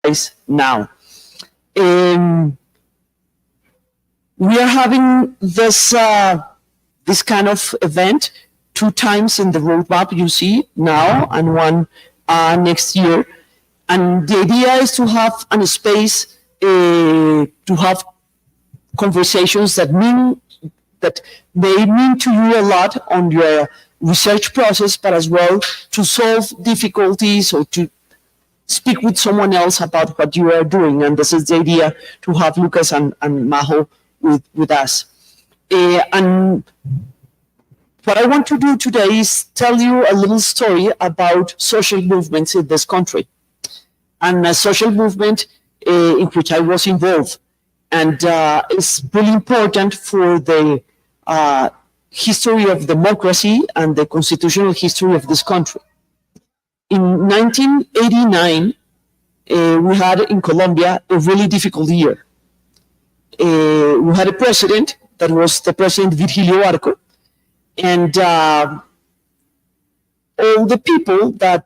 place now. We are having this this kind of event 2 times in the roadmap you see now, and one next year. And the idea is to have a space to have conversations that may mean to you a lot on your research process, but as well to solve difficulties or to speak with someone else about what you are doing. And this is the idea, to have Lucas and Majo with us. And what I want to do today is tell you a little story about social movements in this country, and a social movement in which I was involved. And it's really important for the history of democracy and the constitutional history of this country. In 1989, we had in Colombia a really difficult year. We had a president that was the president Virgilio Barco, and all the people that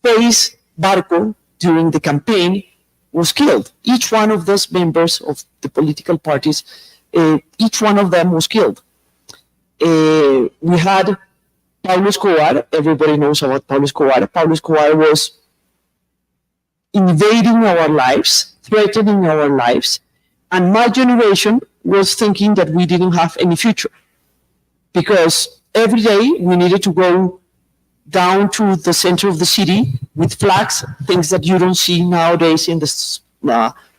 faced Barco during the campaign was killed. Each one of those members of the political parties, each one of them was killed. We had Pablo Escobar. Everybody knows about Pablo Escobar. Pablo Escobar was invading our lives, threatening our lives, and my generation was thinking that we didn't have any future, because every day we needed to go down to the center of the city with flags, things that you don't see nowadays in the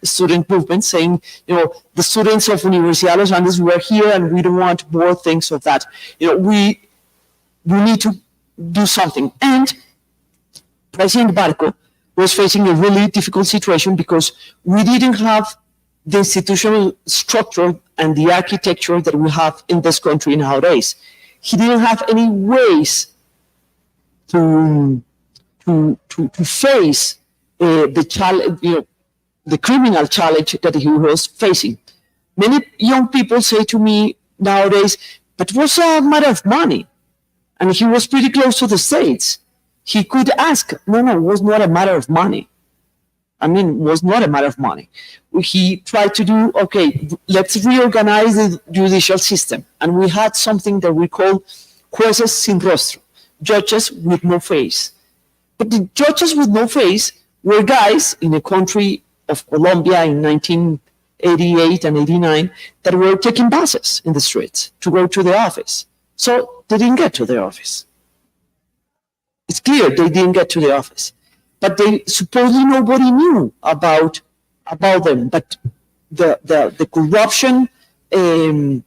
student movement, saying, you know, the students of Universidad de los Andes, we are here and we don't want more things of that. You know, we need to do something. And President Barco was facing a really difficult situation because we didn't have the institutional structure and the architecture that we have in this country nowadays. He didn't have any ways to face the challenge, you know, the criminal challenge that he was facing. Many young people say to me nowadays, but it was a matter of money, and he was pretty close to the States. He could ask. No, it was not a matter of money. I mean, it was not a matter of money. He tried to do, okay, let's reorganize the judicial system. And we had something that we call jueces sin rostro, judges with no face. But the judges with no face were guys in a country of Colombia in 1988 and 89 that were taking buses in the streets to go to the office. So they didn't get to the office. It's clear they didn't get to the office. But they supposedly nobody knew about them. But the corruption, you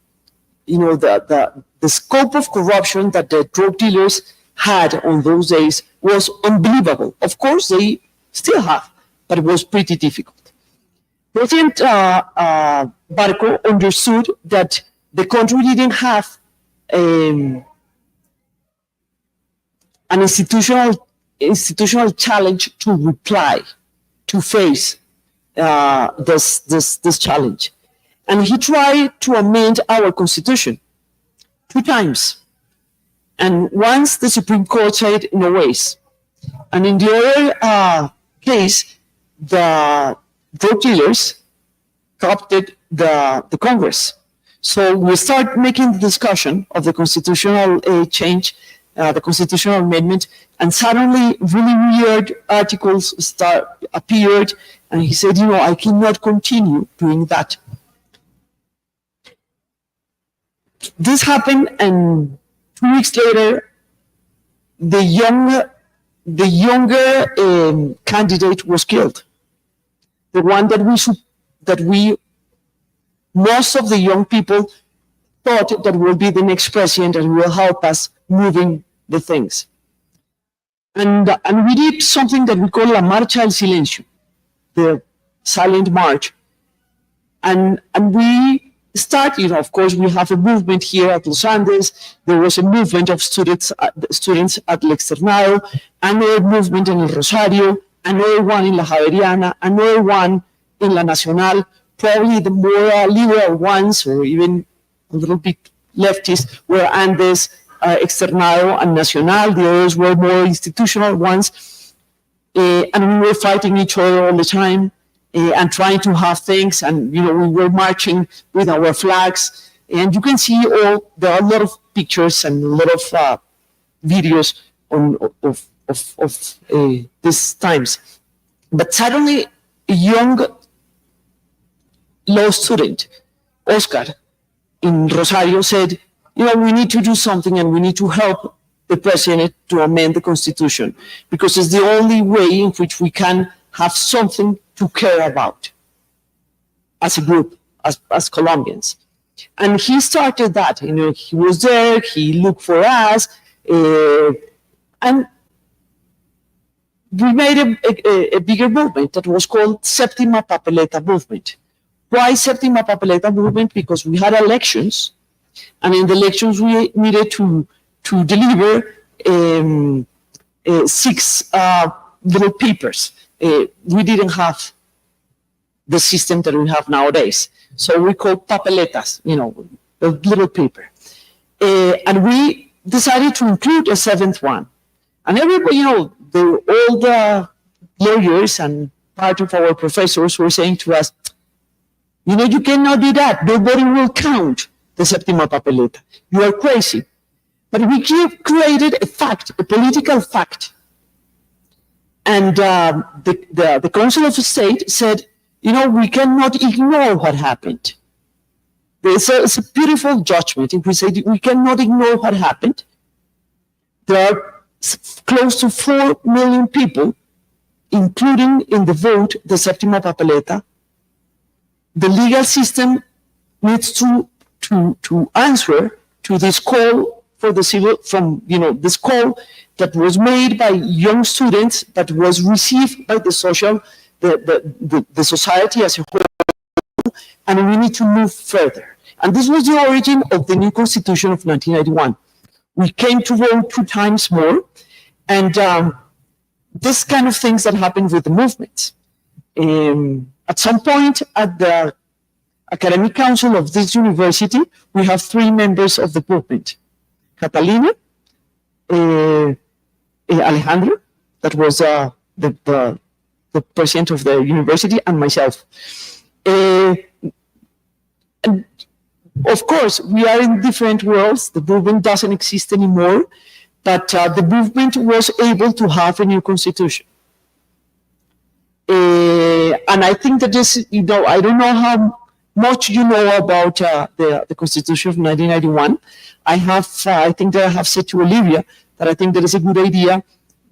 know, the scope of corruption that the drug dealers had on those days was unbelievable. Of course, they still have, but it was pretty difficult. President Barco understood that the country didn't have an institutional challenge to reply, to face this challenge. And he tried to amend our constitution 2 times. And once the Supreme Court said no ways. And in the other case, the drug dealers corrupted the Congress. So we start making the discussion of the constitutional change, the constitutional amendment, and suddenly really weird articles appeared, and he said, you know, I cannot continue doing that. This happened, and 2 weeks later, the younger candidate was killed. The one that most of the young people thought that will be the next president and will help us moving the things. And we did something that we call La Marcha del Silencio, the silent march. And we started, you know, of course, we have a movement here at Los Andes. There was a movement of students at El Externado, another movement in El Rosario, another one in La Javeriana, another one in La Nacional. Probably the more liberal ones, or even a little bit leftist, were Andes, Externado, and Nacional. The others were more institutional ones. and we were fighting each other all the time, and trying to have things, and we were marching with our flags, and you can see there are a lot of pictures and a lot of videos of these times. But suddenly, a young law student, Oscar, in Rosario, said, we need to do something, and we need to help the president to amend the Constitution, because it's the only way in which we can have something to care about as a group, as Colombians. And he started that. He was there, he looked for us, and we made a bigger movement that was called Séptima Papeleta Movement. Why Séptima Papeleta Movement? Because we had elections, and in the elections we needed to deliver 6 little papers. We didn't have the system that we have nowadays. So we called papeletas, the little paper. And we decided to include a 7th one. And everybody, all the lawyers and part of our professors were saying to us, you cannot do that. Nobody will count the Séptima Papeleta. You are crazy. But we created a fact, a political fact. And the Council of State said, we cannot ignore what happened. It's a beautiful judgment in which we cannot ignore what happened. There are close to 4 million people, including in the vote, the Séptima Papeleta. The legal system needs to answer to this call for the civil, this call that was made by young students, that was received by the society as a whole, and we need to move further. And this was the origin of the new Constitution of 1991. We came to vote 2 times more, and this kind of things that happened with the movement. At some point, at the academic council of this university, we have 3 members of the movement: Catalina, Alejandro, that was the president of the university, and myself. And of course, we are in different worlds. The movement doesn't exist anymore, but the movement was able to have a new constitution. And I think that this, I don't know how much you know about the Constitution of 1991. I think that I have said to Olivia that I think that is a good idea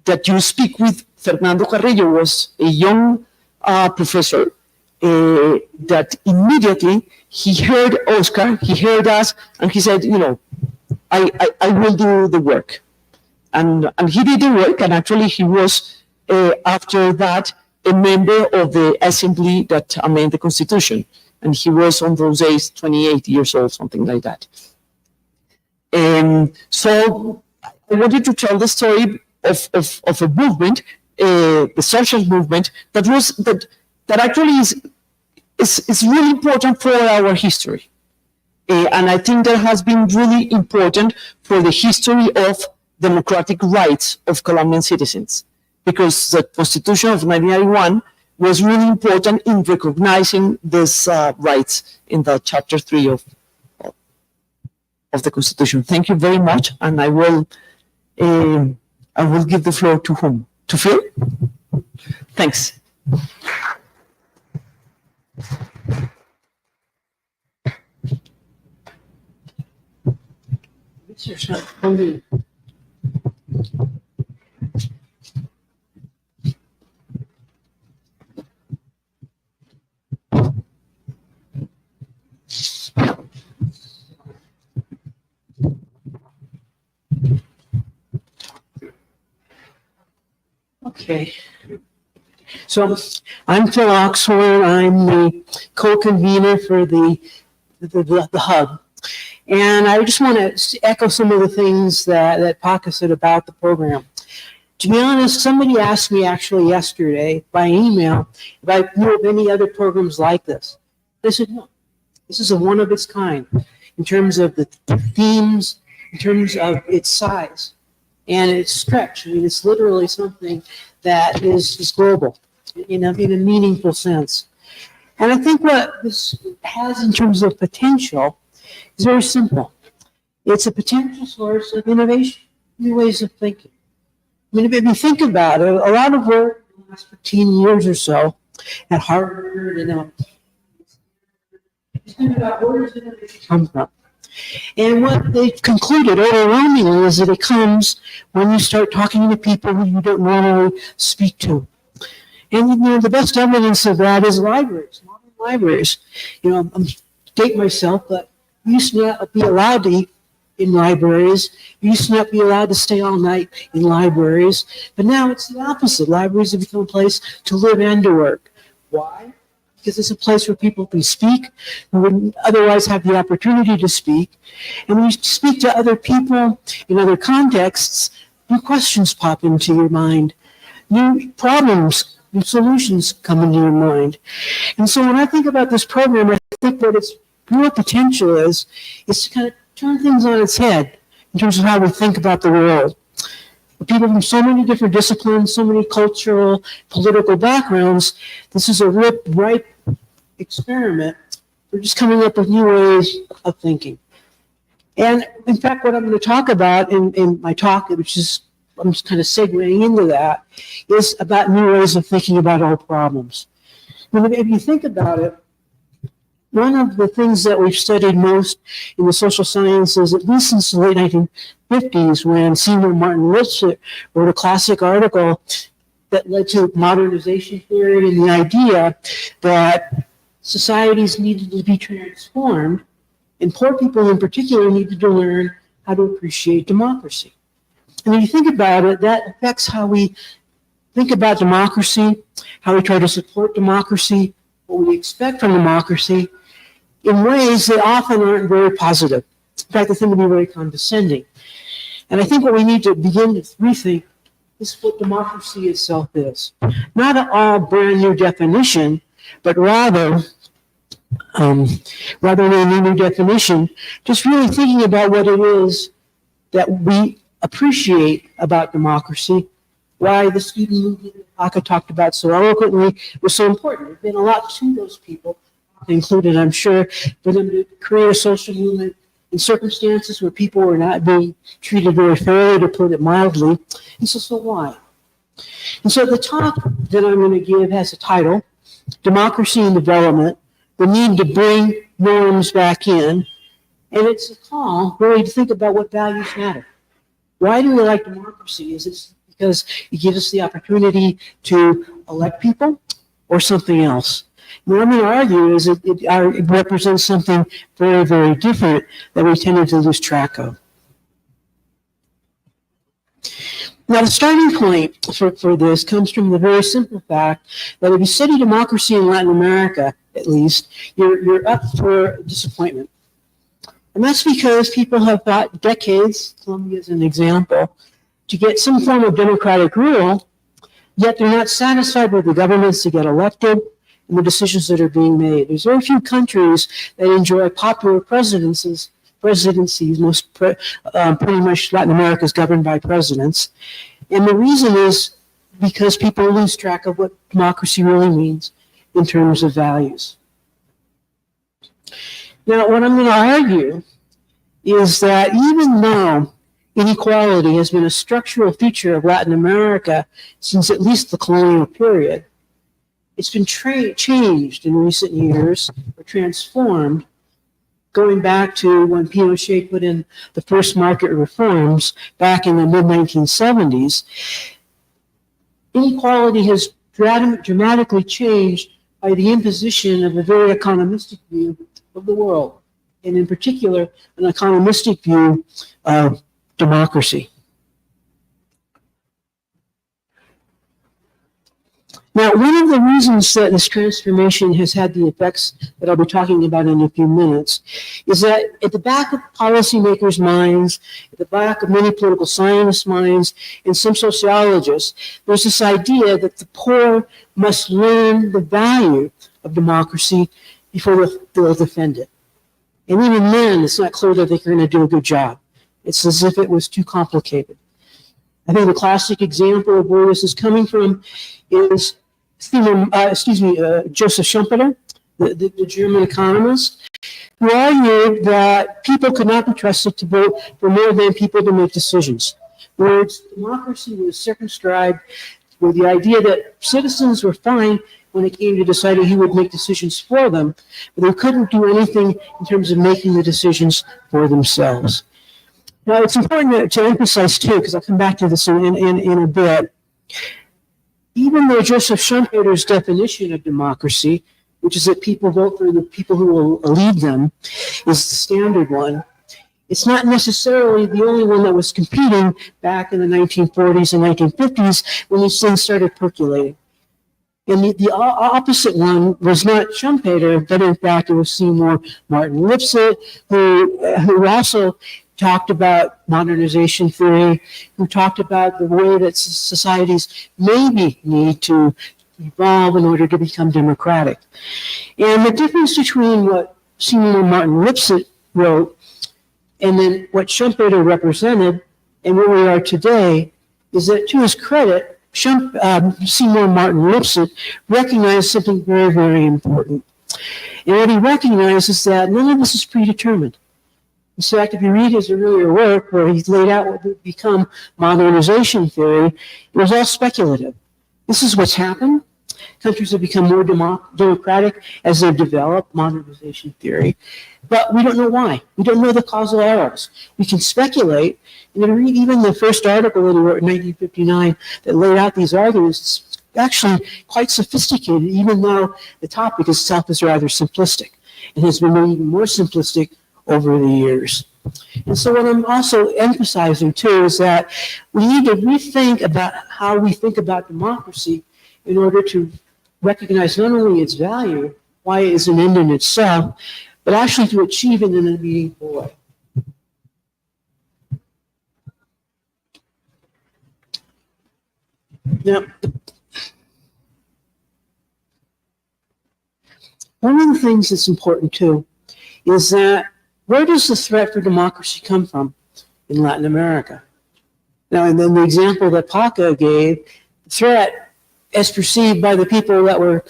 that you speak with Fernando Carrillo, was a young professor that immediately he heard Oscar, he heard us, and he said, I will do the work. And he did the work, and actually he was, after that, a member of the assembly that amended the Constitution. And he was on those days 28 years old, something like that. So I wanted to tell the story of a movement, the social movement, that actually is really important for our history. And I think that has been really important for the history of democratic rights of Colombian citizens, because the Constitution of 1991 was really important in recognizing these rights in the Chapter 3 of the Constitution. Thank you very much, and I will give the floor to whom? To Phil? Thanks. Okay. So I'm Phil Oxhorn. I'm the co-convener for the hub. And I just want to echo some of the things that Paca said about the program. To be honest, somebody asked me actually yesterday by email if I knew of any other programs like this. I said, no, this is a one of its kind in terms of the themes, in terms of its size. and it's stretched. I mean, it's literally something that is global in a meaningful sense. And I think what this has in terms of potential is very simple. It's a potential source of innovation, new ways of thinking. I mean, if you think about it, a lot of work in the last 15 years or so at Harvard and it's been about where does innovation come from? And what they concluded overwhelmingly is that it comes when you start talking to people who you don't normally speak to. And the best evidence of that is libraries, modern libraries. I'm date myself, but we used to not be allowed to eat in libraries. We used to not be allowed to stay all night in libraries. But now it's the opposite. Libraries have become a place to live and to work. Why? Because it's a place where people can speak who wouldn't otherwise have the opportunity to speak. And when you speak to other people in other contexts, new questions pop into your mind, new problems, new solutions come into your mind. And so when I think about this program, I think what its real potential is to kind of turn things on its head in terms of how we think about the world. People from so many different disciplines, so many cultural, political backgrounds, this is a ripe experiment for just coming up with new ways of thinking. And in fact, what I'm going to talk about in my talk, which is, I'm just kind of segueing into that, is about new ways of thinking about our problems. And if you think about it, one of the things that we've studied most in the social sciences, at least since the late 1950s, when Seymour Martin wrote a classic article that led to modernization theory and the idea that societies needed to be transformed, and poor people in particular needed to learn how to appreciate democracy. And when you think about it, that affects how we think about democracy, how we try to support democracy, what we expect from democracy, in ways that often aren't very positive. In fact, they tend to be very condescending. And I think what we need to begin to rethink is what democracy itself is. Not a brand new definition, but rather than a new definition, just really thinking about what it is that we appreciate about democracy, why the student movement that Aka talked about so eloquently was so important. There's been a lot to those people, included, I'm sure, for them to create a social movement in circumstances where people were not being treated very fairly, to put it mildly. And so why? And so the talk that I'm going to give has a title, Democracy and Development, the Need to Bring Norms Back In. And it's a call really to think about what values matter. Why do we like democracy? Is it because it gives us the opportunity to elect people, or something else? What I'm going to argue is that it represents something very, very different that we tended to lose track of. Now, the starting point for this comes from the very simple fact that if you study democracy in Latin America, at least, you're up for disappointment. And that's because people have fought decades, Colombia is an example, to get some form of democratic rule, yet they're not satisfied with the governments to get elected and the decisions that are being made. There's very few countries that enjoy popular presidencies. Pretty much Latin America is governed by presidents. And the reason is because people lose track of what democracy really means in terms of values. Now, what I'm going to argue is that even though inequality has been a structural feature of Latin America since at least the colonial period, it's been changed in recent years, or transformed, going back to when Pinochet put in the first market reforms back in the mid-1970s. Inequality has dramatically changed by the imposition of a very economistic view of the world, and in particular, an economistic view of democracy. Now, one of the reasons that this transformation has had the effects that I'll be talking about in a few minutes is that at the back of policymakers' minds, at the back of many political scientists' minds, and some sociologists, there's this idea that the poor must learn the value of democracy before they'll defend it. And even then, it's not clear that they're going to do a good job. It's as if it was too complicated. I think the classic example of where this is coming from is Joseph Schumpeter, the German economist, who argued that people could not be trusted to vote for more than people to make decisions. In other words, democracy was circumscribed with the idea that citizens were fine when it came to deciding who would make decisions for them, but they couldn't do anything in terms of making the decisions for themselves. Now, it's important to emphasize, too, because I'll come back to this in a bit, even though Joseph Schumpeter's definition of democracy, which is that people vote for the people who will lead them, is the standard one, it's not necessarily the only one that was competing back in the 1940s and 1950s when these things started percolating. And the opposite one was not Schumpeter, but in fact it was Seymour Martin Lipset, who also talked about modernization theory, who talked about the way that societies maybe need to evolve in order to become democratic. And the difference between what Seymour Martin Lipset wrote and then what Schumpeter represented and where we are today is that, to his credit, Seymour Martin Lipset recognized something very, very important. And what he recognized is that none of this is predetermined. In fact, if you read his earlier work where he's laid out what would become modernization theory, it was all speculative. This is what's happened. Countries have become more democratic as they've developed modernization theory, but we don't know why. We don't know the causal arrows. We can speculate, and then read even the first article that he wrote in 1959 that laid out these arguments. It's actually quite sophisticated, even though the topic itself is rather simplistic and has been made even more simplistic over the years. And so what I'm also emphasizing too is that we need to rethink about how we think about democracy in order to recognize not only its value, why it is an end in itself, but actually to achieve it in a meaningful way. Now, one of the things that's important too is that where does the threat for democracy come from in Latin America? Now, and then the example that Paca gave, the threat as perceived by the people that were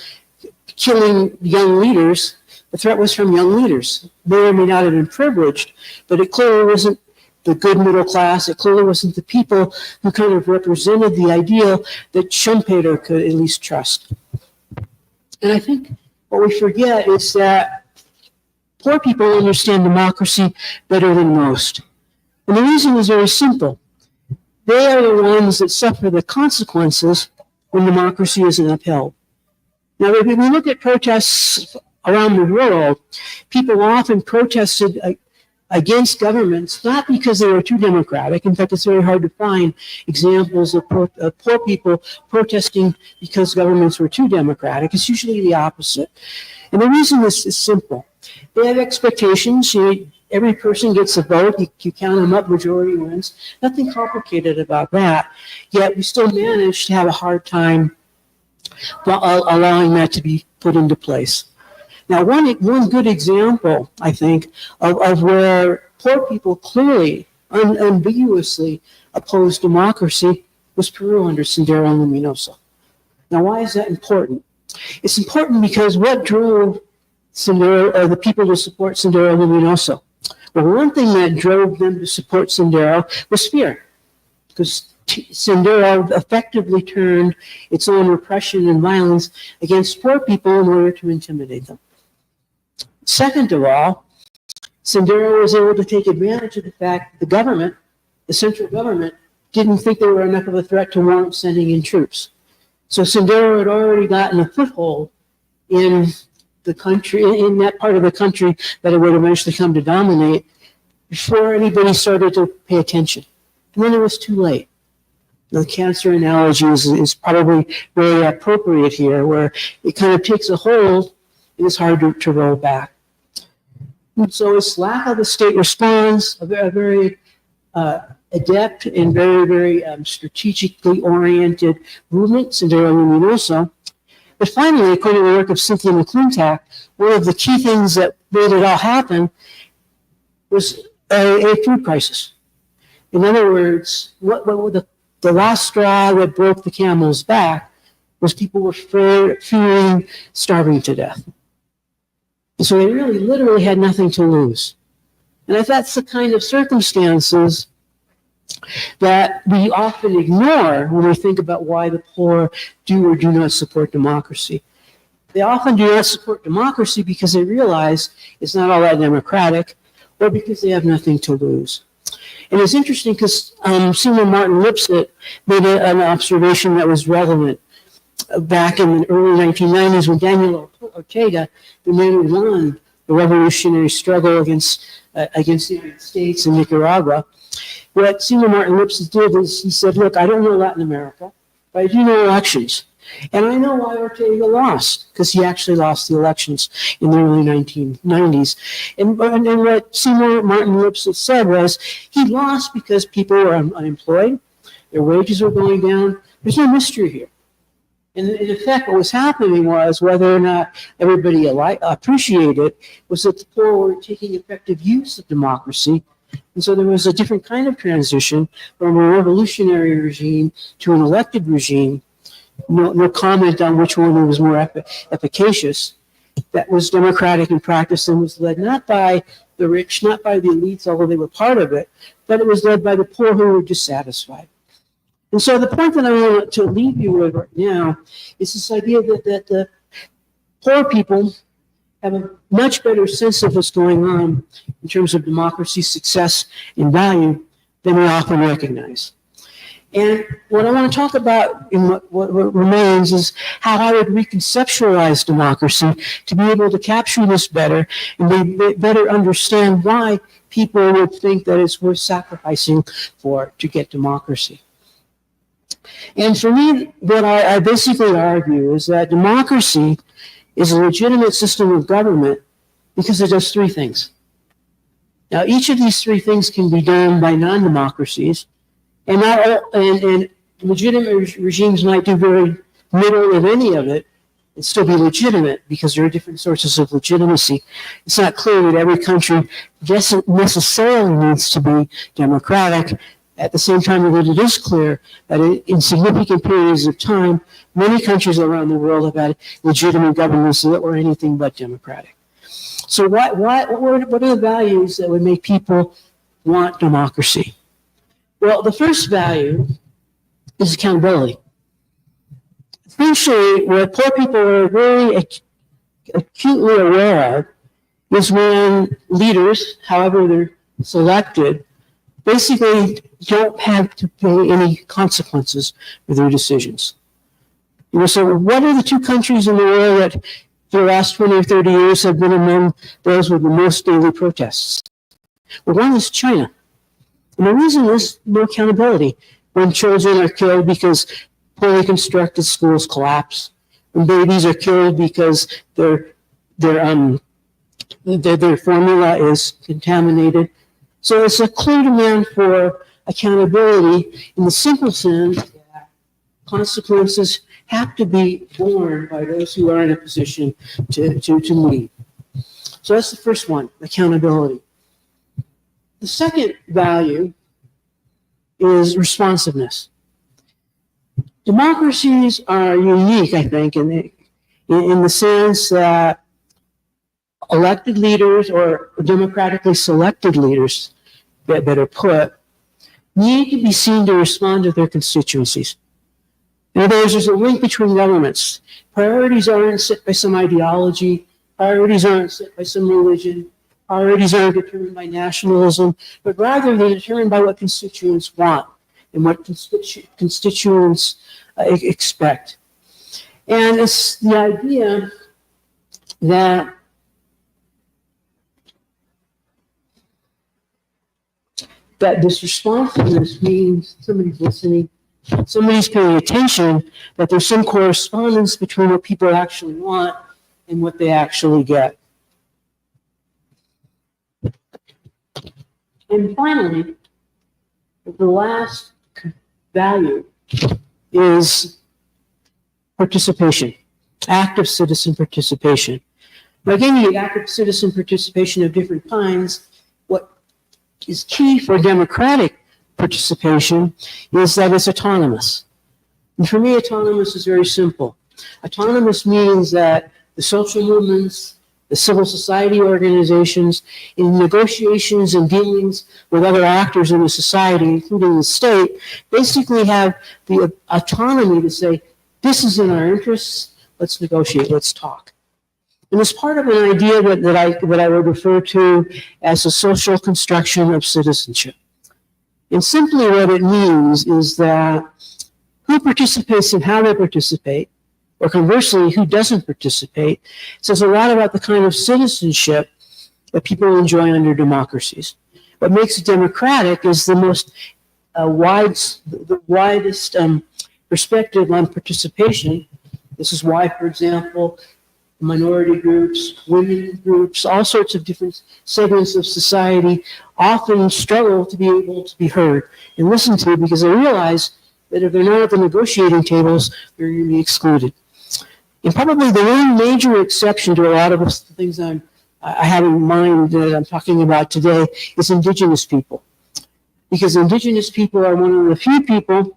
killing young leaders, the threat was from young leaders. They or may not have been privileged, but it clearly wasn't the good middle class. It clearly wasn't the people who kind of represented the ideal that Schumpeter could at least trust. And I think what we forget is that poor people understand democracy better than most. And the reason is very simple. They are the ones that suffer the consequences when democracy isn't upheld. Now, if we look at protests around the world, people often protested against governments, not because they were too democratic. In fact, it's very hard to find examples of poor people protesting because governments were too democratic. It's usually the opposite. And the reason is simple. They have expectations. Every person gets a vote. You count them up, majority wins. Nothing complicated about that. Yet we still manage to have a hard time allowing that to be put into place. Now, one good example, I think, of where poor people clearly, unambiguously opposed democracy was Peru under Sendero Luminoso. Now, why is that important? It's important because what drove the people to support Sendero Luminoso? Well, one thing that drove them to support Sendero was fear, because Sendero effectively turned its own repression and violence against poor people in order to intimidate them. Second of all, Sendero was able to take advantage of the fact that the government, the central government, didn't think they were enough of a threat to warrant sending in troops. So Sendero had already gotten a foothold in the country, in that part of the country that it would eventually come to dominate before anybody started to pay attention. And then it was too late. The cancer analogy is probably very appropriate here, where it kind of takes a hold and it's hard to roll back. And so it's lack of the state response, a very adept and very, very strategically oriented movement, Sendero Luminoso. But finally, according to the work of Cynthia McClintock, one of the key things that made it all happen was a food crisis. In other words, what the the last straw that broke the camel's back was people were fearing starving to death. And so they really literally had nothing to lose. And if that's the kind of circumstances that we often ignore when we think about why the poor do or do not support democracy. They often do not support democracy because they realize it's not all that democratic, or because they have nothing to lose. And it's interesting because Seymour Martin Lipset made an observation that was relevant back in the early 1990s when Daniel Ortega, the man who won the revolutionary struggle against the United States and Nicaragua. What Seymour Martin Lipset did is he said, look, I don't know Latin America, but I do know elections. And I know why Ortega lost, because he actually lost the elections in the early 1990s. And what Seymour Martin Lipset said was he lost because people were unemployed, their wages were going down. There's no mystery here. And in effect, what was happening was, whether or not everybody appreciated it, was that the poor were taking effective use of democracy. And so there was a different kind of transition from a revolutionary regime to an elected regime. No comment on which one was more efficacious. That was democratic in practice and was led not by the rich, not by the elites, although they were part of it, but it was led by the poor who were dissatisfied. And so the point that I want to leave you with right now is this idea that the poor people have a much better sense of what's going on in terms of democracy, success, and value than we often recognize. And what I want to talk about in what remains is how I would reconceptualize democracy to be able to capture this better and better understand why people would think that it's worth sacrificing for to get democracy. And for me, what I basically argue is that democracy is a legitimate system of government because it does three things. Now, each of these three things can be done by non-democracies, and legitimate regimes might do very little of any of it and still be legitimate because there are different sources of legitimacy. It's not clear that every country necessarily needs to be democratic. At the same time that it is clear that in significant periods of time, many countries around the world have had legitimate governments that were anything but democratic. So what are the values that would make people want democracy? Well, the first value is accountability. Essentially, what poor people are very acutely aware of is when leaders, however they're selected, basically don't have to pay any consequences for their decisions. So what are the two countries in the world that for the last 20 or 30 years have been among those with the most daily protests? Well, one is China. And the reason is no accountability. When children are killed because poorly constructed schools collapse, when babies are killed because their formula is contaminated. So it's a clear demand for accountability in the simple sense that consequences have to be borne by those who are in a position to lead. So that's the first one, accountability. The second value is responsiveness. Democracies are unique, I think, in the sense that elected leaders or democratically selected leaders, better put, need to be seen to respond to their constituencies. In other words, there's a link between governments. Priorities aren't set by some ideology. Priorities aren't set by some religion. Priorities aren't determined by nationalism, but rather they're determined by what constituents want and what constituents expect. And it's the idea that this responsiveness means somebody's listening, somebody's paying attention, that there's some correspondence between what people actually want and what they actually get. And finally, the last value is participation, active citizen participation. Now again, you get active citizen participation of different kinds. What is key for democratic participation is that it's autonomous. And for me, autonomous is very simple. Autonomous means that the social movements, the civil society organizations, in negotiations and dealings with other actors in the society, including the state, basically have the autonomy to say, this is in our interests, let's negotiate, let's talk. And it's part of an idea that I would refer to as a social construction of citizenship. And simply what it means is that who participates and how they participate, or conversely, who doesn't participate, says a lot about the kind of citizenship that people enjoy under democracies. What makes it democratic is the widest perspective on participation. This is why, for example, minority groups, women groups, all sorts of different segments of society often struggle to be able to be heard and listened to, because they realize that if they're not at the negotiating tables, they're going to be excluded. And probably the one major exception to a lot of the things I have in mind that I'm talking about today is Indigenous people. Because Indigenous people are one of the few people,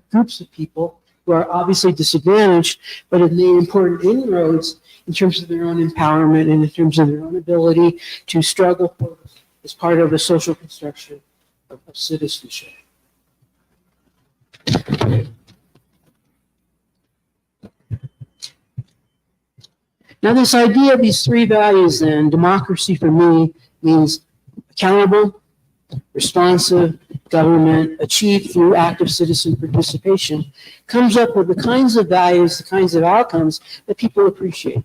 groups of people, who are obviously disadvantaged, but have made important inroads in terms of their own empowerment and in terms of their own ability to struggle for, as part of the social construction of citizenship. Now, this idea of these three values, then, democracy for me means accountable, responsive government achieved through active citizen participation, comes up with the kinds of values, the kinds of outcomes that people appreciate.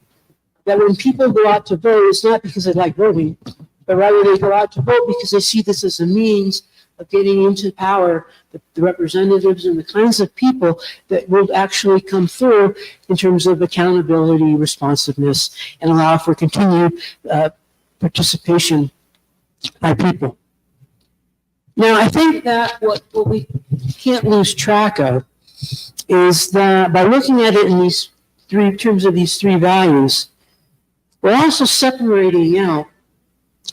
That when people go out to vote, it's not because they like voting, but rather they go out to vote because they see this as a means of getting into power the representatives and the kinds of people that will actually come through in terms of accountability, responsiveness, and allow for continued participation by people. Now, I think that what we can't lose track of is that by looking at it in these three terms of these three values, we're also separating out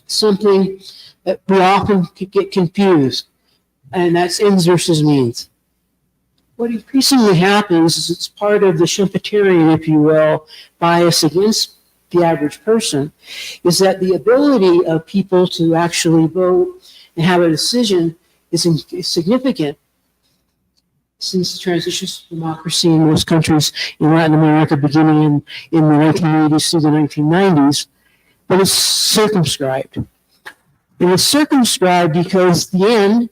something that we often get confused, and that's ends versus means. What increasingly happens is it's part of the Schumpeterian, if you will, bias against the average person, is that the ability of people to actually vote and have a decision is significant since the transitions to democracy in most countries in Latin America beginning in the 1980s through the 1990s, but it's circumscribed. And it's circumscribed because the end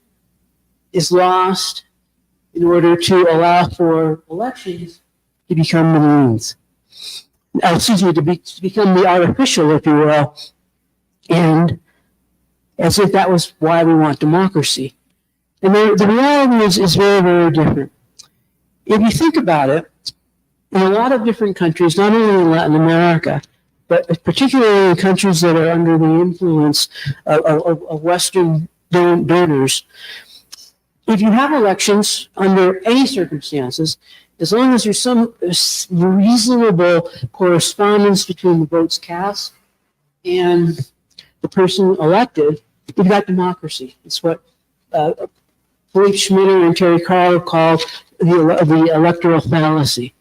is lost in order to allow for elections to become the means. To become the artificial, if you will, and as if that was why we want democracy. And the reality is very, very different. If you think about it, in a lot of different countries, not only in Latin America, but particularly in countries that are under the influence of Western donors, if you have elections under any circumstances, as long as there's some reasonable correspondence between the votes cast and the person elected, you've got democracy. It's what Philippe Schmitter and Terry Carl called the electoral fallacy,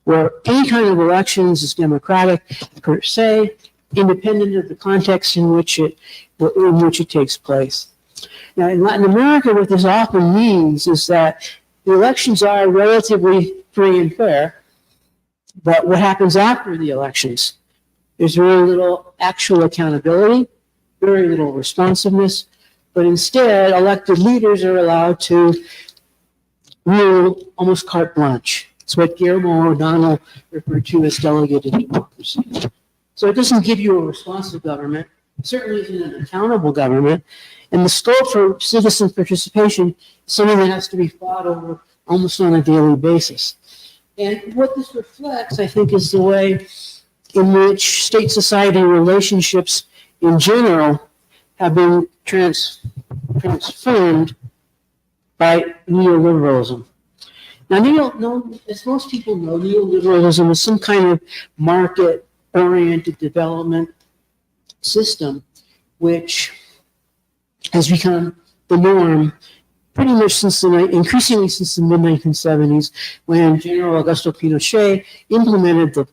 where any kind of elections is democratic per se, independent of the context in which it takes place. Now, in Latin America, what this often means is that the elections are relatively free and fair, but what happens after the elections? There's very little actual accountability, very little responsiveness, but instead, elected leaders are allowed to rule almost carte blanche. It's what Guillermo O'Donnell referred to as delegated democracy. So it doesn't give you a responsive government, it certainly isn't an accountable government, and the scope for citizen participation is something that has to be fought over almost on a daily basis. And what this reflects, I think, is the way in which state-society relationships in general have been transformed by neoliberalism. Now, as most people know, neoliberalism is some kind of market-oriented development system which has become the norm pretty much increasingly since the mid-1970s, when General Augusto Pinochet implemented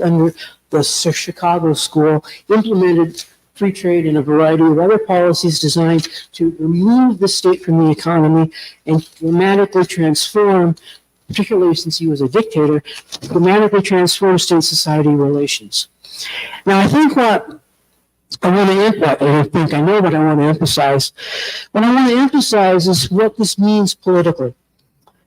under the Chicago School, implemented free trade and a variety of other policies designed to remove the state from the economy and dramatically transform, particularly since he was a dictator, dramatically transform state-society relations. Now, I think what I want to emphasize. What I want to emphasize is what this means politically.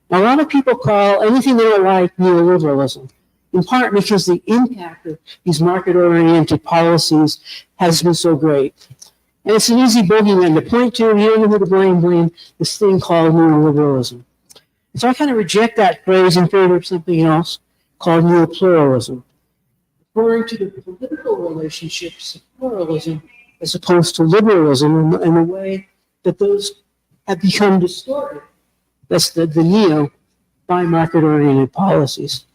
Now, a lot of people call anything they don't like neoliberalism, in part because the impact of these market-oriented policies has been so great. And it's an easy bogeyman to point to. You don't know who to blame this thing called neoliberalism. And so I kind of reject that phrase in favor of something else called neopluralism, referring to the political relationships of pluralism as opposed to liberalism in a way that those have become distorted. That's the neo by market-oriented policies.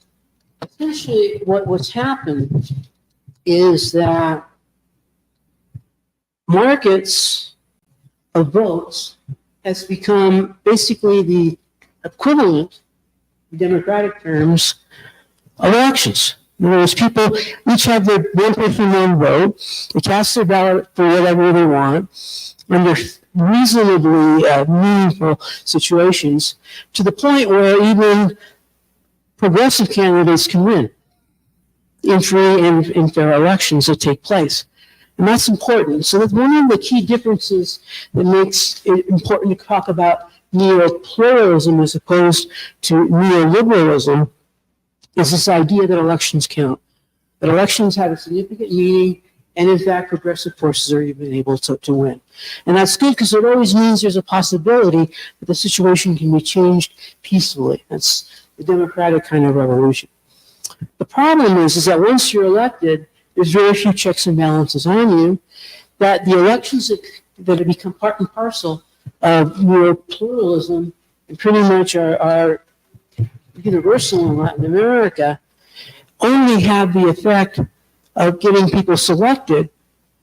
Essentially, what's happened is that markets of votes has become basically the equivalent, in democratic terms, of elections. In other words, people each have their one person, one vote. They cast their ballot for whatever they want under reasonably meaningful situations, to the point where even progressive candidates can win in free and fair elections that take place. And that's important. So that's one of the key differences that makes it important to talk about neo-pluralism as opposed to neoliberalism, is this idea that elections count, that elections have a significant meaning, and in fact, progressive forces are even able to win. And that's good because it always means there's a possibility that the situation can be changed peacefully. That's the democratic kind of revolution. The problem is that once you're elected, there's very few checks and balances on you, that the elections that have become part and parcel of your pluralism and pretty much are universal in Latin America, only have the effect of getting people selected,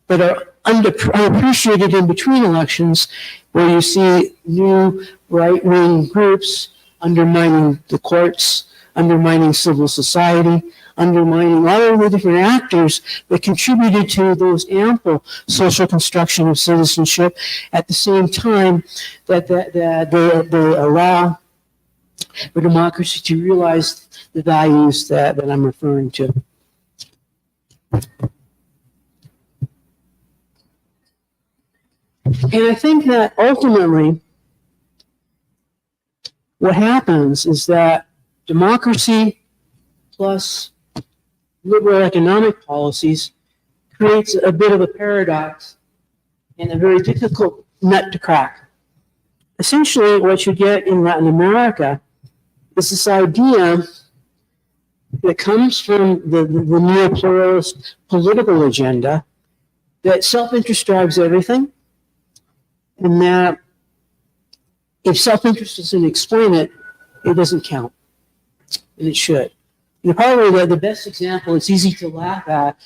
but are unappreciated in between elections, where you see new right-wing groups undermining the courts, undermining civil society, undermining all of the different actors that contributed to those ample social construction of citizenship, at the same time that they allow for democracy to realize the values that I'm referring to. And I think that ultimately what happens is that democracy plus liberal economic policies creates a bit of a paradox and a very difficult nut to crack. Essentially, what you get in Latin America is this idea that comes from the neo-pluralist political agenda that self-interest drives everything, and that if self-interest doesn't explain it, it doesn't count, and it should. And probably the best example, it's easy to laugh at,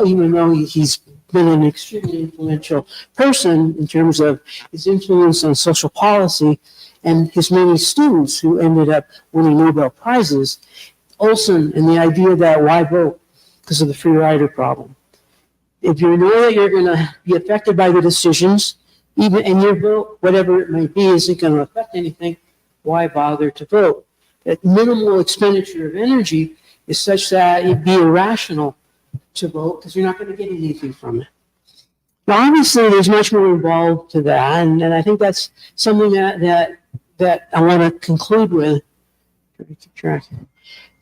even though he's been an extremely influential person in terms of his influence on social policy and his many students who ended up winning Nobel Prizes, Olson, and the idea that why vote? Because of the free rider problem. If you know that you're going to be affected by the decisions, and your vote, whatever it may be, isn't going to affect anything, why bother to vote? That minimal expenditure of energy is such that it'd be irrational to vote because you're not going to get anything from it. Now, obviously, there's much more involved to that, and I think that's something that I want to conclude with.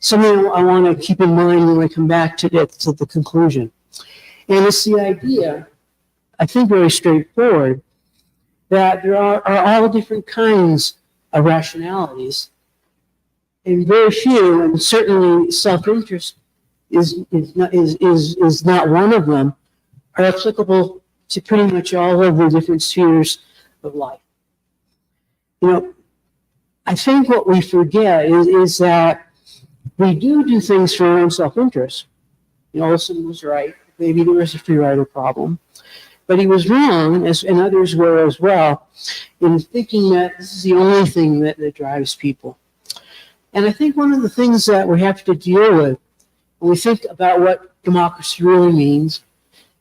Something I want to keep in mind when I come back to the conclusion. And it's the idea, I think very straightforward, that there are all different kinds of rationalities, and very few, and certainly self-interest is not one of them, are applicable to pretty much all of the different spheres of life. You know, I think what we forget is that we do things for our own self-interest. You know, Olson was right. Maybe there is a free rider problem. But he was wrong, and others were as well, in thinking that this is the only thing that drives people. And I think one of the things that we have to deal with when we think about what democracy really means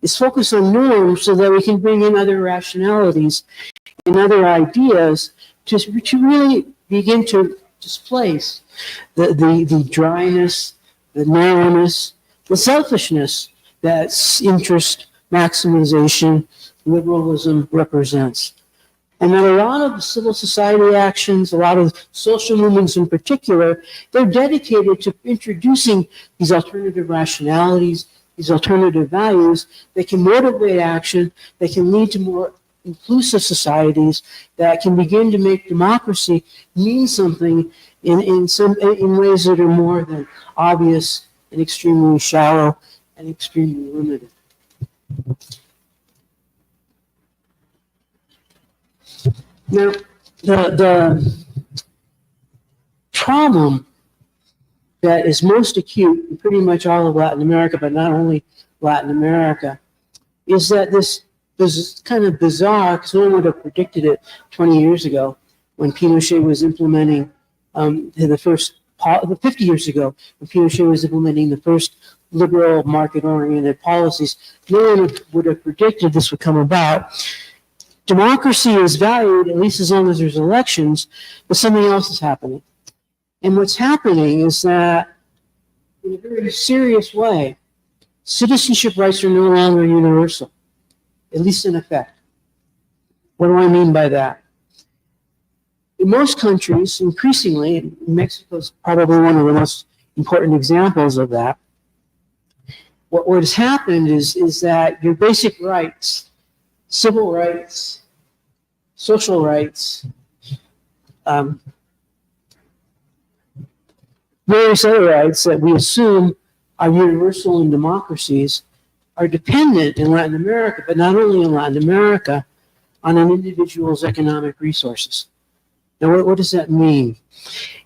is focus on norms so that we can bring in other rationalities and other ideas to really begin to displace the dryness, the narrowness, the selfishness that interest maximization liberalism represents. And that a lot of civil society actions, a lot of social movements in particular, they're dedicated to introducing these alternative rationalities, these alternative values that can motivate action, that can lead to more inclusive societies, that can begin to make democracy mean something in ways that are more than obvious and extremely shallow and extremely limited. Now, the problem that is most acute in pretty much all of Latin America, but not only Latin America, is that this is kind of bizarre, because no one would have predicted it 20 years ago when Pinochet was implementing 50 years ago, when Pinochet was implementing the first liberal market-oriented policies. No one would have predicted this would come about. Democracy is valued, at least as long as there's elections, but something else is happening. And what's happening is that, in a very serious way, citizenship rights are no longer universal, at least in effect. What do I mean by that? In most countries, increasingly, and Mexico is probably one of the most important examples of that, what has happened is that your basic rights, civil rights, social rights, various other rights that we assume are universal in democracies are dependent in Latin America, but not only in Latin America, on an individual's economic resources. Now, what does that mean?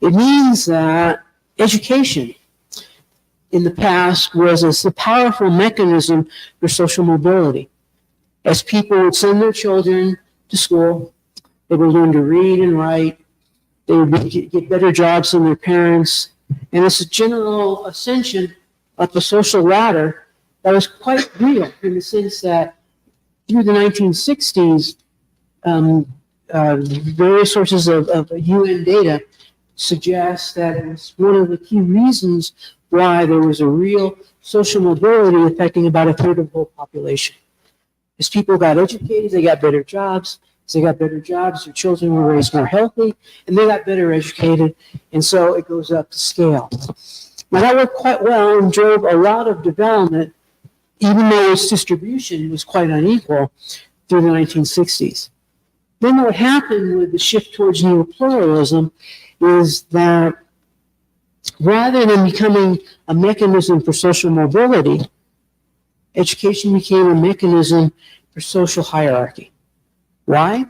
It means that education in the past was a powerful mechanism for social mobility. As people would send their children to school, they would learn to read and write, they would get better jobs than their parents, and it's a general ascension up the social ladder that was quite real in the sense that through the 1960s, various sources of UN data suggest that it was one of the key reasons why there was a real social mobility affecting about a third of the whole population. As people got educated, they got better jobs. As they got better jobs, their children were raised more healthy, and they got better educated, and so it goes up to scale. Now, that worked quite well and drove a lot of development, even though its distribution was quite unequal through the 1960s. Then what happened with the shift towards neopluralism is that rather than becoming a mechanism for social mobility, education became a mechanism for social hierarchy. Why?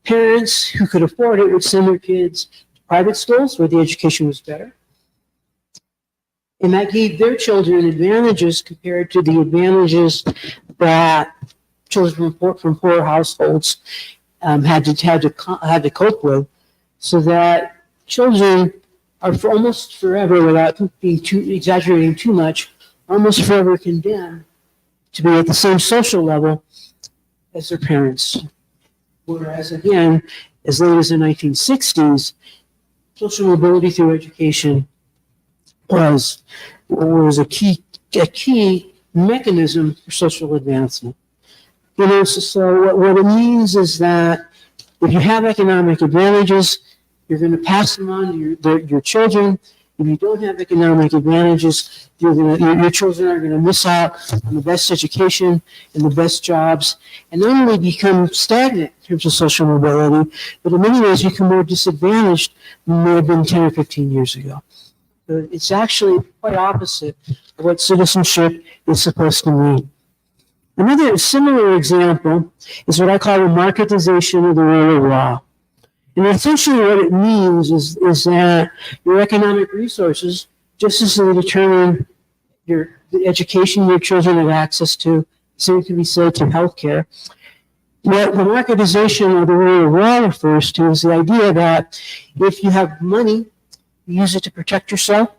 Parents who could afford it would send their kids to private schools where the education was better. And that gave their children advantages compared to the advantages that children from poor households had to cope with, so that children are for almost forever, without being exaggerating too much, almost forever condemned to be at the same social level as their parents. Whereas, again, as late as the 1960s, social mobility through education was a key mechanism for social advancement. You know, so what it means is that if you have economic advantages, you're going to pass them on to your children. If you don't have economic advantages, your children are going to miss out on the best education and the best jobs, and not only become stagnant in terms of social mobility, but in many ways become more disadvantaged than they have been 10 or 15 years ago. So it's actually quite opposite of what citizenship is supposed to mean. Another similar example is what I call the marketization of the rule of law. And essentially what it means is that your economic resources, just as they determine the education your children have access to, Same can be said to healthcare. What the marketization of the rule of law refers to is the idea that if you have money, you use it to protect yourself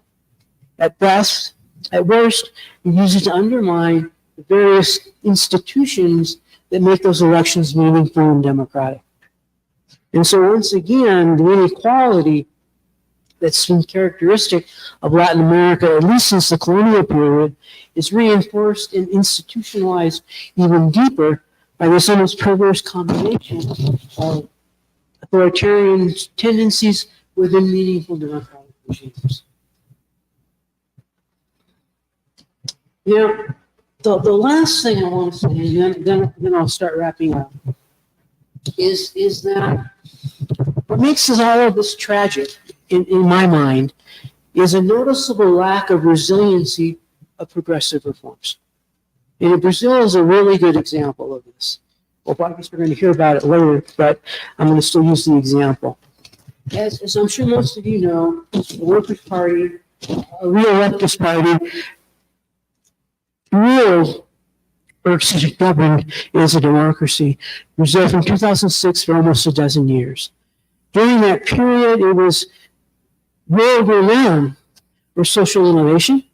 at best. At worst, you use it to undermine the various institutions that make those elections meaningful and democratic. And so once again, the inequality that's been characteristic of Latin America, at least since the colonial period, is reinforced and institutionalized even deeper by this almost perverse combination of authoritarian tendencies within meaningful democratic regimes. The last thing I want to say, and then I'll start wrapping up, is that what makes all of this tragic, in my mind, is a noticeable lack of resiliency of progressive reforms. And Brazil is a really good example of this. Well, I guess we're going to hear about it later, but I'm going to still use the example. As I'm sure most of you know, the Workers' Party, a real leftist party, governed is a democracy. Brazil from 2006 for almost a dozen years. During that period, it was world renowned for social innovation,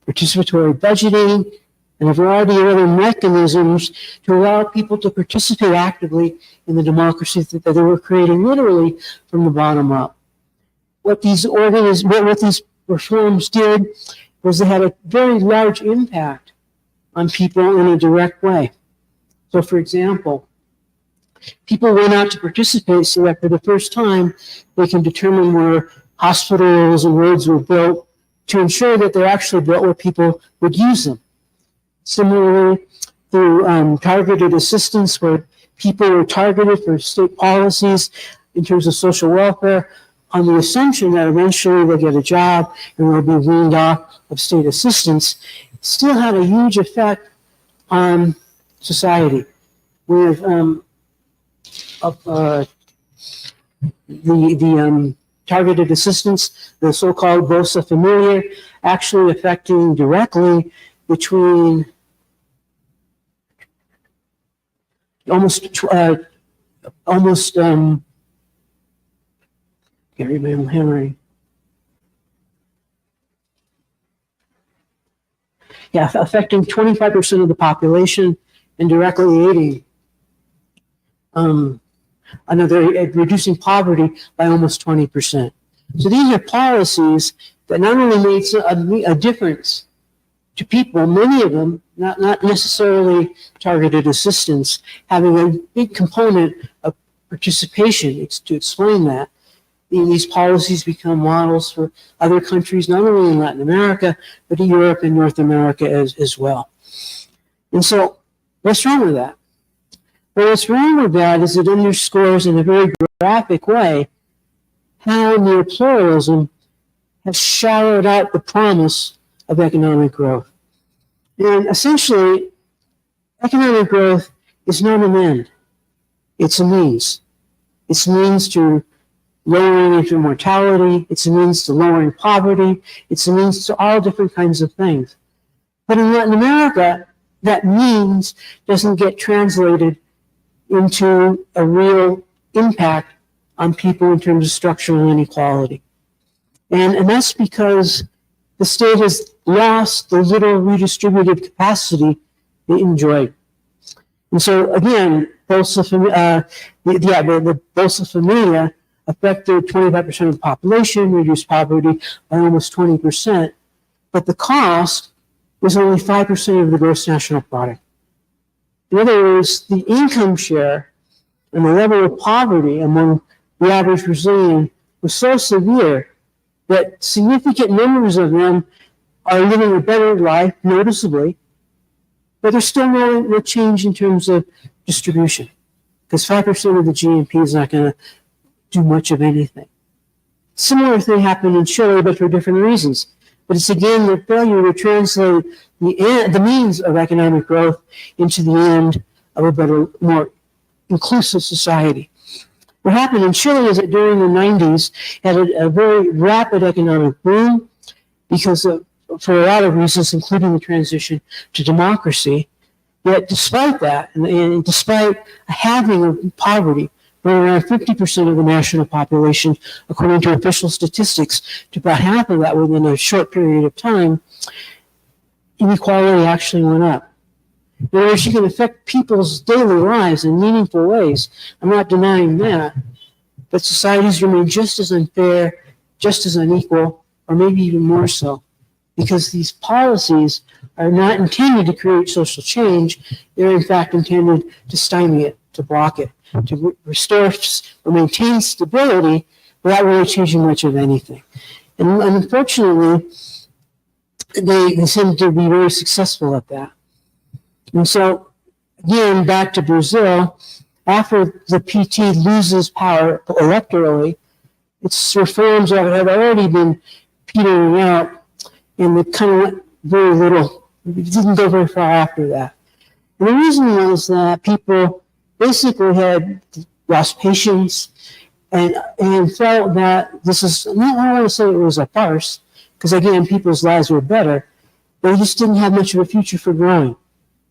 participatory budgeting, and a variety of other mechanisms to allow people to participate actively in the democracy that they were creating literally from the bottom up. What these reforms did was they had a very large impact on people in a direct way. So, for example, people went out to participate so that for the first time they can determine where hospitals and roads were built to ensure that they're actually built where people would use them. Similarly, through targeted assistance where people were targeted for state policies in terms of social welfare on the assumption that eventually they'll get a job and they'll be weaned off of state assistance, still had a huge effect on society. With the targeted assistance, the so-called Bolsa Familia, actually affecting directly between can't remember Henry. Yeah, affecting 25% of the population and directly aiding reducing poverty by almost 20%. So these are policies that not only made a difference to people, many of them, not necessarily targeted assistance, having a big component of participation. To explain that, these policies become models for other countries, not only in Latin America, but in Europe and North America as well. And so, what's wrong with that? Well, what's wrong with that is it underscores in a very graphic way how neopluralism has shadowed out the promise of economic growth. And essentially, economic growth is not an end. It's a means. It's a means to lowering infant mortality. It's a means to lowering poverty. It's a means to all different kinds of things. But in Latin America, that means doesn't get translated into a real impact on people in terms of structural inequality. And that's because the state has lost the little redistributive capacity it enjoyed. And so again, the Bolsa Familia affected 25% of the population, reduced poverty by almost 20%, but the cost was only 5% of the gross national product. In other words, the income share and the level of poverty among the average Brazilian was so severe that significant numbers of them are living a better life, noticeably, but there's still no change in terms of distribution, because 5% of the GNP is not going to do much of anything. Similar thing happened in Chile, but for different reasons. But it's again the failure to translate the means of economic growth into the end of a better, more inclusive society. What happened in Chile is that during the 90s had a very rapid economic boom because for a lot of reasons, including the transition to democracy. Yet despite that, and despite a halving of poverty, where around 50% of the national population, according to official statistics, to about half of that within a short period of time, inequality actually went up. In other words, you can affect people's daily lives in meaningful ways. I'm not denying that. But societies remain just as unfair, just as unequal, or maybe even more so, because these policies are not intended to create social change. They're in fact intended to stymie it, to block it, to restore or maintain stability without really changing much of anything. And unfortunately, they seem to be very successful at that. And so, again, back to Brazil, after the PT loses power electorally, its reforms that had already been petering out, and it kind of went very little, it didn't go very far after that. And the reason was that people basically had lost patience and felt that this is, I don't want to say it was a farce, because again, people's lives were better, they just didn't have much of a future for growing.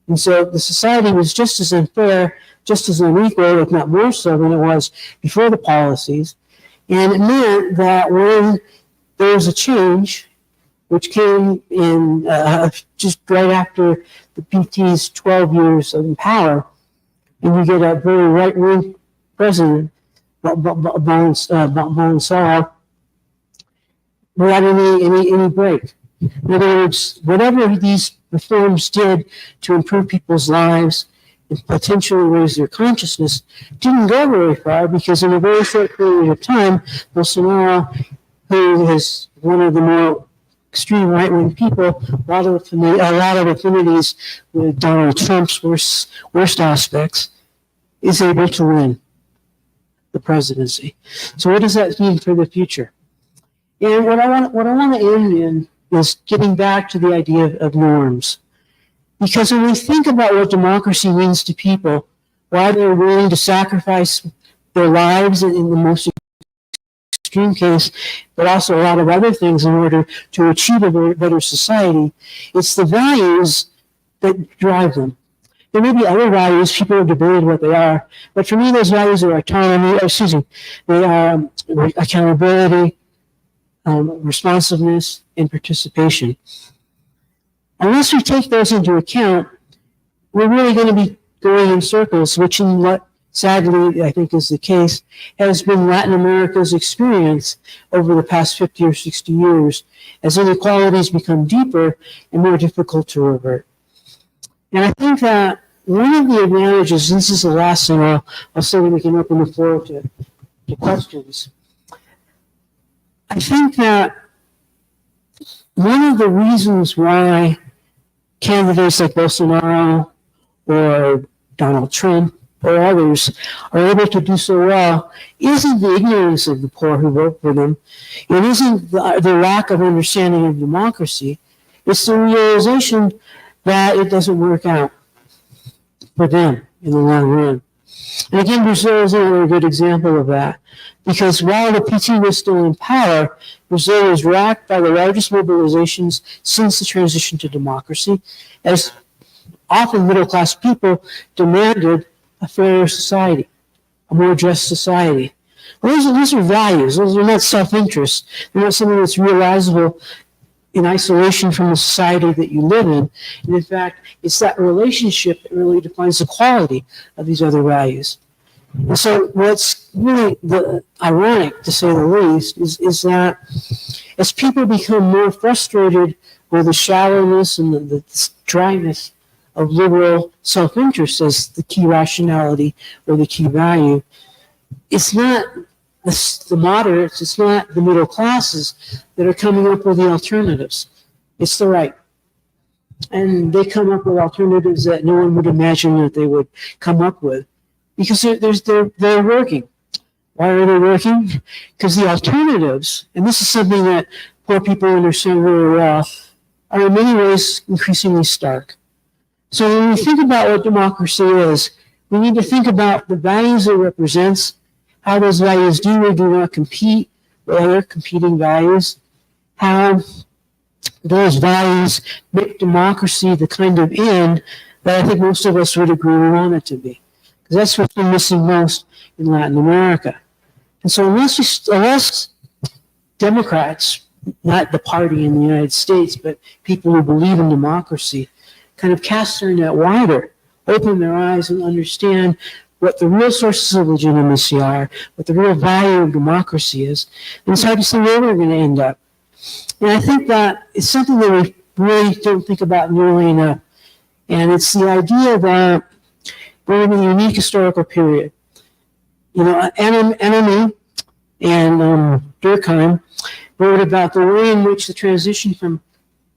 And so the society was just as unfair, just as unequal, if not more so than it was before the policies. And it meant that when there was a change, which came in just right after the PT's 12 years of power, and you get a very right-wing president, Bolsonaro, without any break. In other words, whatever these reforms did to improve people's lives and potentially raise their consciousness didn't go very far, because in a very short period of time, Bolsonaro, who is one of the more extreme right-wing people, a lot of affinities with Donald Trump's worst aspects, is able to win the presidency. So what does that mean for the future? And what I want to end in is getting back to the idea of norms. Because when we think about what democracy means to people, why they're willing to sacrifice their lives in the most extreme case, but also a lot of other things in order to achieve a better society, it's the values that drive them. There may be other values, people have debated what they are, but for me those values are they are accountability, responsiveness, and participation. Unless we take those into account, we're really going to be going in circles, which in what sadly I think is the case has been Latin America's experience over the past 50 or 60 years, as inequalities become deeper and more difficult to revert. And I think that one of the advantages, and this is the last thing I'll say, we can open the floor to questions. I think that one of the reasons why candidates like Bolsonaro or Donald Trump or others are able to do so well isn't the ignorance of the poor who vote for them. It isn't the lack of understanding of democracy. It's the realization that it doesn't work out for them in the long run. And again, Brazil is a good example of that. Because while the PT was still in power, Brazil was racked by the largest mobilizations since the transition to democracy, as often middle-class people demanded a fairer society, a more just society. Well, those are values. Those are not self-interest. They're not something that's realizable in isolation from the society that you live in. And in fact, it's that relationship that really defines the quality of these other values. And so what's really ironic, to say the least, is that as people become more frustrated with the shallowness and the dryness of liberal self-interest as the key rationality or the key value, it's not the moderates, it's not the middle classes that are coming up with the alternatives. It's the right. And they come up with alternatives that no one would imagine that they would come up with, because they're working. Why are they working? Because the alternatives, and this is something that poor people understand very well, are in many ways increasingly stark. So when we think about what democracy is, we need to think about the values it represents, how those values do or do not compete with other competing values, how those values make democracy the kind of end that I think most of us would agree we want it to be. Because that's what's been missing most in Latin America. And so unless Democrats, not the party in the United States, but people who believe in democracy, kind of cast their net wider, open their eyes and understand what the real sources of legitimacy are, what the real value of democracy is, and it's hard to see where we're going to end up. And I think that it's something that we really don't think about nearly enough. And it's the idea that we're in a unique historical period. You know, Enemy and Durkheim wrote about the way in which the transition from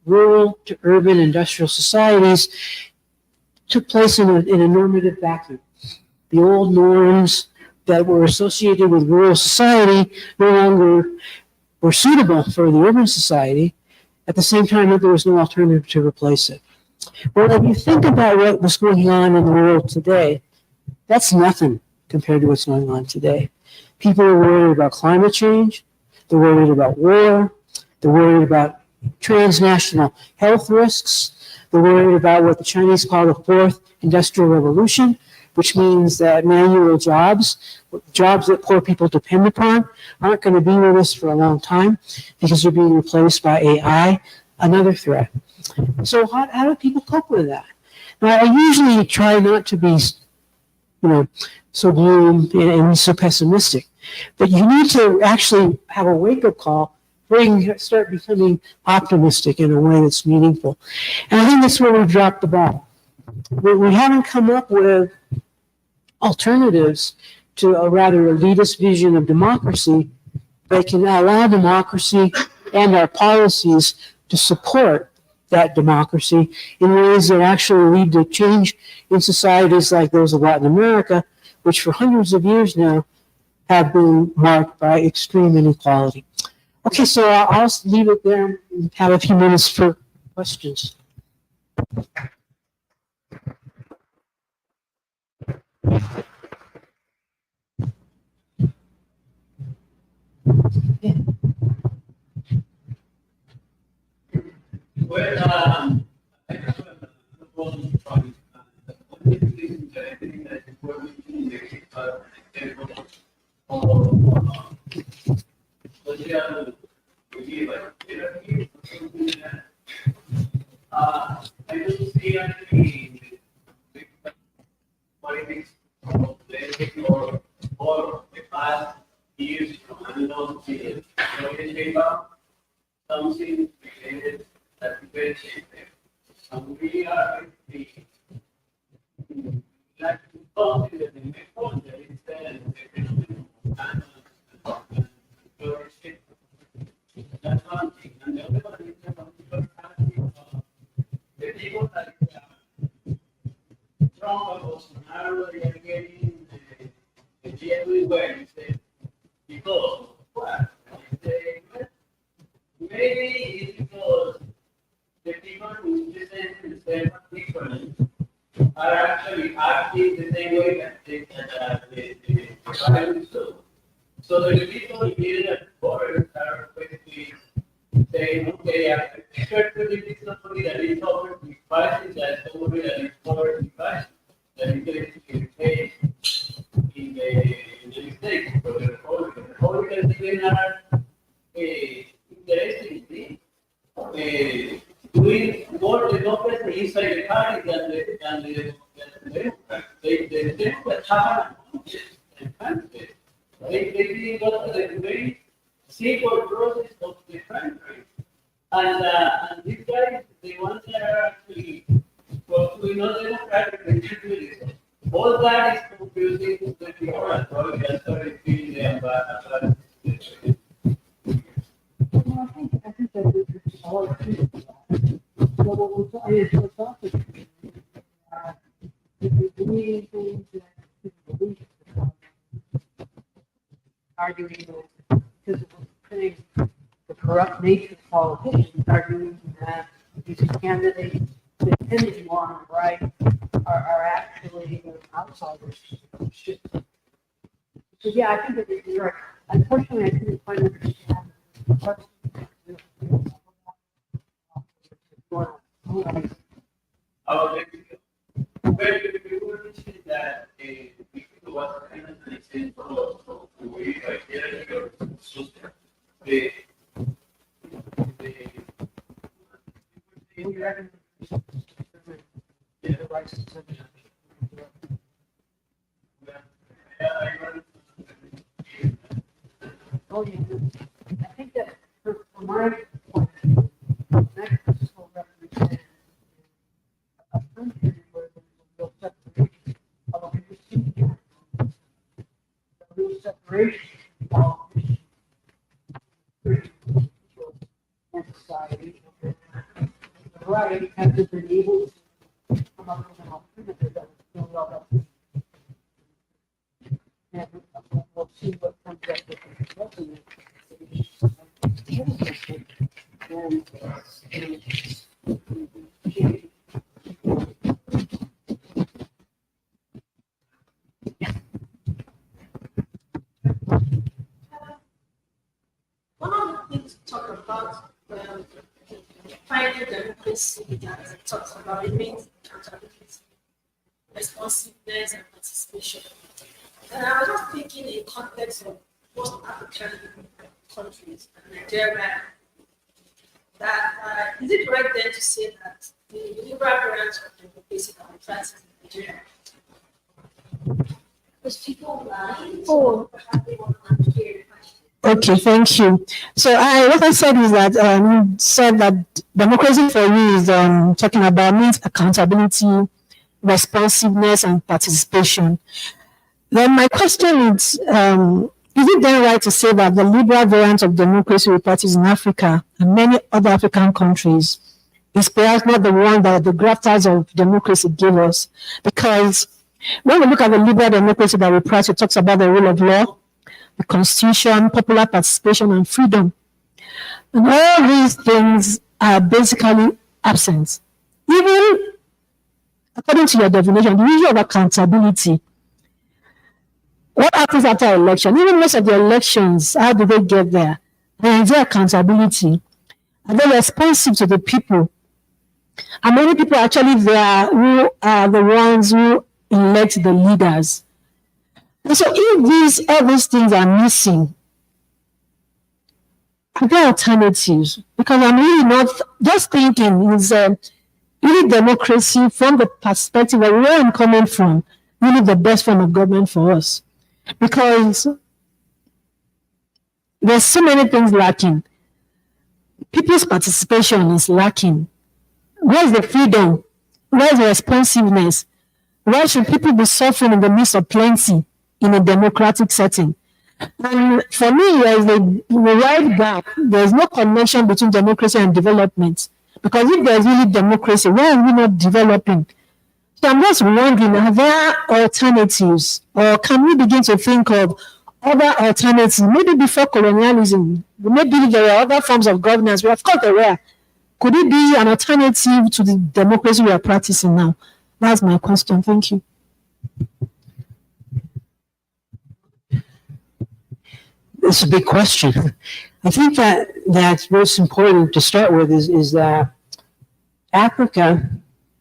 rural to urban industrial societies took place in a normative vacuum. The old norms that were associated with rural society no longer were suitable for the urban society, at the same time that there was no alternative to replace it. Well, if you think about what was going on in the world today, that's nothing compared to what's going on today. People are worried about climate change, they're worried about war, they're worried about transnational health risks, they're worried about what the Chinese call the fourth industrial revolution, which means that manual jobs that poor people depend upon, aren't going to be with us for a long time because they're being replaced by AI, another threat. So how do people cope with that? Now, I usually try not to be, so gloom and so pessimistic, but you need to actually have a wake-up call, start becoming optimistic in a way that's meaningful. And I think that's where we've dropped the ball. We haven't come up with alternatives to a rather elitist vision of democracy that can allow democracy and our policies to support that democracy in ways that actually lead to change in societies like those of Latin America, which for hundreds of years now have been marked by extreme inequality. Okay, so I'll leave it there and have a few minutes for questions. Well, I have a problem from the only thing that I think that is important in the case of I don't see any politics of the or the past years from unknown to something related that will change them. And we are the like to talk to the network that is there that's one thing. And the other one is the people that Trump was narrowly getting the genuine way because what? Maybe it's because the people who present themselves different are actually acting the same way that the parents do. So the people who did it borders are basically saying, okay, I expect to be somebody that is over the devices, that somebody that is over the devices, that is going to be paid in the States. So the Republicans even are interested in doing more democracy inside the party than the Democrats. The Democrats have an advantage. They did the very simple process of the primary. And these guys, the ones that are actually democratic, they should do this. All that is confusing to the people and probably that's started feeling them about I think that is all true. So what we're talking about is believing things that people believe arguing because of the corrupt nature of politicians, arguing that these candidates that tend you on the right are actually outsiders. So yeah, I think that you're right. Unfortunately, I couldn't find the question. our Oh, yeah. I think that from my point of view, Mexico represents a country where there's a real separation of interesting, a real separation of and society. Right, have to be able to come up with an alternative that would still well up. And we'll see what comes up with the president. One of the things we talk about finding democracy that talks about it means accountability, responsiveness, and participation. And I was just thinking in context of most African countries and Nigeria, that is it right then to say that the liberal branch of democracy that we practice in Nigeria? Because people lie, so perhaps they want to hear the question. Okay, thank you. So what I said is that you said that democracy for you is talking about means accountability, responsiveness, and participation. Then my question is it then right to say that the liberal variant of democracy we practice in Africa and many other African countries is perhaps not the one that the grafters of democracy give us? Because when we look at the liberal democracy that we practice, it talks about the rule of law, the constitution, popular participation, and freedom. And all these things are basically absent. Even according to your definition, the issue of accountability. What happens after election? Even most of the elections, how do they get there? And is there accountability? Are they responsive to the people? And many people actually there who are the ones who elect the leaders. And so if all these things are missing, are there alternatives? Because I'm really not just thinking is really democracy from the perspective of where I'm coming from, really the best form of government for us. Because there's so many things lacking. People's participation is lacking. Where's the freedom? Where's the responsiveness? Why should people be suffering in the midst of plenty in a democratic setting? And for me, there's the right gap. There's no connection between democracy and development. Because if there's really democracy, why are we not developing? So I'm just wondering, are there alternatives? Or can we begin to think of other alternatives? Maybe before colonialism, maybe there were other forms of governance. Well, of course there were. Could it be an alternative to the democracy we are practicing now? That's my question. Thank you. It's a big question. I think that's most important to start with is that Africa,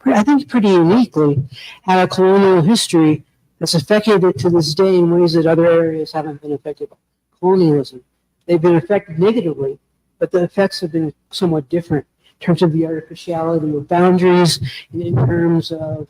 I think pretty uniquely, had a colonial history that's affected it to this day in ways that other areas haven't been affected by colonialism. They've been affected negatively, but the effects have been somewhat different in terms of the artificiality of boundaries, in terms of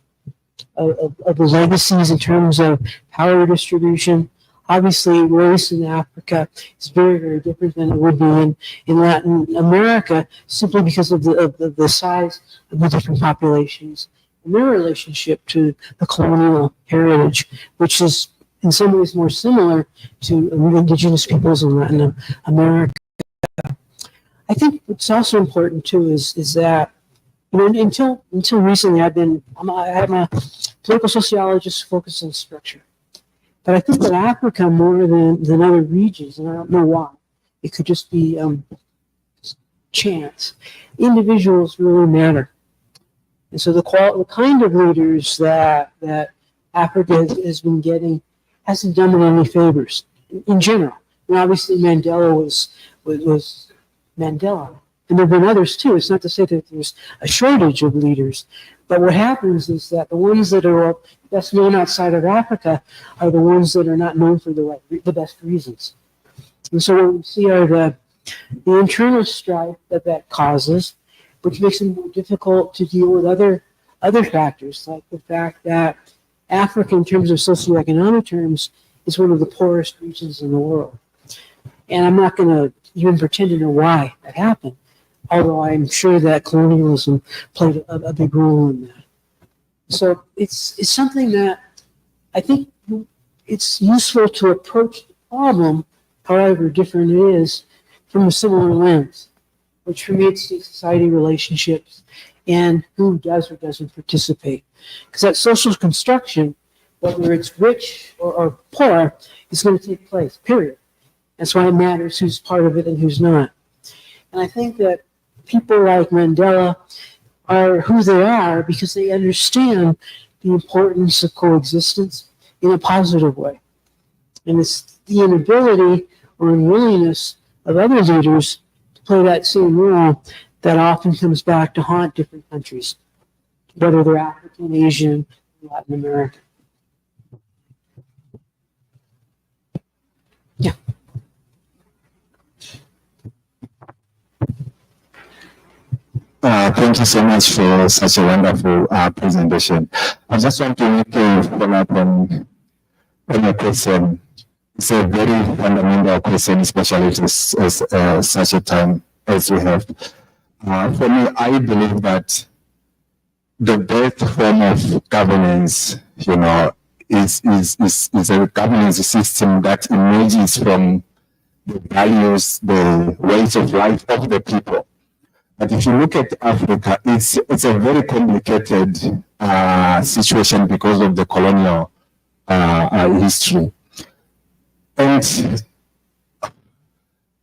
the legacies, in terms of power distribution. Obviously, race in Africa is very, very different than it would be in Latin America, simply because of the size of the different populations and their relationship to the colonial heritage, which is in some ways more similar to indigenous peoples in Latin America. I think what's also important too is that, you know, until recently I'm a political sociologist focused on structure. But I think that Africa, more than other regions, and I don't know why, it could just be chance. Individuals really matter. And so the kind of leaders that Africa has been getting hasn't done them any favors in general. And obviously Mandela was Mandela. And there have been others too. It's not to say that there's a shortage of leaders. But what happens is that the ones that are best known outside of Africa are the ones that are not known for the best reasons. And so what we see are the internal strife that causes, which makes it more difficult to deal with other factors, like the fact that Africa, in terms of socioeconomic terms, is one of the poorest regions in the world. And I'm not going to even pretend to know why that happened, although I'm sure that colonialism played a big role in that. So it's something that I think it's useful to approach the problem, however different it is, from a similar lens, which for me it's society relationships and who does or doesn't participate. Because that social construction, whether it's rich or poor, is going to take place, period. That's why it matters who's part of it and who's not. And I think that people like Mandela are who they are because they understand the importance of coexistence in a positive way. And it's the inability or unwillingness of other leaders to play that same role that often comes back to haunt different countries, whether they're African, Asian, or Latin American. Yeah. Thank you so much for such a wonderful presentation. I just want to make a follow-up on your question. It's a very fundamental question, especially at such a time as we have. For me, I believe that the best form of governance, is a governance system that emerges from the values, the ways of life of the people. But if you look at Africa, it's a very complicated situation because of the colonial history.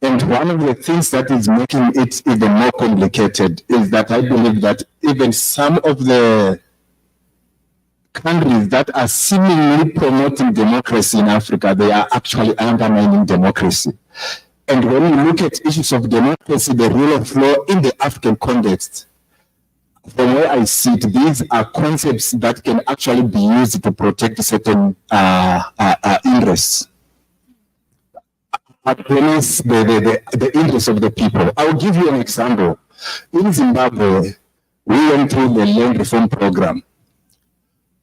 And one of the things that is making it even more complicated is that I believe that even some of the countries that are seemingly promoting democracy in Africa, they are actually undermining democracy. And when you look at issues of democracy, the rule of law in the African context, from where I see it, these are concepts that can actually be used to protect certain interests. Against the interests of the people. I'll give you an example. In Zimbabwe, we went through the land reform program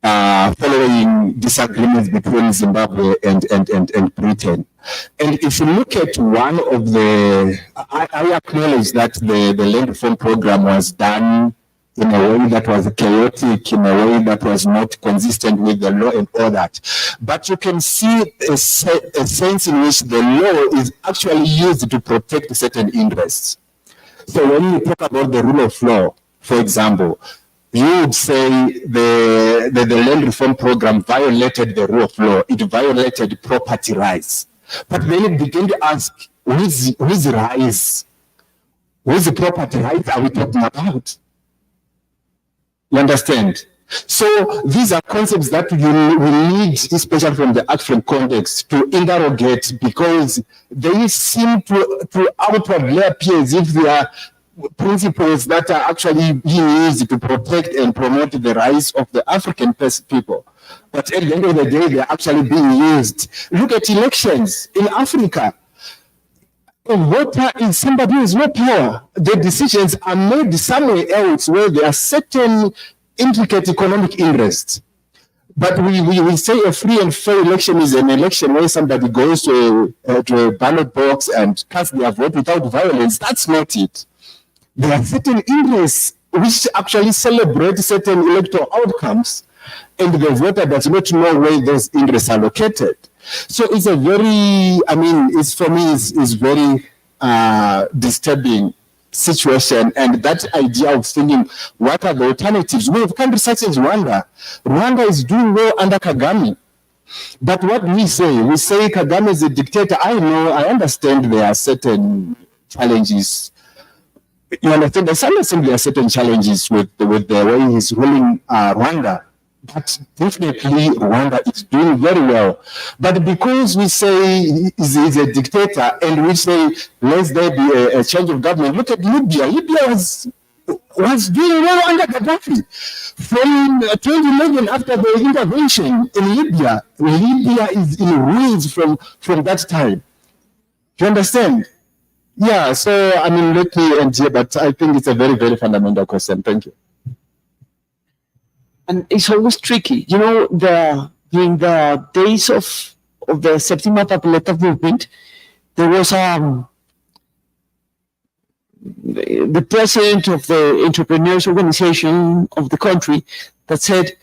following disagreements between Zimbabwe and Britain. And if you look at one of the, I acknowledge that the land reform program was done in a way that was chaotic, in a way that was not consistent with the law and all that. But you can see a sense in which the law is actually used to protect certain interests. So when you talk about the rule of law, for example, you would say the land reform program violated the rule of law. It violated property rights. But then you begin to ask, whose rights, whose property rights are we talking about? You understand? So these are concepts that we need, especially from the African context, to interrogate because they seem to outwardly appear as if they are principles that are actually being used to protect and promote the rights of the African people. But at the end of the day, they're actually being used. Look at elections in Africa. A voter is somebody who has no power. The decisions are made somewhere else where there are certain intricate economic interests. But we say a free and fair election is an election where somebody goes to a ballot box and casts their vote without violence. That's not it. There are certain interests which actually celebrate certain electoral outcomes, and the voter does not know where those interests are located. So it's a very, it's for me, it's very disturbing situation. And that idea of thinking, what are the alternatives? We have countries such as Rwanda. Rwanda is doing well under Kagame. But what we say Kagame is a dictator. I understand there are certain challenges. You understand, there are certain challenges with the way he's ruling Rwanda. But definitely Rwanda is doing very well. But because we say he's a dictator and we say, let there be a change of government, look at Libya. Libya was doing well under Gaddafi. From 2011, after the intervention in Libya, Libya is in ruins from that time. Do you understand? Yeah, so I mean, let me end here, but I think it's a very, very fundamental question. Thank you. And it's always tricky. You know, during the days of the Septima Papeleta movement, there was the president of the entrepreneurs organization of the country that said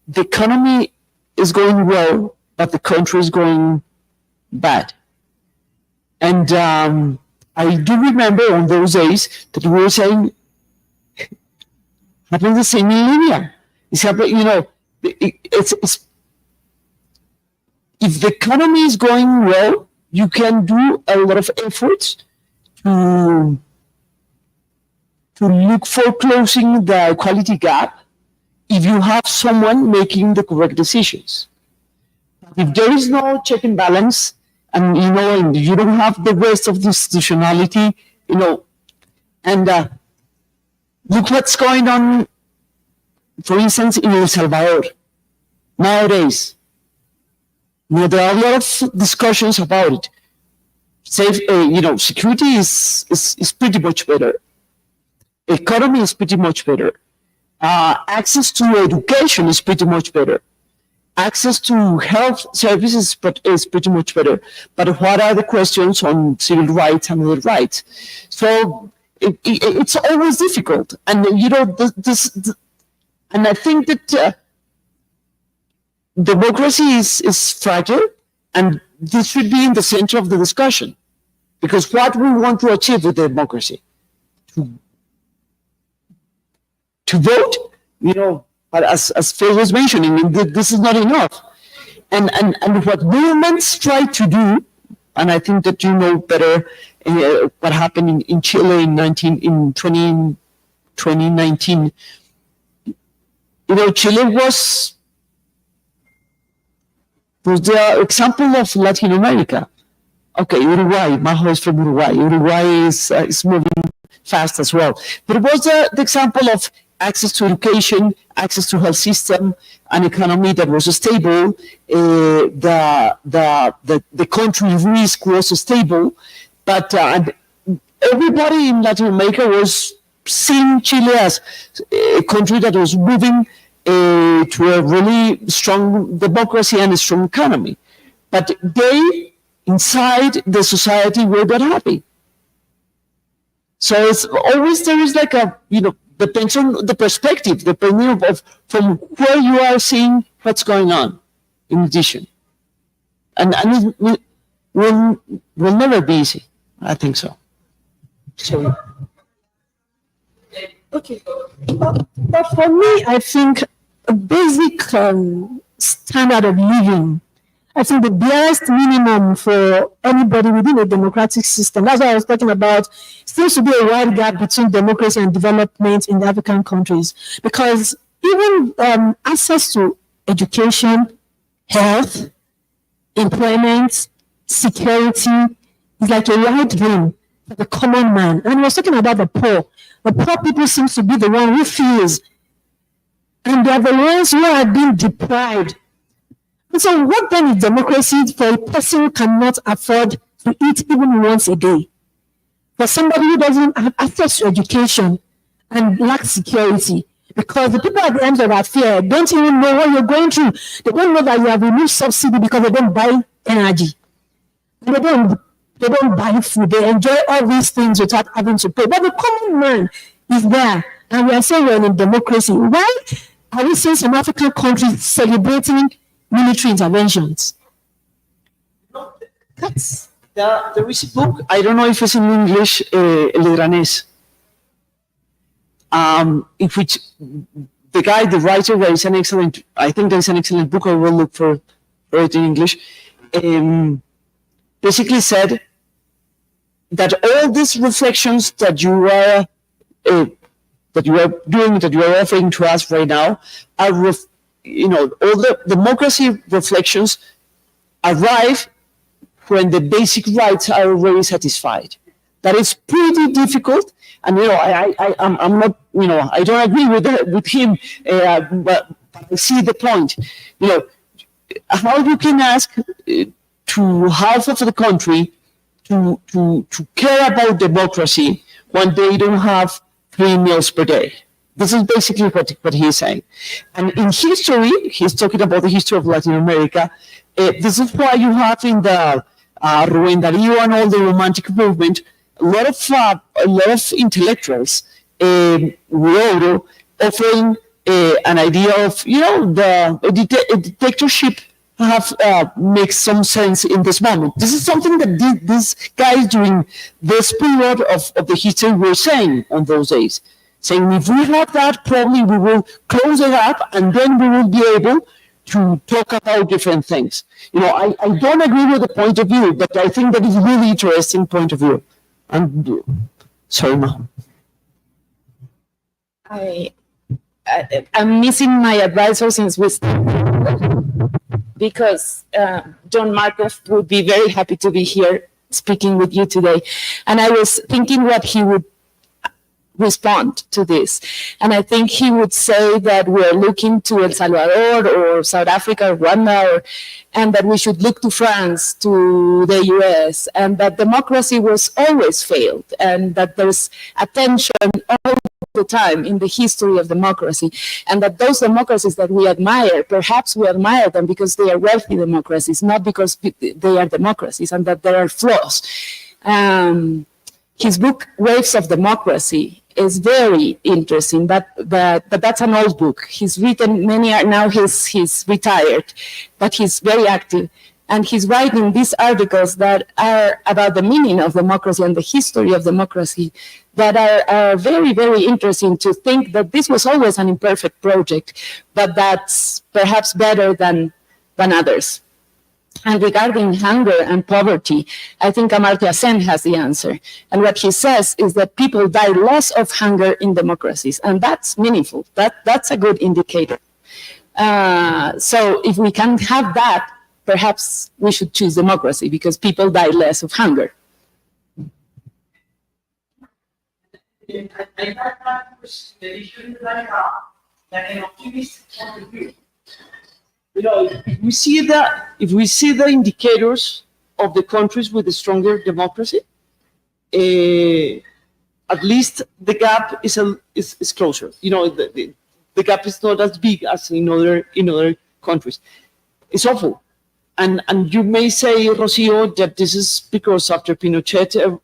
the economy is going well, but the country is going bad. And I do remember on those days that we were saying, happens the same in Libya. It's happening, you know, it's if the economy is going well, you can do a lot of efforts to look for closing the equality gap if you have someone making the correct decisions. If there is no check and balance, and you know, and you don't have the rest of the institutionality, you know, and look what's going on, for instance, in El Salvador nowadays. You know, there are a lot of discussions about it. You know, security is pretty much better. Economy is pretty much better. Access to education is pretty much better. Access to health services is pretty much better. But what are the questions on civil rights and other rights? So it's always difficult. And, you know, and I think that democracy is fragile, and this should be in the center of the discussion. Because what we want to achieve with democracy, to vote, you know, but as Phil was mentioning, this is not enough. And what movements try to do, and I think that you know better what happened in Chile in 2019. You know, Chile was the example of Latin America. Okay, Uruguay, Majo is from Uruguay. Uruguay is moving fast as well. But it was the example of access to education, access to health system, an economy that was stable, the country risk was stable, but everybody in Latin America was seeing Chile as a country that was moving to a really strong democracy and a strong economy. But they, inside the society, were not happy. So it's always, there is like a, you know, depends on the perspective, depending of from where you are seeing what's going on in addition. And it will never be easy. I think so. So. Okay. But for me, I think a basic standard of living, I think the barest minimum for anybody within a democratic system, that's what I was talking about, seems to be a wide gap between democracy and development in the African countries. Because even access to education, health, employment, security is like a right vein for the common man. And I was talking about the poor. The poor people seem to be the one who feels, and they are the ones who are being deprived. And so what then is democracy for a person who cannot afford to eat even once a day? For somebody who doesn't have access to education and lacks security, because the people at the end of that fear don't even know what you're going through. They don't know that you have removed subsidy because they don't buy energy. And they don't buy food. They enjoy all these things without having to pay. But the common man is there. And we are saying we're in democracy. Why are we seeing some African countries celebrating military interventions? There is a book, I don't know if it's in English, El Granés, in which the writer, there is an excellent, I think there's an excellent book, I will look for it in English, basically said that all these reflections that you are doing, that you are offering to us right now, are, all the democracy reflections arrive when the basic rights are already satisfied. That is pretty difficult, and I'm not, I don't agree with him, but I see the point. How you can ask to half of the country to care about democracy when they don't have 3 meals per day. This is basically what he's saying. And in history, he's talking about the history of Latin America. This is why you have in the Rubén Darío and all the Romantic movement, a lot of intellectuals wrote offering an idea of, the dictatorship makes some sense in this moment. This is something that these guys during this period of the history were saying on those days. Saying if we have that, probably we will close it up and then we will be able to talk about different things. I don't agree with the point of view, but I think that is a really interesting point of view. Sorry, Ma. I'm missing my advisor since we started, because John Markov would be very happy to be here speaking with you today. And I was thinking what he would respond to this. And I think he would say that we're looking to El Salvador or South Africa or Rwanda, and that we should look to France, to the US, and that democracy was always failed, and that there's attention all the time in the history of democracy, and that those democracies that we admire, perhaps we admire them because they are wealthy democracies, not because they are democracies, and that there are flaws. His book, Waves of Democracy, is very interesting, but that's an old book. He's written many, now he's retired, but he's very active. And he's writing these articles that are about the meaning of democracy and the history of democracy that are very, very interesting to think that this was always an imperfect project, but that's perhaps better than others. And regarding hunger and poverty, I think Amartya Sen has the answer. And what he says is that people die less of hunger in democracies, and that's meaningful. That's a good indicator. So if we can have that, perhaps we should choose democracy because people die less of hunger. I thought the issue is like an optimistic point of view. If we see the indicators of the countries with a stronger democracy, at least the gap is closer. The gap is not as big as in other countries. It's awful. And you may say, Rocio, that this is because after Pinochet,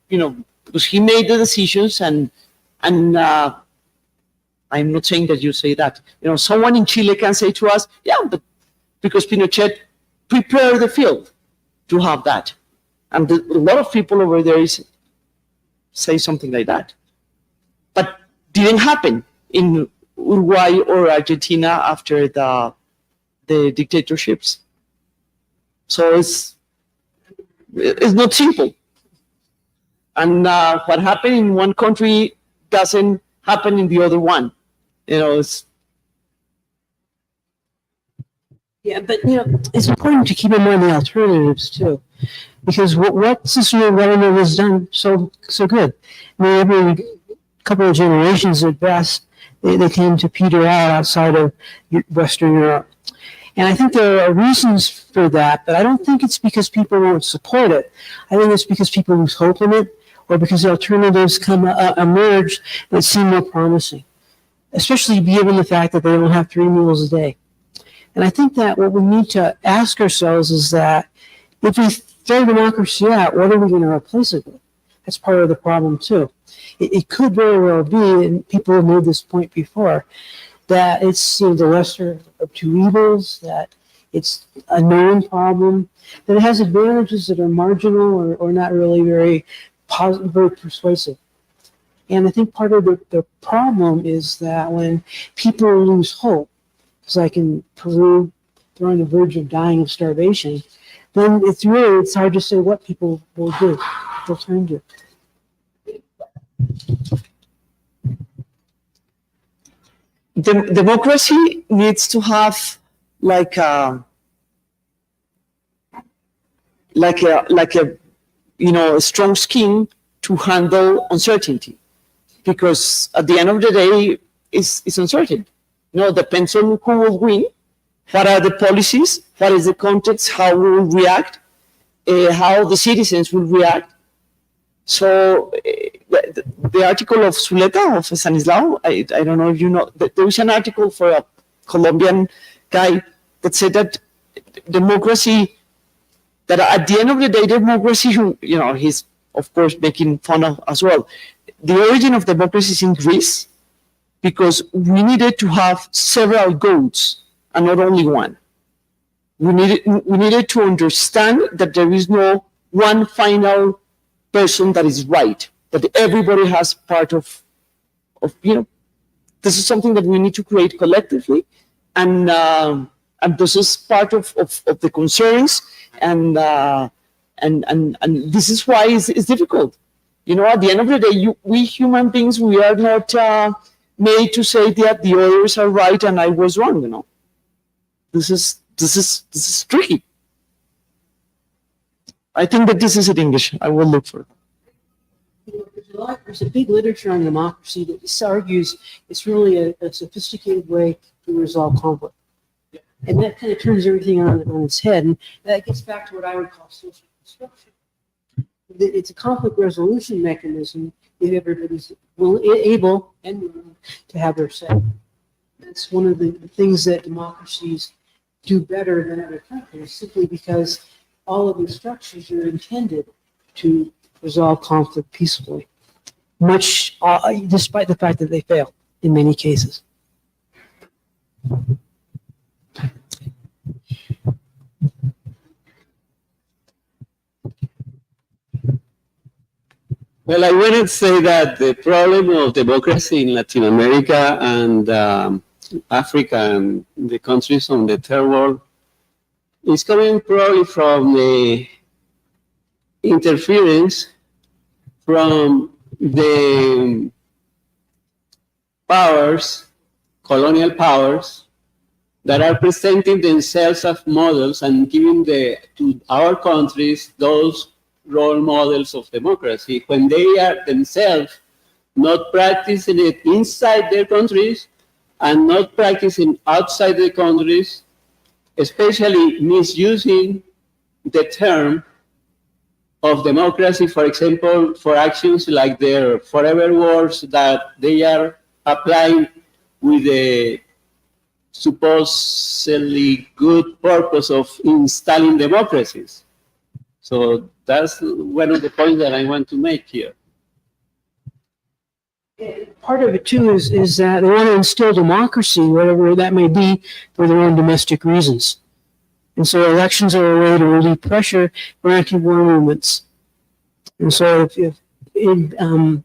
because he made the decisions, and I'm not saying that you say that. Someone in Chile can say to us, yeah, but because Pinochet prepared the field to have that. And a lot of people over there say something like that. But didn't happen in Uruguay or Argentina after the dictatorships. So it's not simple. And what happened in one country doesn't happen in the other one. Yeah, but it's important to keep in mind the alternatives too, because what Cicero government has done so good. I mean, every couple of generations at best, they tend to peter out outside of Western Europe, and I think there are reasons for that. But I don't think it's because people won't support it. I think it's because people lose hope in it, or because the alternatives emerge that seem more promising, especially given the fact that they don't have 3 meals a day. And I think that what we need to ask ourselves is that if we throw democracy out, what are we going to replace it with? That's part of the problem too. It could very well be, and people have made this point before, that it's the lesser of two evils, that it's a known problem, that it has advantages that are marginal or not really very positive, very persuasive. And I think part of the problem is that when people lose hope, it's like in Peru, they're on the verge of dying of starvation, then it's hard to say what people will do, they'll turn to. Democracy needs to have like a strong skin to handle uncertainty, because at the end of the day, it's uncertain. Depends on who will win, what are the policies, what is the context, how we will react, how the citizens will react. So the article of Zuleta, of Stanislao, I don't know if you know, there was an article for a Colombian guy that said that democracy, that at the end of the day, democracy, you know, he's of course making fun of as well. The origin of democracy is in Greece because we needed to have several goats and not only one. We needed to understand that there is no one final person that is right, that everybody has part of this is something that we need to create collectively, and this is part of the concerns, and this is why it's difficult. You know, at the end of the day, we human beings, we are not made to say that the others are right and I was wrong. You know, this is tricky. I think that this is in English. I will look for it. There's a big literature on democracy that argues it's really a sophisticated way to resolve conflict. And that kind of turns everything on its head. And that gets back to what I would call social construction. It's a conflict resolution mechanism if everybody's able and willing to have their say. That's one of the things that democracies do better than other countries, simply because all of the structures are intended to resolve conflict peacefully, much despite the fact that they fail in many cases. Well, I want to say that the problem of democracy in Latin America and Africa and the countries on the third world is coming probably from the interference from the powers, colonial powers, that are presenting themselves as models and giving to our countries those role models of democracy when they are themselves not practicing it inside their countries and not practicing outside the countries, especially misusing the term of democracy, for example, for actions like their forever words that they are applying with the supposedly good purpose of installing democracies. So that's one of the points that I want to make here. Part of it too is that they want to instill democracy, whatever that may be, for their own domestic reasons. And so elections are a way to relieve pressure for anti-war movements. And so if in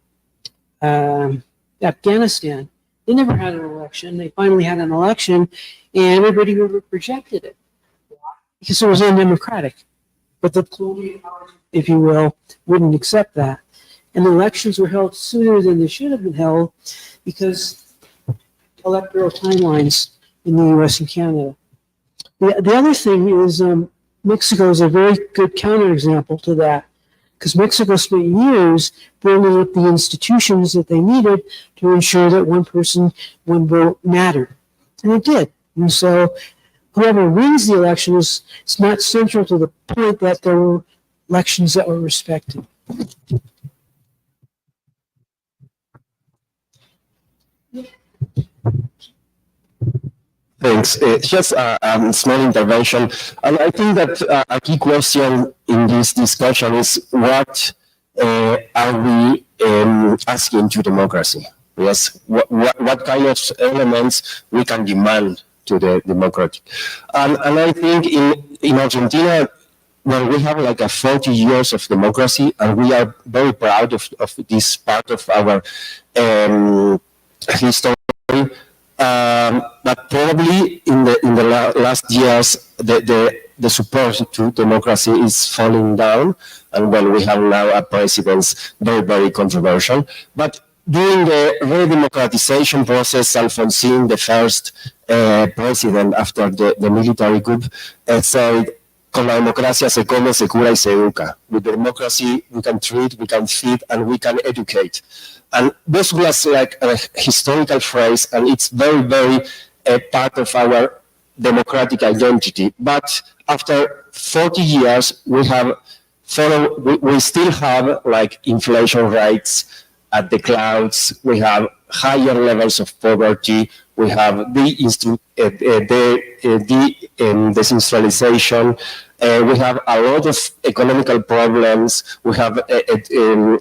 Afghanistan, they never had an election. They finally had an election, and everybody rejected it because it was undemocratic. But the colonial powers, if you will, wouldn't accept that. And the elections were held sooner than they should have been held because electoral timelines in the U.S. and Canada. The other thing is Mexico is a very good counterexample to that, because Mexico spent years building up the institutions that they needed to ensure that one person, one vote mattered. And it did. And so whoever wins the election is not central to the point that there were elections that were respected. Thanks. Just a small intervention. And I think that a key question in this discussion is what are we asking to democracy? Yes, what kind of elements we can demand to the democratic? And I think in Argentina, well, we have like a 40 years of democracy, and we are very proud of this part of our history. But probably in the last years, the support to democracy is falling down, and well, we have now a president very, very controversial. But during the re-democratization process, Alfonsín, the first president after the military coup, said, "Con la democracia se come, se cura y se educa." With democracy, we can treat, we can feed, and we can educate. And this was like a historical phrase, and it's very, very part of our democratic identity. But after 40 years, we have follow, we still have like inflation rates at the clouds. We have higher levels of poverty. We have decentralization. We have a lot of economical problems. We have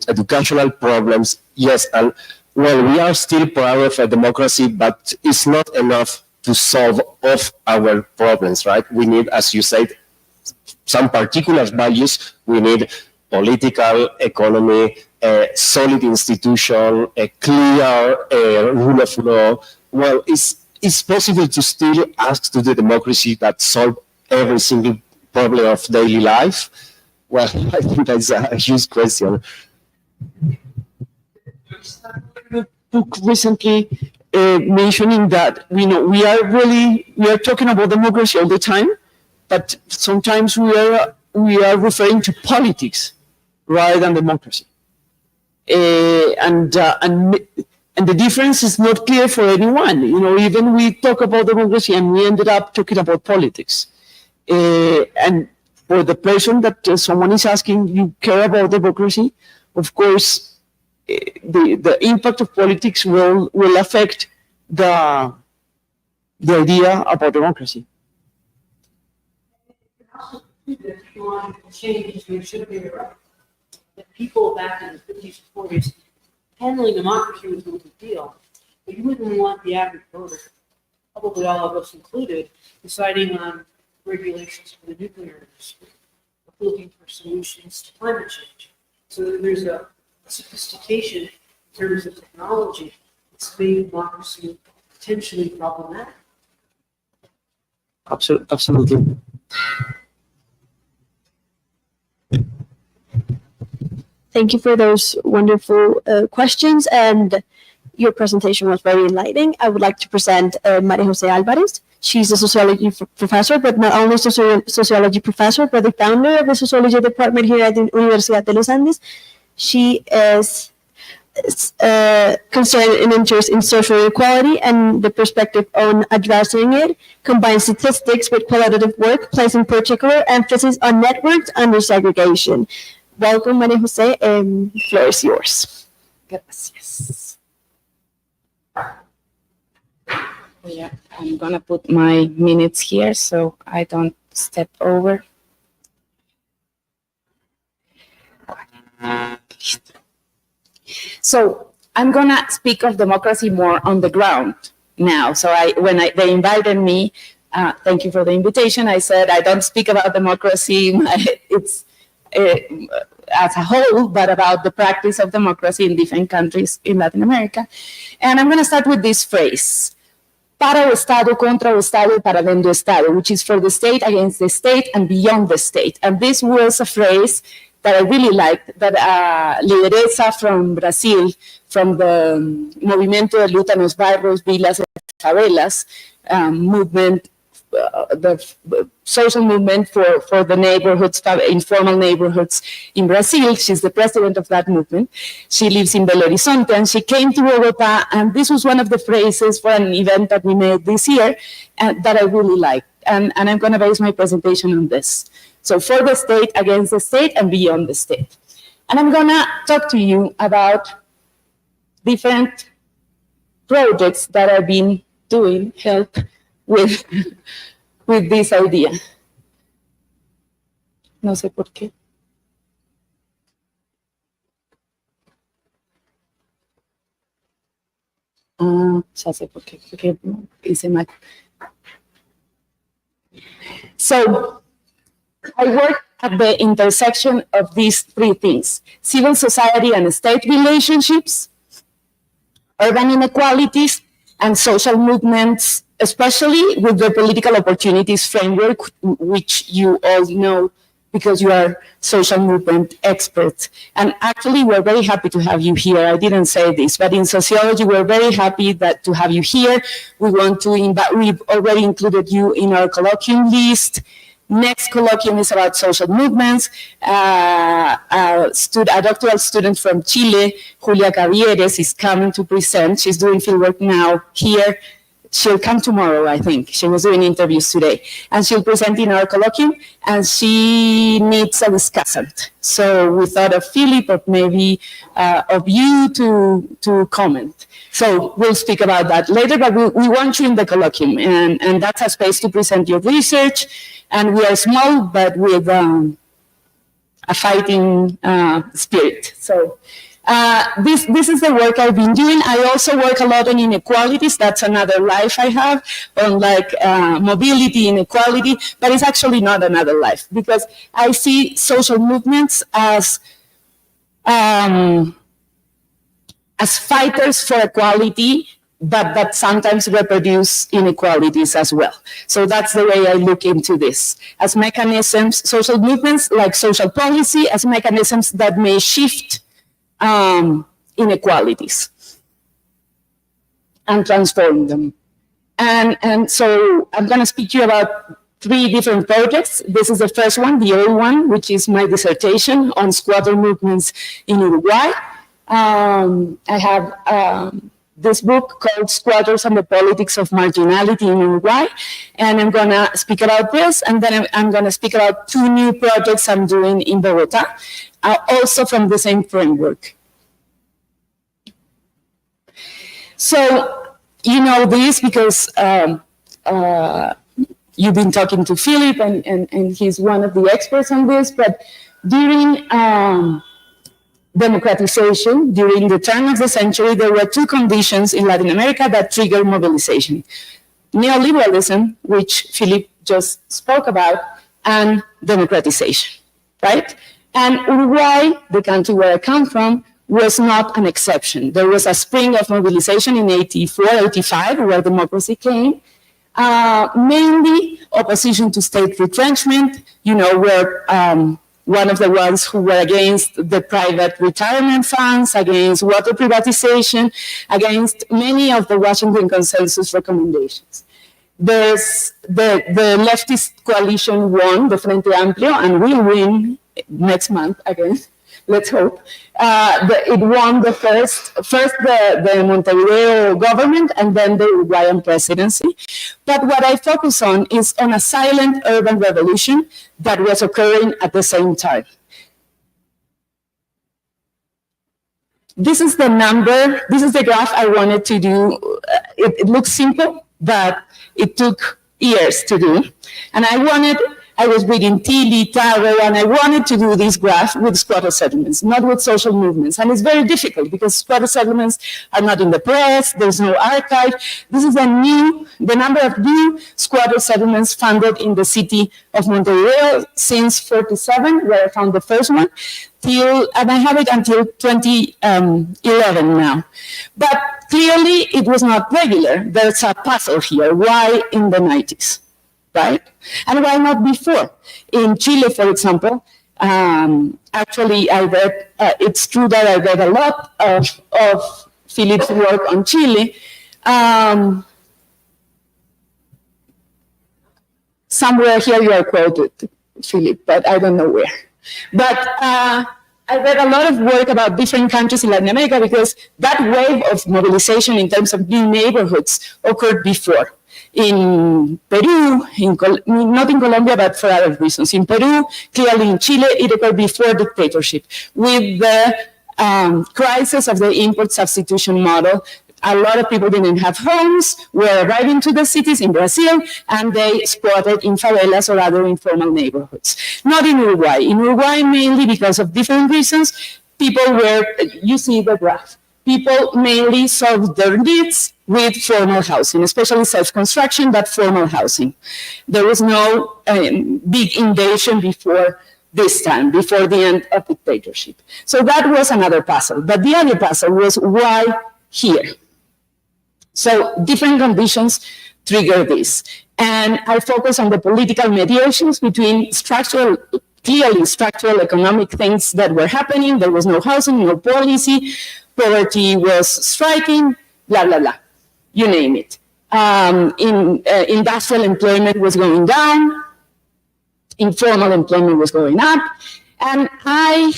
educational problems. Yes, and well, we are still proud of a democracy, but it's not enough to solve all our problems, right? We need, as you said, some particular values. We need political economy, a solid institution, a clear rule of law. Well, it's possible to still ask to the democracy that solve every single problem of daily life. Well, I think that's a huge question. Book recently mentioning that we are talking about democracy all the time, but sometimes we are referring to politics rather than democracy, and the difference is not clear for anyone. Even we talk about democracy and we ended up talking about politics, and for the person that someone is asking, you care about democracy, of course. The impact of politics will affect the idea about democracy. Also, that technological changes we should be right. The people back in the 50s and 40s, handling democracy was no big deal. But you wouldn't want the average voter, probably all of us included, deciding on regulations for the nuclear industry, looking for solutions to climate change. So there's a sophistication in terms of technology that's made democracy potentially problematic. Absolutely. Thank you for those wonderful questions, and your presentation was very enlightening. I would like to present Maria Jose Alvarez. She's a sociology professor, but not only sociology professor, but the founder of the sociology department here at the Universidad de los Andes. She is concerned and interest in social equality and the perspective on addressing it, combines statistics with qualitative work, placing particular emphasis on networks under segregation. Welcome, Maria Jose, and the floor is yours. Gracias. Yeah, I'm gonna put my minutes here so I don't step over. So I'm gonna speak of democracy more on the ground now. So they invited me, thank you for the invitation. I said I don't speak about democracy. It's as a whole, but about the practice of democracy in different countries in Latin America. And I'm going to start with this phrase: para o Estado, contra o Estado, y para dentro do Estado, which is for the state, against the state, and beyond the state. And this was a phrase that I really liked, that Lideresa from Brazil, from the Movimiento de Luta nos Bairros, Vilas, Favelas movement, the social movement for the neighborhoods, informal neighborhoods in Brazil. She's the president of that movement. She lives in Belo Horizonte, and she came to Bogota, and this was one of the phrases for an event that we made this year that I really liked. And I'm going to base my presentation on this. So for the state, against the state, and beyond the state. And I'm going to talk to you about different projects that I've been doing, help with this idea. No sé por qué. Ya sé por qué, porque hice mal. So, I work at the intersection of these three things: civil society and state relationships, urban inequalities, and social movements, especially with the political opportunities framework, which you all know because you are social movement experts. And actually, we're very happy to have you here. I didn't say this, but in sociology, we're very happy to have you here. We want to invite, we've already included you in our colloquium list. Next colloquium is about social movements. A doctoral student from Chile, Julia Cavieres, is coming to present. She's doing fieldwork now here she'll come tomorrow, I think. She was doing interviews today. And she'll present in our colloquium, and she needs a discussant. So we thought of Philip, or maybe of you to comment. So we'll speak about that later, but we want you in the colloquium, and that's a space to present your research. And we are small, but with a fighting spirit. So this is the work I've been doing. I also work a lot on inequalities. That's another life I have, on like mobility inequality, but it's actually not another life, because I see social movements as fighters for equality, but that sometimes reproduce inequalities as well. So that's the way I look into this, as mechanisms, social movements like social policy, as mechanisms that may shift inequalities and transform them. And so I'm going to speak to you about 3 different projects. This is the first one, the old one, which is my dissertation on squatter movements in Uruguay. I have this book called Squatters and the Politics of Marginality in Uruguay, and I'm going to speak about this, and then I'm going to speak about 2 new projects I'm doing in Bogota, also from the same framework. So, you know this because you've been talking to Philip, and he's one of the experts on this, but during democratization, during the turn of the century, there were 2 conditions in Latin America that triggered mobilization. Neoliberalism, which Philip just spoke about, and democratization, right? And Uruguay, the country where I come from, was not an exception. There was a spring of mobilization in 84, 85, where democracy came. Mainly opposition to state retrenchment, you know, where one of the ones who were against the private retirement funds, against water privatization, against many of the Washington Consensus recommendations. There's the leftist coalition won, the Frente Amplio, and will win next month again, let's hope. It won the first the Montevideo government and then the Uruguayan presidency. But what I focus on is on a silent urban revolution that was occurring at the same time. This is the number, this is the graph I wanted to do. It looks simple, but it took years to do. And I was reading Tilly, Taro, and I wanted to do this graph with squatter settlements, not with social movements. And it's very difficult because squatter settlements are not in the press, there's no archive. This is the number of new squatter settlements founded in the city of Montevideo since 47, where I found the first one, and I have it until 2011 now. But clearly it was not regular. There's a puzzle here. Why in the 90s? Right? And why not before? In Chile, for example, actually I read, it's true that I read a lot of Philip's work on Chile. Somewhere here you are quoted, Philip, but I don't know where. But I read a lot of work about different countries in Latin America because that wave of mobilization in terms of new neighborhoods occurred before. In Peru, not in Colombia, but for other reasons. In Peru, clearly in Chile, it occurred before dictatorship. With the crisis of the import substitution model, a lot of people didn't have homes, were arriving to the cities in Brazil, and they squatted in favelas or other informal neighborhoods. Not in Uruguay. In Uruguay, mainly because of different reasons, people were, you see the graph, people mainly solved their needs with formal housing, especially self-construction, but formal housing. There was no big invasion before this time, before the end of dictatorship. So that was another puzzle. But the other puzzle was why here? So different conditions trigger this. And I focus on the political mediations between clearly structural economic things that were happening. There was no housing, no policy, poverty was striking, blah, blah, blah. You name it. Industrial employment was going down, informal employment was going up, and I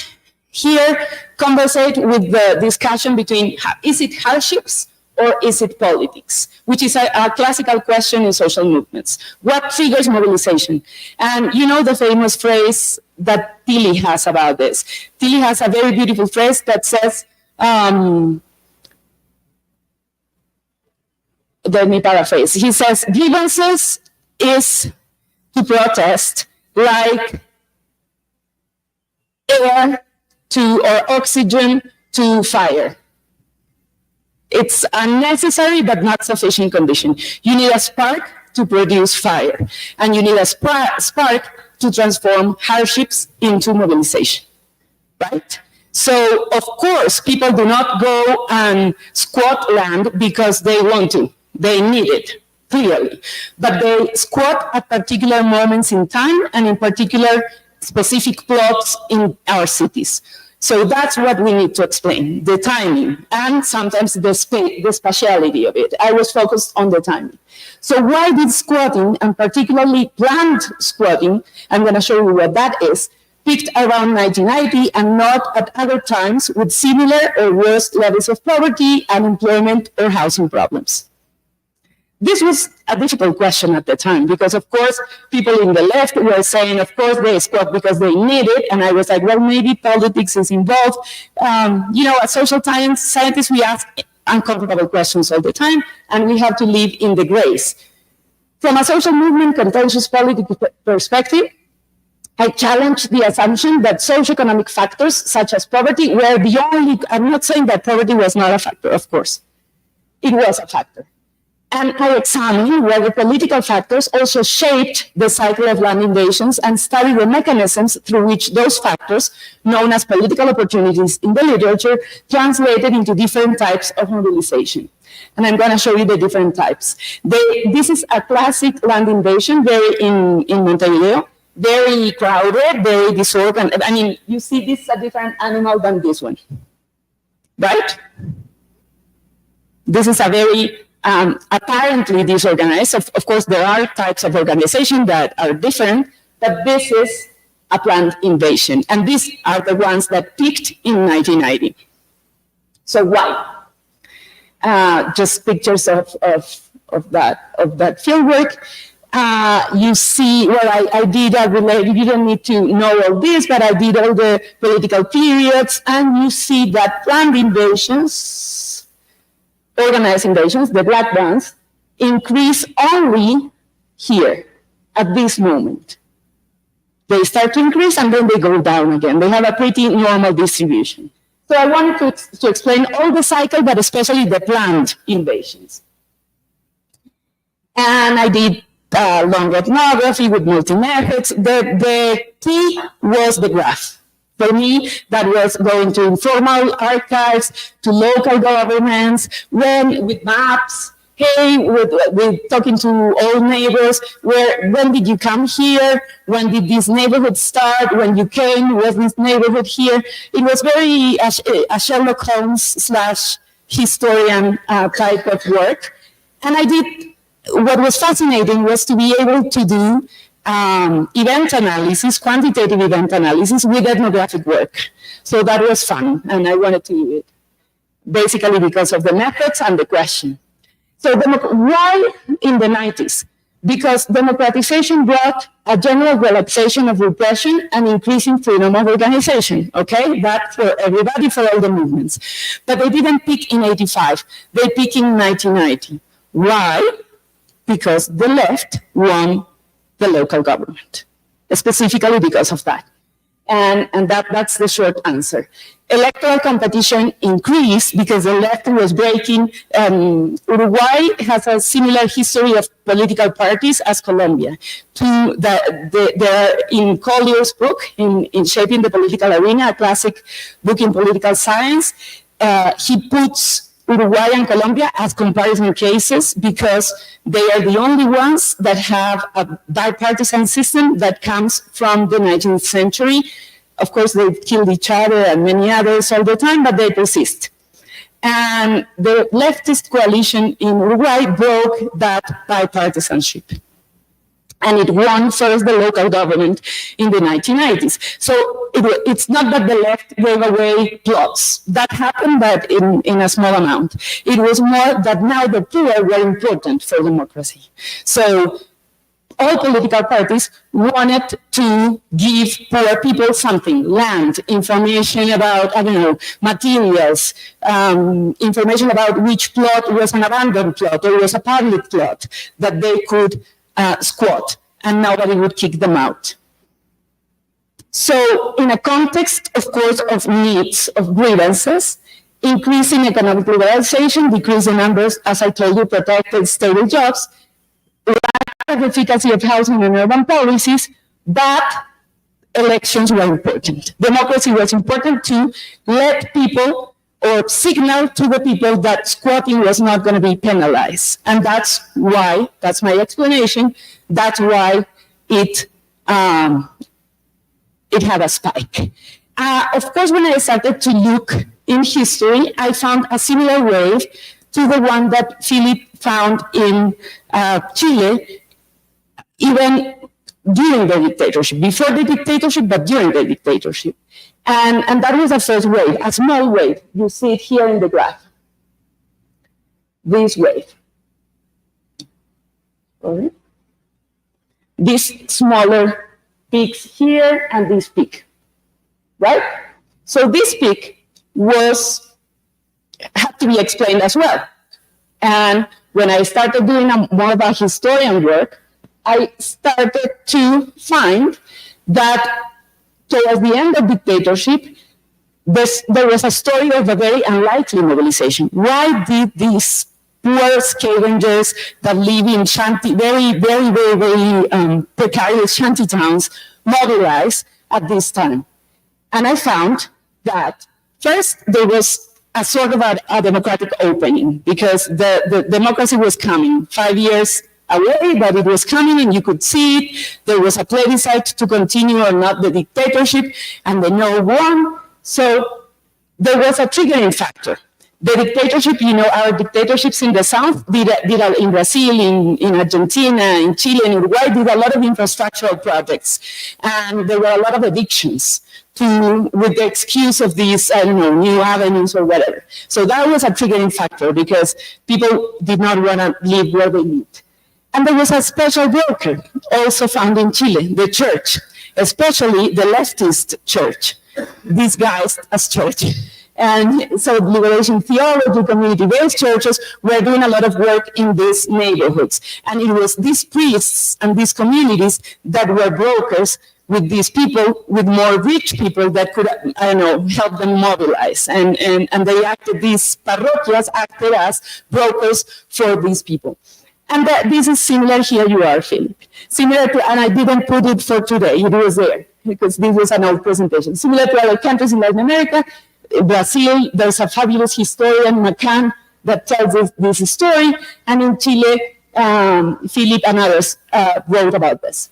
here conversate with the discussion between is it hardships or is it politics? Which is a classical question in social movements. What triggers mobilization? And you know the famous phrase that Tilly has about this. Tilly has a very beautiful phrase that says, let me paraphrase. He says, grievances is to protest like air to or oxygen to fire. It's a necessary but not sufficient condition. You need a spark to produce fire, and you need a spark to transform hardships into mobilization, right? So, of course, people do not go and squat land because they want to. They need it, clearly. But they squat at particular moments in time and in particular specific plots in our cities. So that's what we need to explain, the timing and sometimes the spatiality of it. I was focused on the timing. So why did squatting, and particularly planned squatting, I'm going to show you what that is, peaked around 1990 and not at other times with similar or worse levels of poverty, unemployment, or housing problems? This was a difficult question at the time because, of course, people in the left were saying, of course, they squat because they need it. And I was like, well, maybe politics is involved. You know, as social scientists, we ask uncomfortable questions all the time, and we have to live in the grace. From a social movement, contentious political perspective, I challenge the assumption that socioeconomic factors such as poverty were the only, I'm not saying that poverty was not a factor, of course. It was a factor. And I examined whether political factors also shaped the cycle of land invasions and studied the mechanisms through which those factors, known as political opportunities in the literature, translated into different types of mobilization. And I'm going to show you the different types. This is a classic land invasion, very in Montevideo, very crowded, very disorganized. I mean, you see this is a different animal than this one, right? This is a very apparently disorganized. Of course, there are types of organization that are different, but this is a planned invasion. And these are the ones that peaked in 1990. So why? Just pictures of that fieldwork. You see, well, I did a related, you don't need to know all this, but I did all the political periods, and you see that planned invasions, organized invasions, the black ones, increase only here, at this moment. They start to increase and then they go down again. They have a pretty normal distribution. So I wanted to explain all the cycle, but especially the planned invasions. And I did long ethnography with multi-methods. The key was the graph. For me, that was going to informal archives, to local governments, with maps, hey, with talking to old neighbors, when did you come here? When did this neighborhood start? When you came, was this neighborhood here? It was very a Sherlock Holmes / historian type of work. And I did, what was fascinating was to be able to do event analysis, quantitative event analysis with ethnographic work. So that was fun, and I wanted to do it, basically because of the methods and the question. So why in the 90s? Because democratization brought a general relaxation of repression and increasing freedom of organization, okay? That for everybody, for all the movements. But they didn't peak in 85, they peaked in 1990. Why? Because the left won the local government, specifically because of that. And that's the short answer. Electoral competition increased because the left was breaking. Uruguay has a similar history of political parties as Colombia. In Collier's book, in Shaping the Political Arena, a classic book in political science, he puts Uruguay and Colombia as comparison cases because they are the only ones that have a bipartisan system that comes from the 19th century. Of course, they've killed each other and many others all the time, but they persist. And the leftist coalition in Uruguay broke that bipartisanship. And it won first the local government in the 1990s. So it's not that the left gave away plots. That happened, but in a small amount. It was more that now the poor were important for democracy. So all political parties wanted to give poor people something, land, information about, I don't know, materials, information about which plot was an abandoned plot or was a public plot that they could squat, and nobody would kick them out. So in a context, of course, of needs, of grievances, increasing economic liberalization, decreasing numbers, as I told you, protected, stable jobs, lack of efficacy of housing and urban policies, but elections were important. Democracy was important to let people or signal to the people that squatting was not going to be penalized. And that's why, that's my explanation, that's why it had a spike. Of course, when I started to look in history, I found a similar wave to the one that Philip found in Chile, even during the dictatorship, before the dictatorship, but during the dictatorship. And that was the first wave, a small wave. You see it here in the graph. This wave. Sorry. These smaller peaks here and this peak, right? So this peak had to be explained as well. And when I started doing more of a historian work, I started to find that towards the end of dictatorship, there was a story of a very unlikely mobilization. Why did these poor scavengers that live in very precarious shanty towns mobilize at this time? And I found that first there was a sort of a democratic opening, because the democracy was coming 5 years away, but it was coming and you could see it. There was a plebiscite to continue or not the dictatorship, and the no won. So there was a triggering factor. The dictatorship, our dictatorships in the South did in Brazil, in Argentina, in Chile, in Uruguay, did a lot of infrastructural projects. And there were a lot of evictions with the excuse of these, new avenues or whatever. So that was a triggering factor, because people did not want to live where they lived. And there was a special broker also found in Chile, the church, especially the leftist church, disguised as church. And so liberation theology, community-based churches were doing a lot of work in these neighborhoods. And it was these priests and these communities that were brokers with these people, with more rich people that could, help them mobilize. And these parroquias acted as brokers for these people. And this is similar, here you are, Philip. Similar to, and I didn't put it for today, it was there, because this was an old presentation. Similar to other countries in Latin America, Brazil, there's a fabulous historian, Macan, that tells this story. And in Chile, Philip and others wrote about this.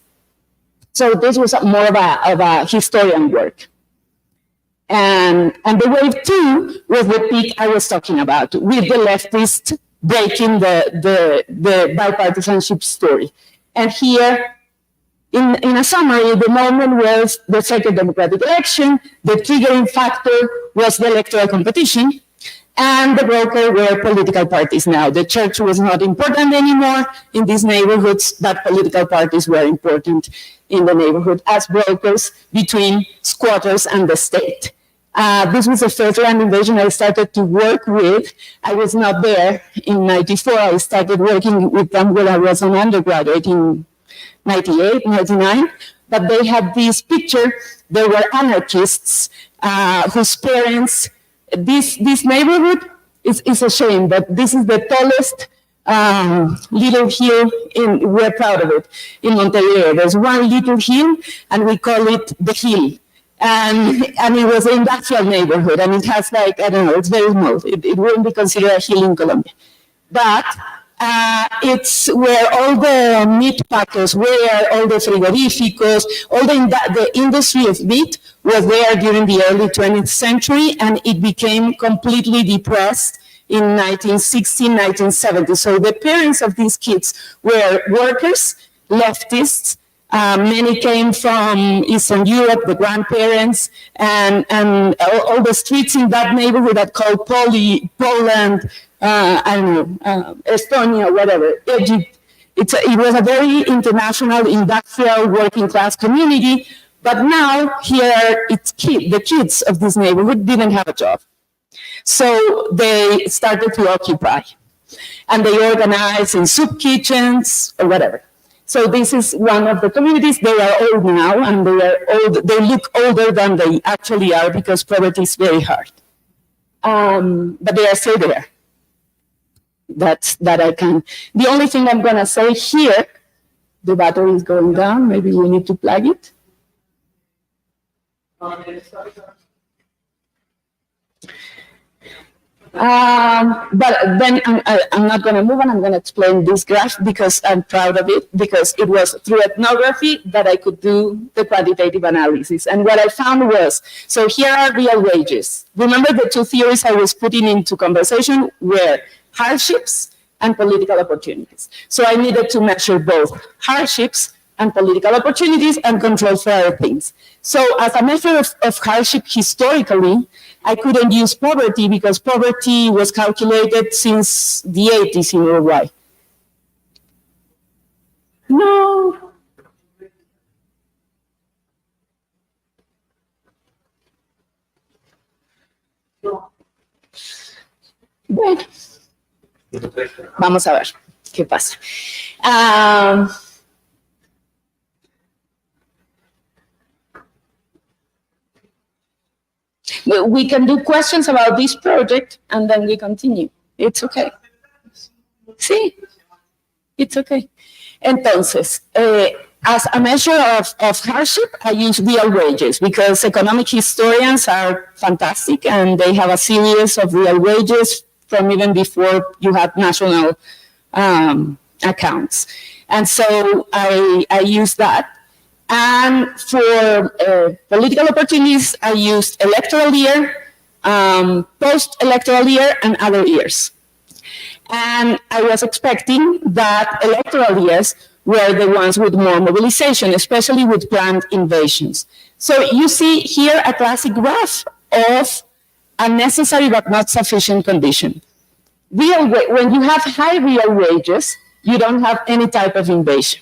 So this was more of a historian work. And the wave two was the peak I was talking about, with the leftists breaking the bipartisanship story. And here, in a summary, the moment was the second democratic election, the triggering factor was the electoral competition, and the broker were political parties now. The church was not important anymore in these neighborhoods, but political parties were important in the neighborhood as brokers between squatters and the state. This was the first land invasion I started to work with. I was not there in 94. I started working with them when I was an undergraduate in 98, 99. But they had this picture. There were anarchists whose parents, this neighborhood is a shame, but this is the tallest little hill, we're proud of it, in Montevideo. There's one little hill, and we call it the hill. And it was an industrial neighborhood, and it has it's very small. It wouldn't be considered a hill in Colombia. But it's where all the meat packers were, all the frigoríficos, all the industry of meat was there during the early 20th century, and it became completely depressed in 1960, 1970. So the parents of these kids were workers leftists. Many came from Eastern Europe, the grandparents, and all the streets in that neighborhood that called Poland, I don't know, Estonia, whatever, Egypt. It was a very international, industrial, working class community, but now here the kids of this neighborhood didn't have a job. So they started to occupy, and they organized in soup kitchens or whatever. So this is one of the communities. They are old now, and they look older than they actually are because poverty is very hard. But they are still there. That I can. The only thing I'm gonna say here, the battery is going down. Maybe we need to plug it. But then I'm not going to move on. I'm going to explain this graph because I'm proud of it, because it was through ethnography that I could do the quantitative analysis. And what I found was, so here are real wages. Remember the two theories I was putting into conversation were hardships and political opportunities. So I needed to measure both hardships and political opportunities and control for other things. So as a measure of hardship historically, I couldn't use poverty because poverty was calculated since the 80s in Uruguay. No. Bueno. Vamos a ver qué pasa. We can do questions about this project and then we continue. It's okay. Sí, it's okay. Entonces, as a measure of hardship, I use real wages because economic historians are fantastic and they have a series of real wages from even before you had national accounts. And so I use that. And for political opportunities, I used electoral year, post-electoral year, and other years. And I was expecting that electoral years were the ones with more mobilization, especially with planned invasions. So you see here a classic graph of a necessary but not sufficient condition. When you have high real wages, you don't have any type of invasion.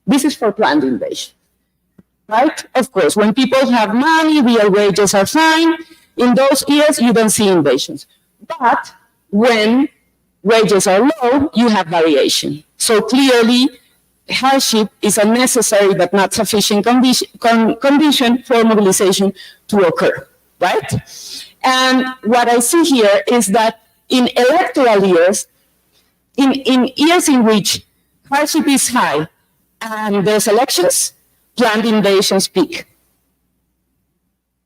This is for planned invasion. Right? Of course, when people have money, real wages are fine. In those years, you don't see invasions. But when wages are low, you have variation. So clearly, hardship is a necessary but not sufficient condition for mobilization to occur, right? And what I see here is that in electoral years, in years in which hardship is high and there's elections, planned invasions peak.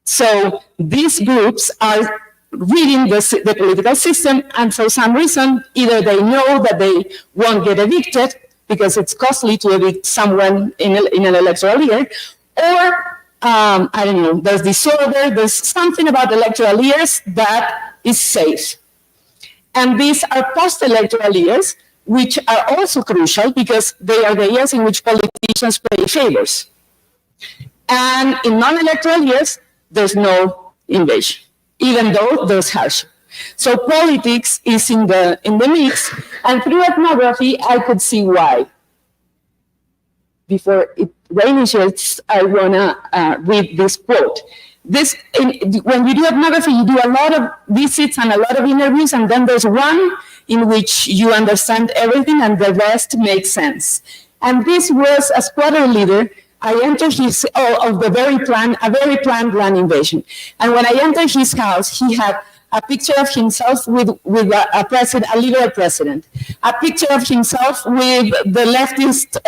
So these groups are reading the political system, and for some reason, either they know that they won't get evicted because it's costly to evict someone in an electoral year, or I don't know, there's disorder, there's something about electoral years that is safe. And these are post-electoral years, which are also crucial because they are the years in which politicians pay favors. And in non-electoral years, there's no invasion, even though there's hardship. So politics is in the mix, and through ethnography, I could see why. Before it initiates, I wanna read this quote. When you do ethnography, you do a lot of visits and a lot of interviews, and then there's one in which you understand everything and the rest makes sense. And this was a squatter leader. I entered a very planned land invasion. And when I entered his house, he had a picture of himself with a liberal president, a picture of himself with the leftist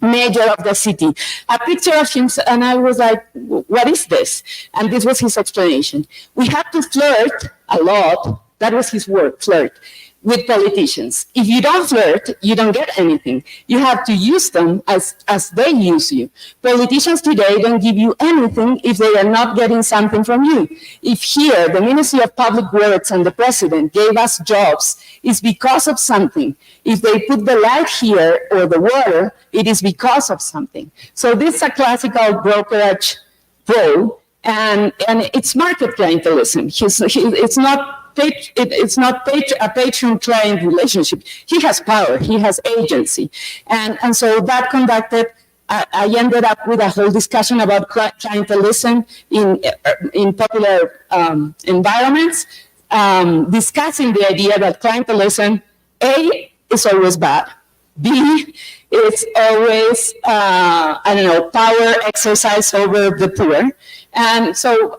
mayor of the city, a picture of himself, and I was like, what is this? And this was his explanation. We had to flirt a lot. That was his word, flirt. with politicians. If you don't flirt, you don't get anything. You have to use them as they use you. Politicians today don't give you anything if they are not getting something from you. If here, the Ministry of Public Works and the President gave us jobs, it's because of something. If they put the light here or the water, it is because of something. So this is a classical brokerage role, and it's market clientelism. It's not a patron-client relationship. He has power, he has agency. And so that conducted, I ended up with a whole discussion about clientelism in popular environments, discussing the idea that clientelism, A, is always bad, B, it's always, power exercise over the poor. And so,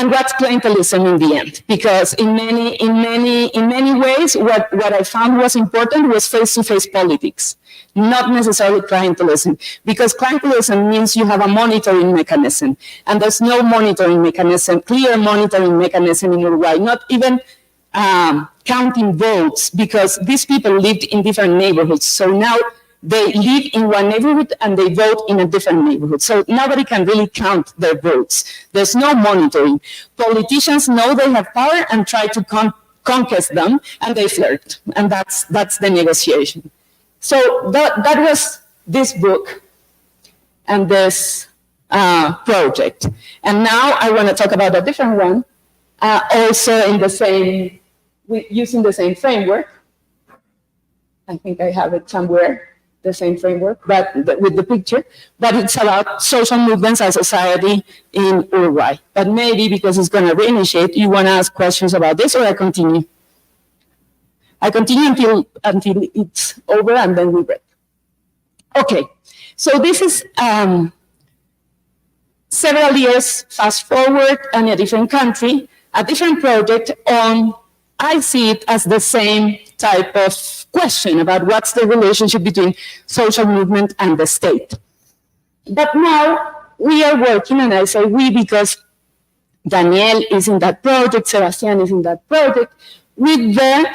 and what's clientelism in the end? Because in many ways, what I found was important was face-to-face politics, not necessarily clientelism. Because clientelism means you have a monitoring mechanism, and there's no monitoring mechanism, clear monitoring mechanism in Uruguay, not even counting votes, because these people lived in different neighborhoods. So now they live in one neighborhood and they vote in a different neighborhood. So nobody can really count their votes. There's no monitoring. Politicians know they have power and try to conquest them, and they flirt. And that's the negotiation. So that was this book and this project. And now I want to talk about a different one, also in the same, using the same framework. I think I have it somewhere, the same framework, but with the picture. But it's about social movements and society in Uruguay. But maybe because it's going to reinitiate, you want to ask questions about this, or I continue? I continue until it's over, and then we break. Okay, so this is several years fast forward and a different country, a different project on, I see it as the same type of question about what's the relationship between social movement and the state. But now we are working, and I say we because Daniel is in that project, Sebastián is in that project, with the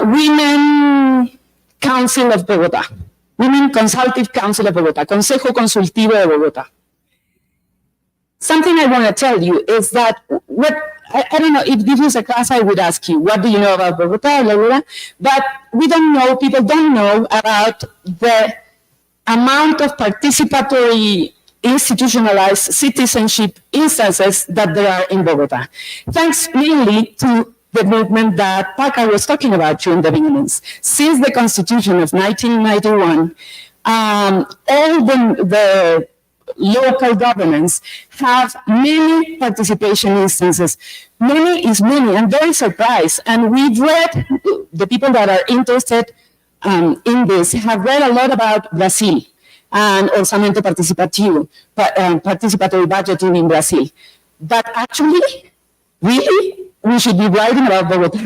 Women Council of Bogotá, Women Consultative Council of Bogotá, Consejo Consultivo de Bogotá. Something I want to tell you is that I don't know, if this was a class, I would ask you, what do you know about Bogotá, blah, blah, blah. But we don't know, people don't know about the amount of participatory, institutionalized citizenship instances that there are in Bogotá. Thanks mainly to the movement that Paca was talking about during the beginnings. Since the Constitution of 1991, all the local governments have many participation instances. Many is many. I'm very surprised. And we've read, the people that are interested in this have read a lot about Brazil and Orçamento Participativo, participatory budgeting in Brazil. But actually, really, we should be writing about Bogotá,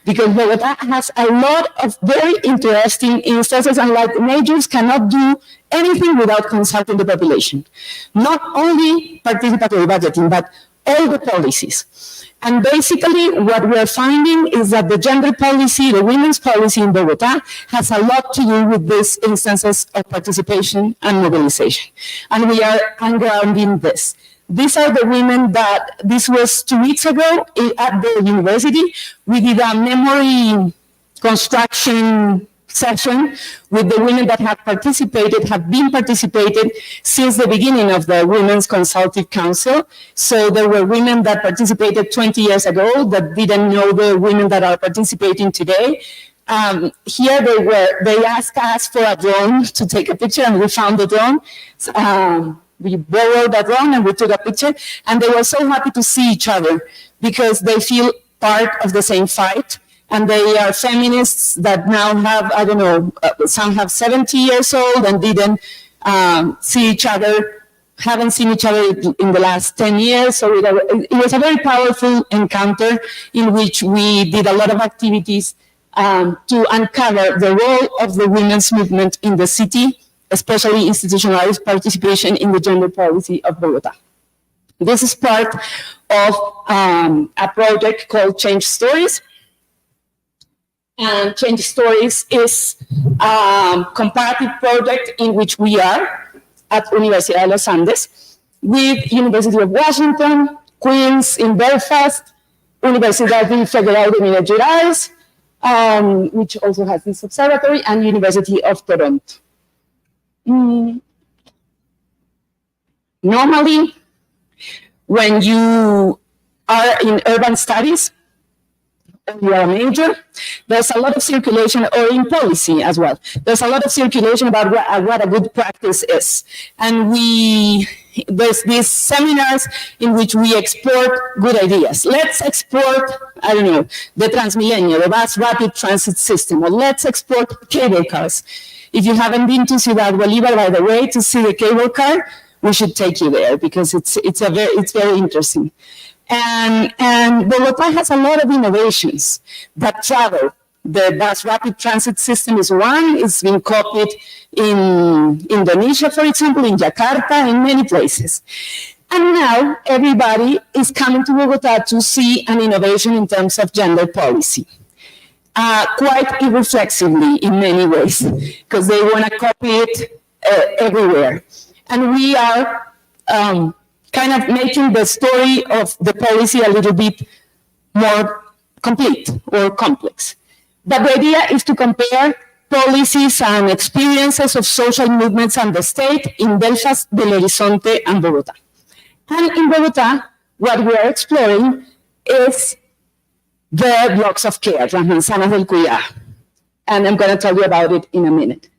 because Bogotá has a lot of very interesting instances, and like majors cannot do anything without consulting the population. Not only participatory budgeting, but all the policies. And basically what we're finding is that the gender policy, the women's policy in Bogotá has a lot to do with these instances of participation and mobilization. And we are ungrounding this. These are the women that, this was 2 weeks ago at the university. We did a memory construction session with the women that have been participated since the beginning of the Women's Consultative Council. So there were women that participated 20 years ago that didn't know the women that are participating today. Here they asked us for a drone to take a picture, and we found the drone. We borrowed that drone and we took a picture, and they were so happy to see each other because they feel part of the same fight. And they are feminists that now have, I don't know, some have 70 years old and didn't see each other, haven't seen each other in the last 10 years. So it was a very powerful encounter in which we did a lot of activities to uncover the role of the women's movement in the city, especially institutionalized participation in the gender policy of Bogotá. This is part of a project called Change Stories. And Change Stories is a comparative project in which we are at Universidad de los Andes with University of Washington, Queen's in Belfast, Universidade Federal de Minas Gerais, which also has this observatory, and University of Toronto. Normally, when you are in urban studies, you are a major, there's a lot of circulation, or in policy as well. There's a lot of circulation about what a good practice is. And there's these seminars in which we export good ideas. Let's export, I don't know, the Transmilenio, the bus rapid transit system, or let's export cable cars. If you haven't been to Ciudad Bolívar, by the way, to see the cable car, we should take you there because it's very interesting. And Bogotá has a lot of innovations that travel. The bus rapid transit system is one. It's been copied in Indonesia, for example, in Jakarta, in many places. And now everybody is coming to Bogotá to see an innovation in terms of gender policy. Quite irreflexively in many ways, because they want to copy it everywhere. And we are kind of making the story of the policy a little bit more complete or complex. But the idea is to compare policies and experiences of social movements and the state in Belfast, Belo Horizonte, and Bogotá. And in Bogotá, what we are exploring is the blocks of care, las manzanas del cuidado. And I'm going to tell you about it in a minute.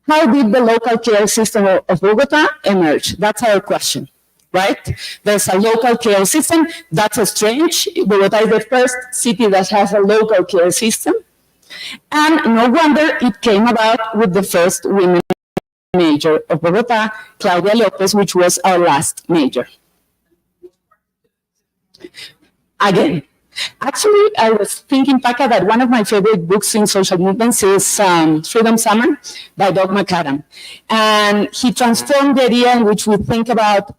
How did the local care system of Bogotá emerge? That's our question. Right? There's a local care system. That's strange. Bogotá is the first city that has a local care system. And no wonder it came about with the first women mayor of Bogotá, Claudia López, which was our last mayor. Again, actually, I was thinking, Paca, that one of my favorite books in social movements is Freedom Summer by Doug McAdam. And he transformed the idea in which we think about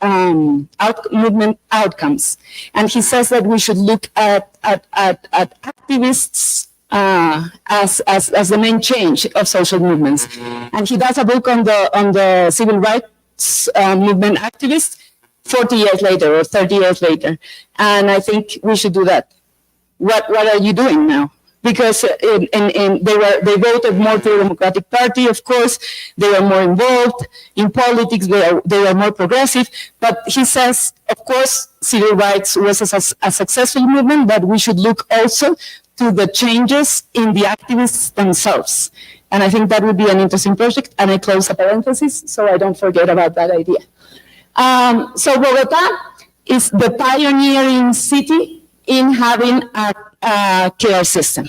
movement outcomes. And he says that we should look at activists as the main change of social movements. And he does a book on the civil rights movement activists 40 years later or 30 years later. And I think we should do that. What are you doing now? Because they voted more to the Democratic Party, of course. They were more involved in politics. They were more progressive. But he says, of course, civil rights was a successful movement, but we should look also to the changes in the activists themselves. And I think that would be an interesting project. And I close a parenthesis so I don't forget about that idea. So Bogotá is the pioneering city in having a care system.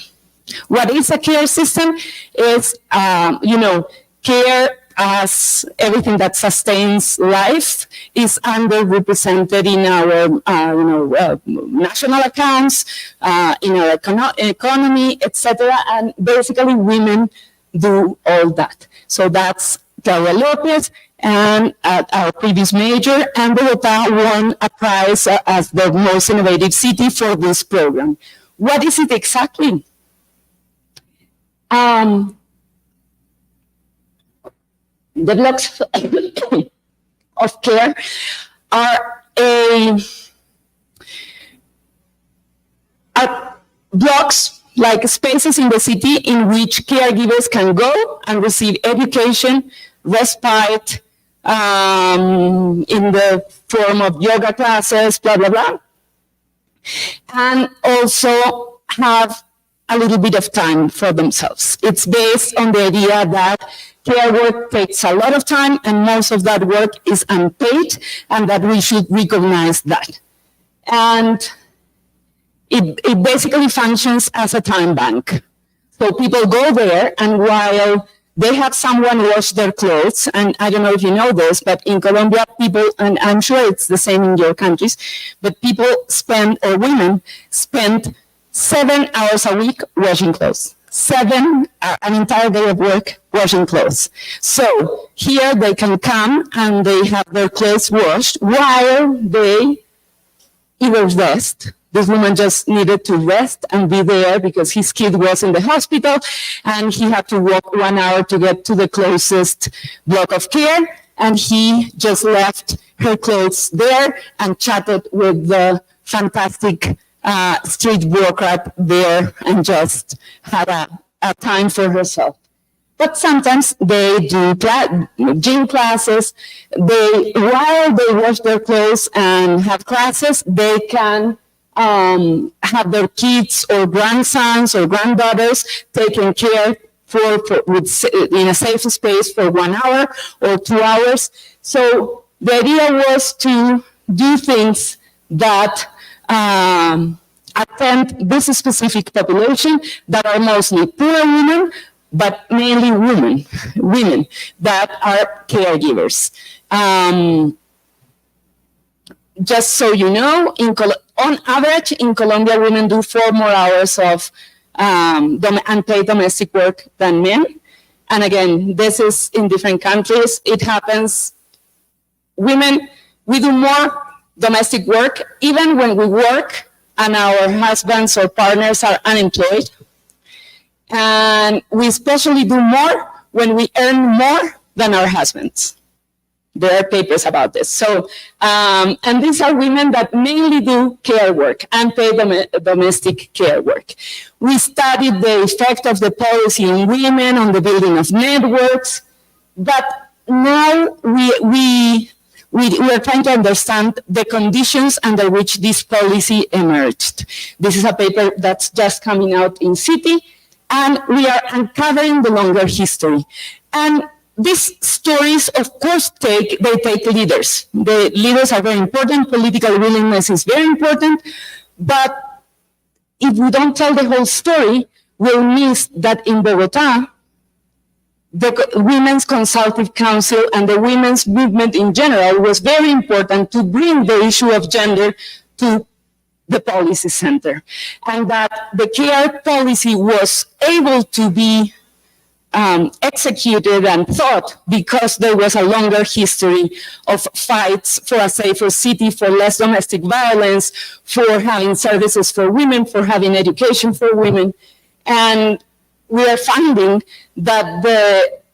What is a care system? Is, care as everything that sustains life is underrepresented in our, national accounts, in our economy, etc. And basically women do all that. So that's Claudia López and our previous mayor, and Bogotá won a prize as the most innovative city for this program. What is it exactly? The blocks of care are blocks, like spaces in the city in which caregivers can go and receive education, respite, in the form of yoga classes, blah, blah, blah. And also have a little bit of time for themselves. It's based on the idea that care work takes a lot of time and most of that work is unpaid, and that we should recognize that. And it basically functions as a time bank. So people go there, and while they have someone wash their clothes, and I don't know if you know this, but in Colombia, people, and I'm sure it's the same in your countries, but people spend, or women spend 7 hours a week washing clothes. An entire day of work washing clothes. So here they can come and they have their clothes washed while they either rest, This woman just needed to rest and be there because his kid was in the hospital and he had to walk 1 hour to get to the closest block of care. And he just left her clothes there and chatted with the fantastic street bureaucrat there and just had a time for herself. But sometimes they do gym classes. While they wash their clothes and have classes, they can have their kids or grandsons or granddaughters taken care in a safe space for 1 hour or 2 hours. So the idea was to do things that attend this specific population that are mostly poor women, but mainly women that are caregivers. Just so you know, on average, in Colombia, women do 4 more hours of unpaid domestic work than men. And again, this is in different countries. It happens, women, we do more domestic work, even when we work and our husbands or partners are unemployed. And we especially do more when we earn more than our husbands. There are papers about this. So, and these are women that mainly do care work, unpaid domestic care work. We studied the effect of the policy on women, on the building of networks, but now we are trying to understand the conditions under which this policy emerged. This is a paper that's just coming out in City, and we are uncovering the longer history. And these stories, of course, take leaders. The leaders are very important. Political willingness is very important. But if we don't tell the whole story, we'll miss that in Bogota, the Women's Consultative Council and the women's movement in general was very important to bring the issue of gender to the policy center. And that the care policy was able to be executed and thought because there was a longer history of fights for a safer city, for less domestic violence, for having services for women, for having education for women. And we are finding that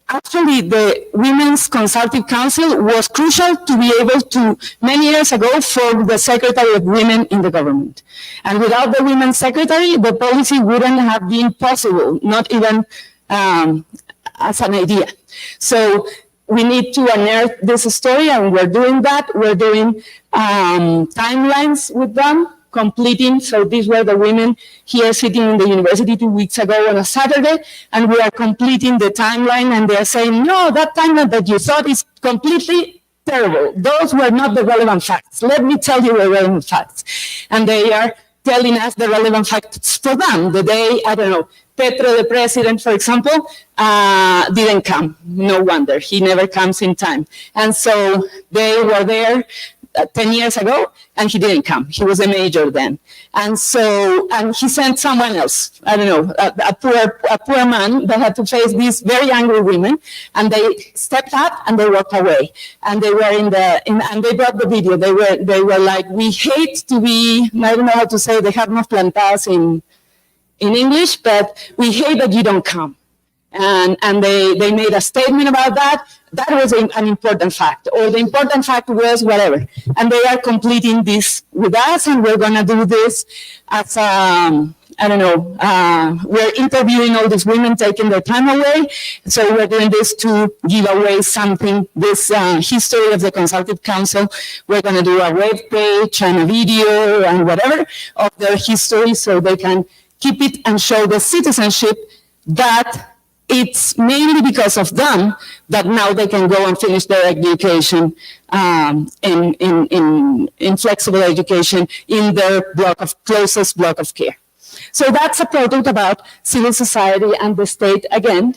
actually the Women's Consultative Council was crucial to be able to, many years ago, form the Secretary of Women in the government. And without the Women's Secretary, the policy wouldn't have been possible, not even as an idea. So we need to unearth this story, and we're doing that. We're doing timelines with them, completing. So these were the women here sitting in the university 2 weeks ago on a Saturday, and we are completing the timeline, and they're saying, no, that timeline that you thought is completely terrible. Those were not the relevant facts. Let me tell you the relevant facts. And they are telling us the relevant facts for them. The day, I don't know, Petro, the president, for example, didn't come. No wonder. He never comes in time. And so they were there 10 years ago, and he didn't come. He was a major then. And so, and he sent someone else, I don't know, a poor man that had to face these very angry women, and they stepped up and they walked away. And they were and they brought the video. They were like, we hate to be, I don't know how to say, dejarnos plantadas in English, but we hate that you don't come. And they made a statement about that. That was an important fact, or the important fact was whatever. And they are completing this with us, and we're going to do this as, I don't know, we're interviewing all these women, taking their time away. So we're doing this to give away something, this history of the Consultative Council. We're going to do a web page and a video and whatever of their history so they can keep it and show the citizenship that it's mainly because of them that now they can go and finish their education in flexible education in their closest block of care. So that's a product about civil society and the state again.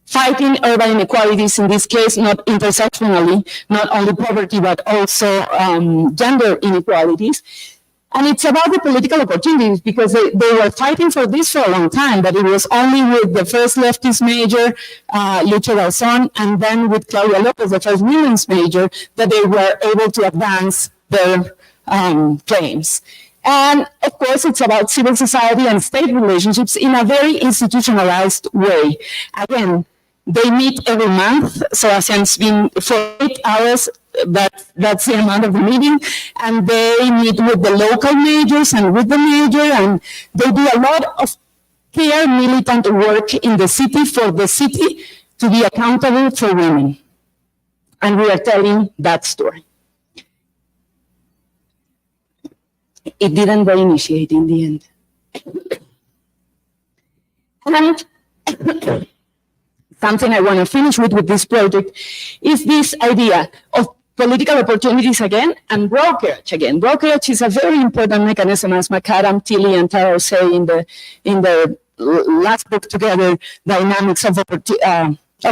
Fighting urban inequalities, in this case, not intersectionally, not only poverty, but also gender inequalities. And it's about the political opportunities, because they were fighting for this for a long time, but it was only with the first leftist major, Lucha Garzón, and then with Claudia Lopez, the first women's major, that they were able to advance their claims. And of course, it's about civil society and state relationships in a very institutionalized way. Again, they meet every month, so ASEAN's been for 8 hours, that's the amount of the meeting, and they meet with the local majors and with the major, and they do a lot of clear militant work in the city for the city to be accountable for women. And we are telling that story. It didn't reinitiate in the end. And something I want to finish with this project is this idea of political opportunities again and brokerage again. Brokerage is a very important mechanism, as McAdam, Tilly, and Taro say in the last book together, Dynamics of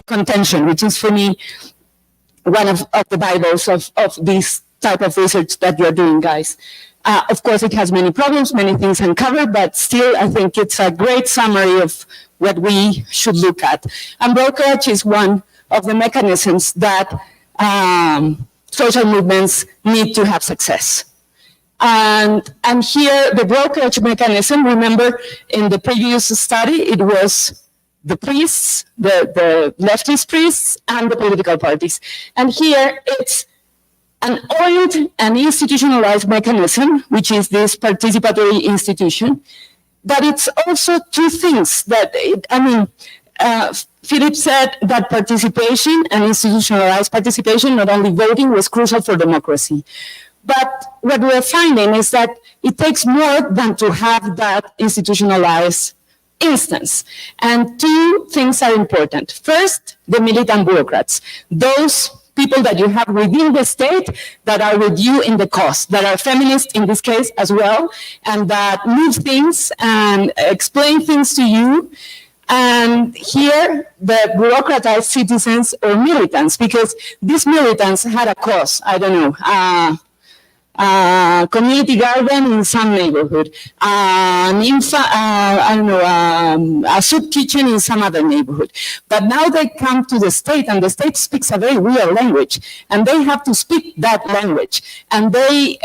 Contention, which is for me one of the Bibles of this type of research that you're doing, guys. Of course, it has many problems, many things uncovered, but still, I think it's a great summary of what we should look at. And brokerage is one of the mechanisms that social movements need to have success. And here, the brokerage mechanism, remember in the previous study, it was the priests, the leftist priests, and the political parties. And here, it's an oiled and institutionalized mechanism, which is this participatory institution, but it's also two things that, Philip said that participation and institutionalized participation, not only voting, was crucial for democracy. But what we're finding is that it takes more than to have that institutionalized instance. And two things are important. First, the militant bureaucrats, those people that you have within the state that are with you in the cause, that are feminists in this case as well, and that move things and explain things to you. And here, the bureaucratized citizens or militants, because these militants had a cause, I don't know, community garden in some neighborhood, a soup kitchen in some other neighborhood. But now they come to the state, and the state speaks a very real language, and they have to speak that language. And we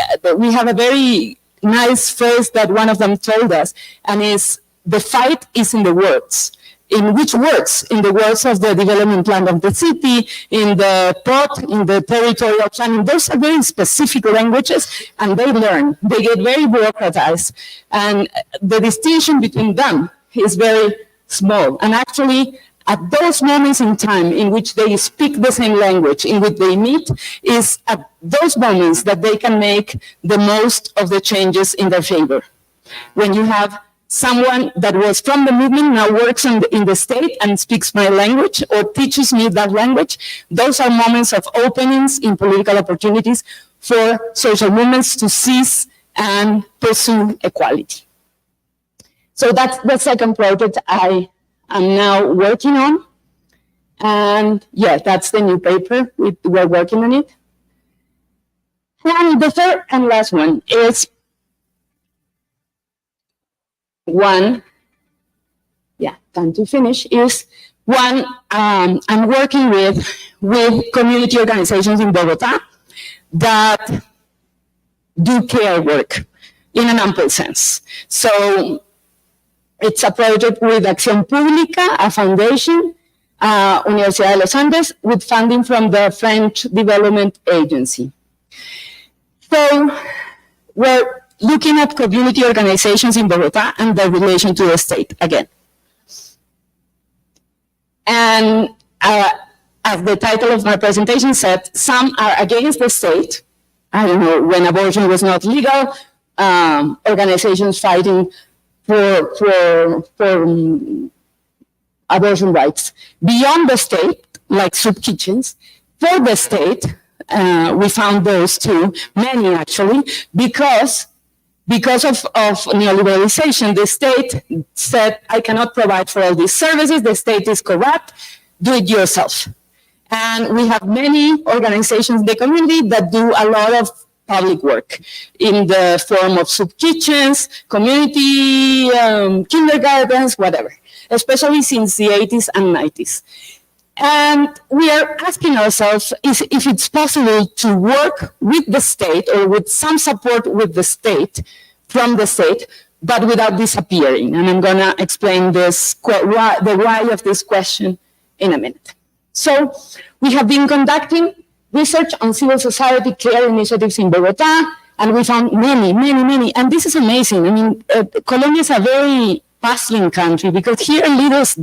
have a very nice phrase that one of them told us, and is, the fight is in the words. In which words? In the words of the development plan of the city, in the POT, in the territorial planning. Those are very specific languages, and they learn. They get very bureaucratized. And the distinction between them is very small. And actually, at those moments in time in which they speak the same language, in which they meet, is at those moments that they can make the most of the changes in their favor. When you have someone that was from the movement now works in the state and speaks my language or teaches me that language, those are moments of openings in political opportunities for social movements to seize and pursue equality. So that's the second project I am now working on. And yeah, that's the new paper. We're working on it. And the third and last one is time to finish, is one I'm working with community organizations in Bogota that do care work in an ample sense. So it's a project with Acción Pública, a foundation, Universidad de los Andes, with funding from the French Development Agency. So we're looking at community organizations in Bogota and their relation to the state again. And as the title of my presentation said, some are against the state. I don't know, when abortion was not legal, organizations fighting for abortion rights. Beyond the state, like soup kitchens, for the state, we found those too, many actually, because of neoliberalization, the state said, I cannot provide for all these services, the state is corrupt, do it yourself. And we have many organizations in the community that do a lot of public work in the form of soup kitchens, community kindergartens, whatever, especially since the 80s and 90s. And we are asking ourselves if it's possible to work with the state or with some support with the state, from the state, but without disappearing. And I'm going to explain this, the why of this question in a minute. So we have been conducting research on civil society care initiatives in Bogota, and we found many. And this is amazing. I mean, Colombia is a very puzzling country because here leaders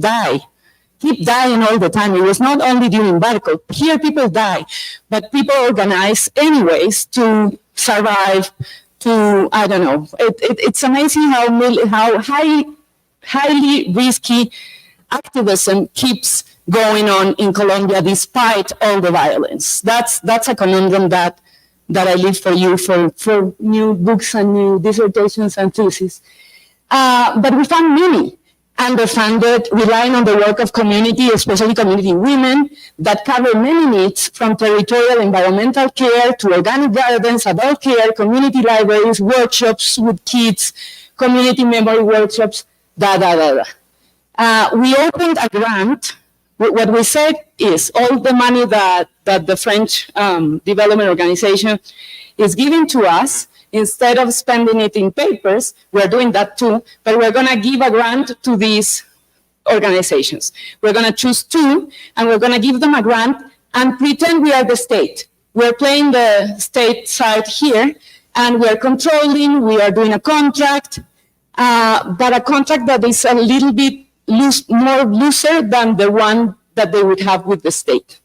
keep dying all the time. It was not only during Barco. Here people die, but people organize anyways to survive, to, I don't know. It's amazing how highly risky activism keeps going on in Colombia despite all the violence. That's a conundrum that I leave for you for new books and new dissertations and theses. But we found many underfunded, relying on the work of community, especially community women, that cover many needs, from territorial environmental care to organic gardens, adult care, community libraries, workshops with kids, community memory workshops, We opened a grant. What we said is all the money that the French Development Organization is giving to us, instead of spending it in papers, we're doing that too, but we're going to give a grant to these organizations. We're going to choose 2, and we're going to give them a grant and pretend we are the state. We're playing the state side here, and we're controlling, we are doing a contract, but a contract that is a little bit more looser than the one that they would have with the state.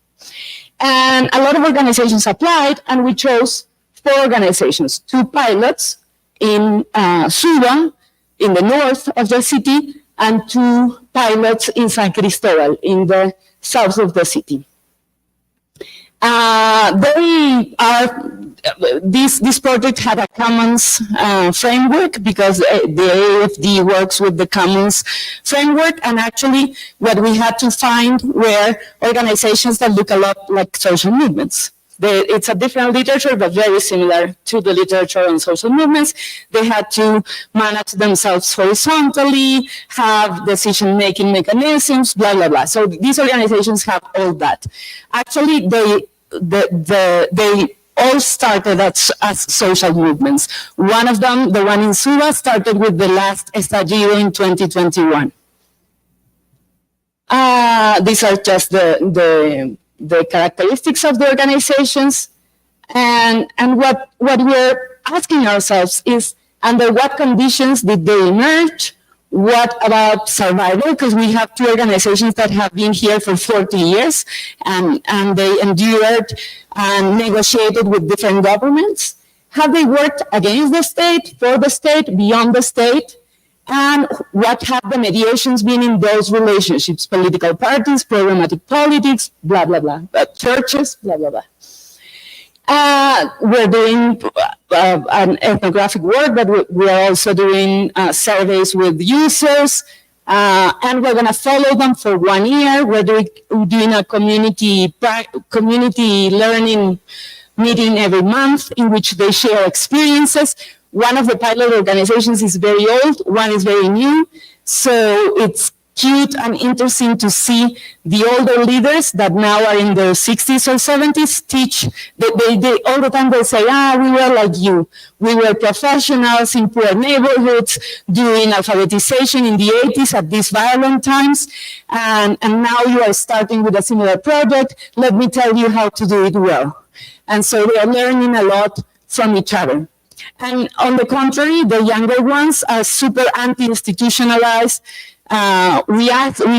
And a lot of organizations applied, and we chose 4 organizations, 2 pilots in Suba, in the north of the city, and 2 pilots in San Cristobal, in the south of the city. This project had a Commons framework because the AFD works with the Commons framework, and actually what we had to find were organizations that look a lot like social movements. It's a different literature, but very similar to the literature on social movements. They had to manage themselves horizontally, have decision-making mechanisms, blah, blah, blah. So these organizations have all that. Actually, they all started as social movements. One of them, the one in Suba, started with the last estallido in 2021. These are just the characteristics of the organizations, and what we're asking ourselves is, under what conditions did they emerge? What about survival? Because we have 2 organizations that have been here for 40 years, and they endured and negotiated with different governments. Have they worked against the state, for the state, beyond the state? And what have the mediations been in those relationships? Political parties, programmatic politics, blah, blah, blah. Churches, blah, blah, blah. We're doing an ethnographic work, but we are also doing surveys with users, and we're going to follow them for 1 year. We're doing a community learning meeting every month in which they share experiences. One of the pilot organizations is very old, one is very new, so it's cute and interesting to see the older leaders that now are in their 60s or 70s teach. They all the time they say, we were like you. We were professionals in poor neighborhoods doing alphabetization in the 80s at these violent times, and now you are starting with a similar project. Let me tell you how to do it well. And so they are learning a lot from each other. And on the contrary, the younger ones are super anti-institutionalized. We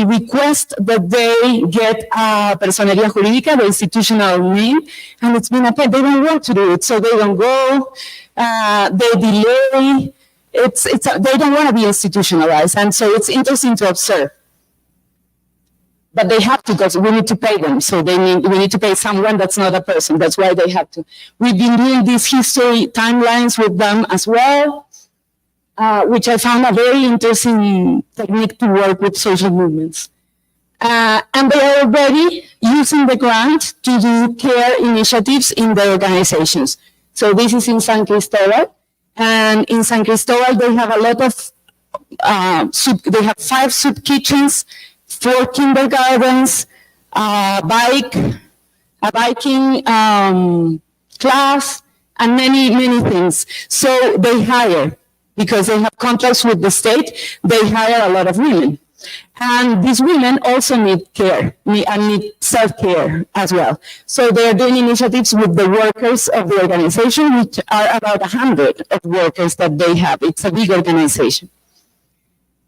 request that they get a personería jurídica, the institutional name, and it's been they don't want to do it, so they don't go, they delay, they don't want to be institutionalized, and so it's interesting to observe. But they have to, because we need to pay them, so we need to pay someone that's not a person, that's why they have to. We've been doing these history timelines with them as well, which I found a very interesting technique to work with social movements. And they are already using the grant to do care initiatives in their organizations. So this is in San Cristobal, and in San Cristobal they have a lot of, they have 5 soup kitchens, 4 kindergartens, a biking class, and many, many things. So they hire, because they have contracts with the state, they hire a lot of women. And these women also need care and need self-care as well. So they are doing initiatives with the workers of the organization, which are about 100 of workers that they have. It's a big organization.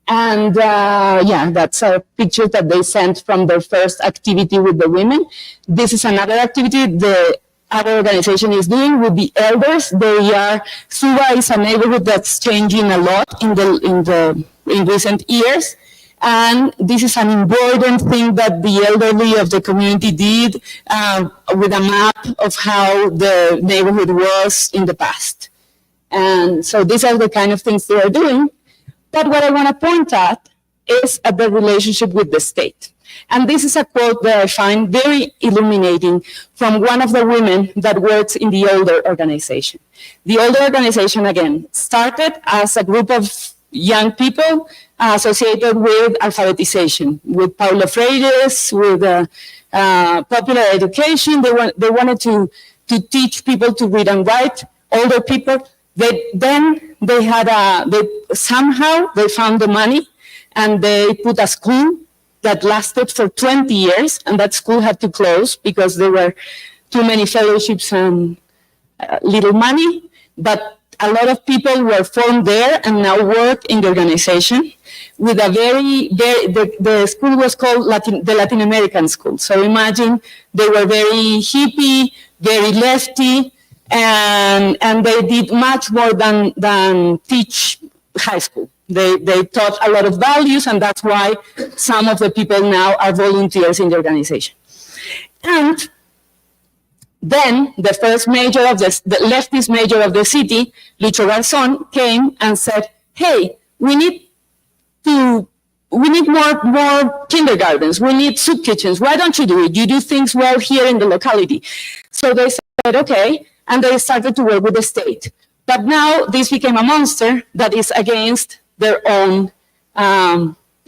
And yeah, that's a picture that they sent from their first activity with the women. This is another activity the other organization is doing with the elders. They are, Suba is a neighborhood that's changing a lot in recent years. And this is an important thing that the elderly of the community did with a map of how the neighborhood was in the past. And so these are the kind of things they are doing. But what I want to point at is at the relationship with the state. And this is a quote that I find very illuminating from one of the women that works in the older organization. The older organization, again, started as a group of young people associated with alphabetization, with Paulo Freire's, with popular education. They wanted to teach people to read and write, older people. Somehow they found the money, and they put a school that lasted for 20 years, and that school had to close because there were too many fellowships and little money. But a lot of people were formed there and now work in the organization with a the school was called the Latin American School. So imagine they were very hippie, very lefty, and they did much more than teach high school. They taught a lot of values, and that's why some of the people now are volunteers in the organization. And then the first mayor of the leftist mayor of the city, Lucho Garzón, came and said, "Hey, we need more kindergartens. We need soup kitchens. Why don't you do it? You do things well here in the locality." So they said, "Okay," and they started to work with the state. But now this became a monster that is against their own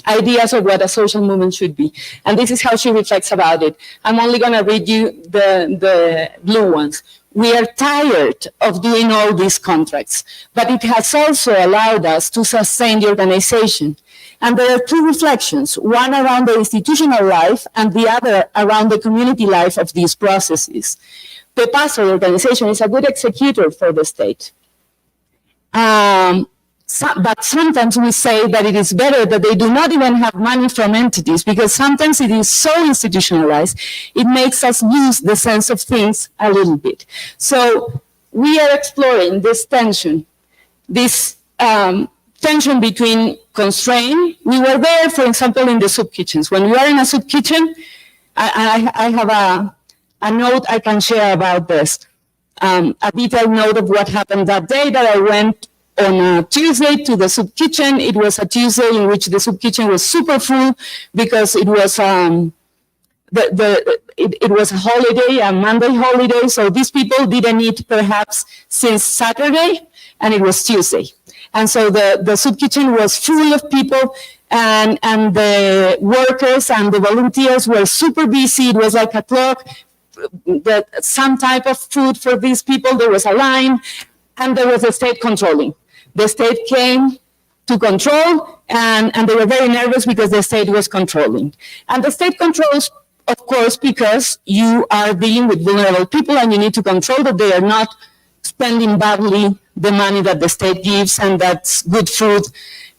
ideas of what a social movement should be. And this is how she reflects about it. I'm only going to read you the blue ones. "We are tired of doing all these contracts, but it has also allowed us to sustain the organization." And there are two reflections, one around the institutional life and the other around the community life of these processes. The PASO organization is a good executor for the state. But sometimes we say that it is better that they do not even have money from entities, because sometimes it is so institutionalized, it makes us lose the sense of things a little bit. So we are exploring this tension between constraint. We were there, for example, in the soup kitchens. When we are in a soup kitchen, I have a note I can share about this, a detailed note of what happened that day that I went on a Tuesday to the soup kitchen. It was a Tuesday in which the soup kitchen was super full because it was it was a holiday, a Monday holiday. So these people didn't eat perhaps since Saturday, and it was Tuesday. And so the soup kitchen was full of people, and the workers and the volunteers were super busy. It was like a clock, some type of food for these people. There was a line, and there was the state controlling. The state came to control, and they were very nervous because the state was controlling. And the state controls, of course, because you are dealing with vulnerable people, and you need to control that they are not spending badly the money that the state gives, and that's good food.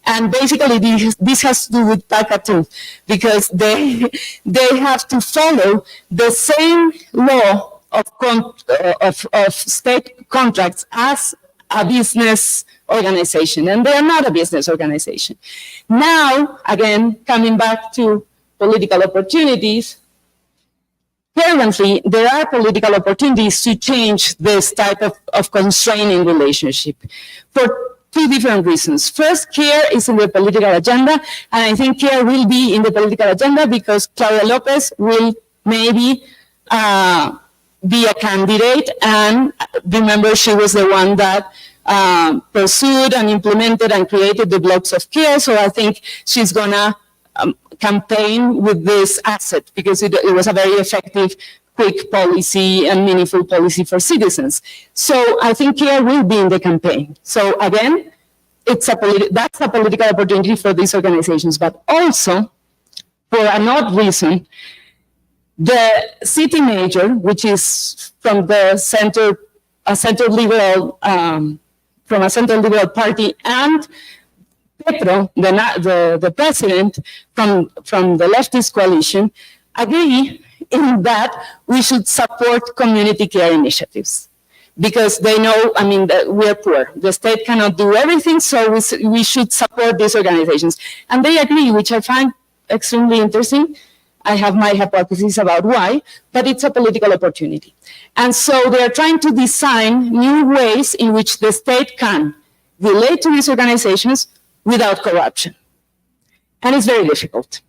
And basically, this has to do with PACA too, because they have to follow the same law of state contracts as a business organization, and they are not a business organization. Now, again, coming back to political opportunities, currently, there are political opportunities to change this type of constraining relationship for two different reasons. First, care is in the political agenda, and I think care will be in the political agenda because Claudia Lopez will maybe be a candidate, and remember, she was the one that pursued and implemented and created the blocks of care, so I think she's gonna campaign with this asset because it was a very effective, quick policy and meaningful policy for citizens. So I think CARE will be in the campaign. So again, that's a political opportunity for these organizations, but also for an odd reason, the city manager, which is from the center, a center liberal, from a center liberal party, and Petro, the president from the leftist coalition, agree in that we should support community care initiatives because they know, I mean, that we're poor. The state cannot do everything, so we should support these organizations. And they agree, which I find extremely interesting. I have my hypothesis about why, but it's a political opportunity. And so they're trying to design new ways in which the state can relate to these organizations without corruption. And it's very difficult.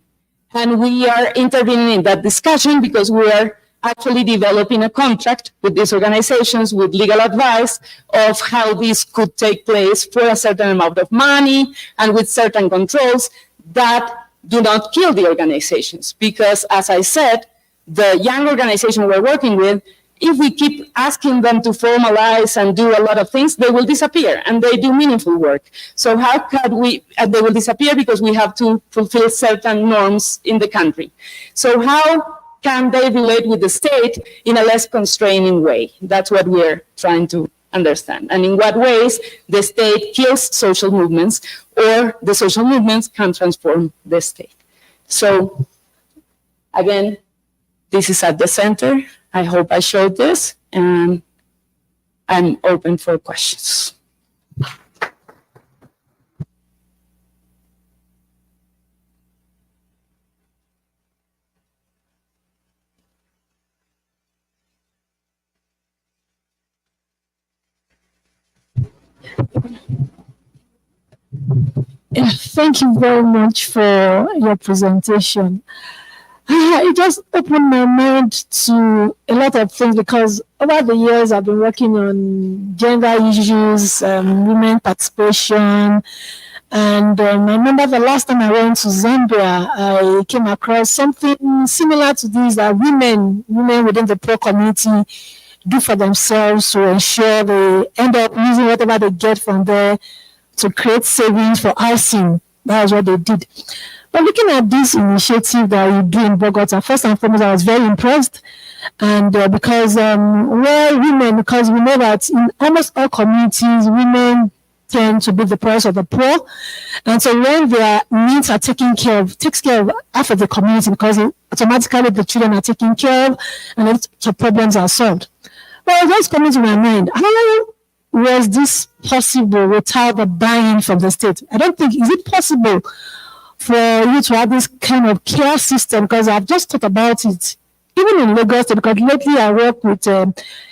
And we are intervening in that discussion because we are actually developing a contract with these organizations with legal advice of how this could take place for a certain amount of money and with certain controls that do not kill the organizations. Because as I said, the young organization we're working with, if we keep asking them to formalize and do a lot of things, they will disappear and they do meaningful work. So how could we, they will disappear because we have to fulfill certain norms in the country. So how can they relate with the state in a less constraining way? That's what we're trying to understand. And in what ways the state kills social movements or the social movements can transform the state. So again, this is at the center. I hope I showed this, and I'm open for questions. Yeah, thank you very much for your presentation. It just opened my mind to a lot of things because over the years I've been working on gender issues, women participation, and I remember the last time I went to Zambia, I came across something similar to this that women within the poor community do for themselves to ensure they end up using whatever they get from there to create savings for housing. That was what they did. But looking at this initiative that you do in Bogota, first and foremost, I was very impressed. And because because we know that in almost all communities, women tend to be the poorest of the poor. And so when their needs are taken care of, takes care of half of the community because automatically the children are taken care of and the problems are solved. Well, that's coming to my mind. How was this possible without the buy-in from the state? I don't think, is it possible for you to have this kind of care system? Because I've just thought about it, even in Lagos, because lately I work with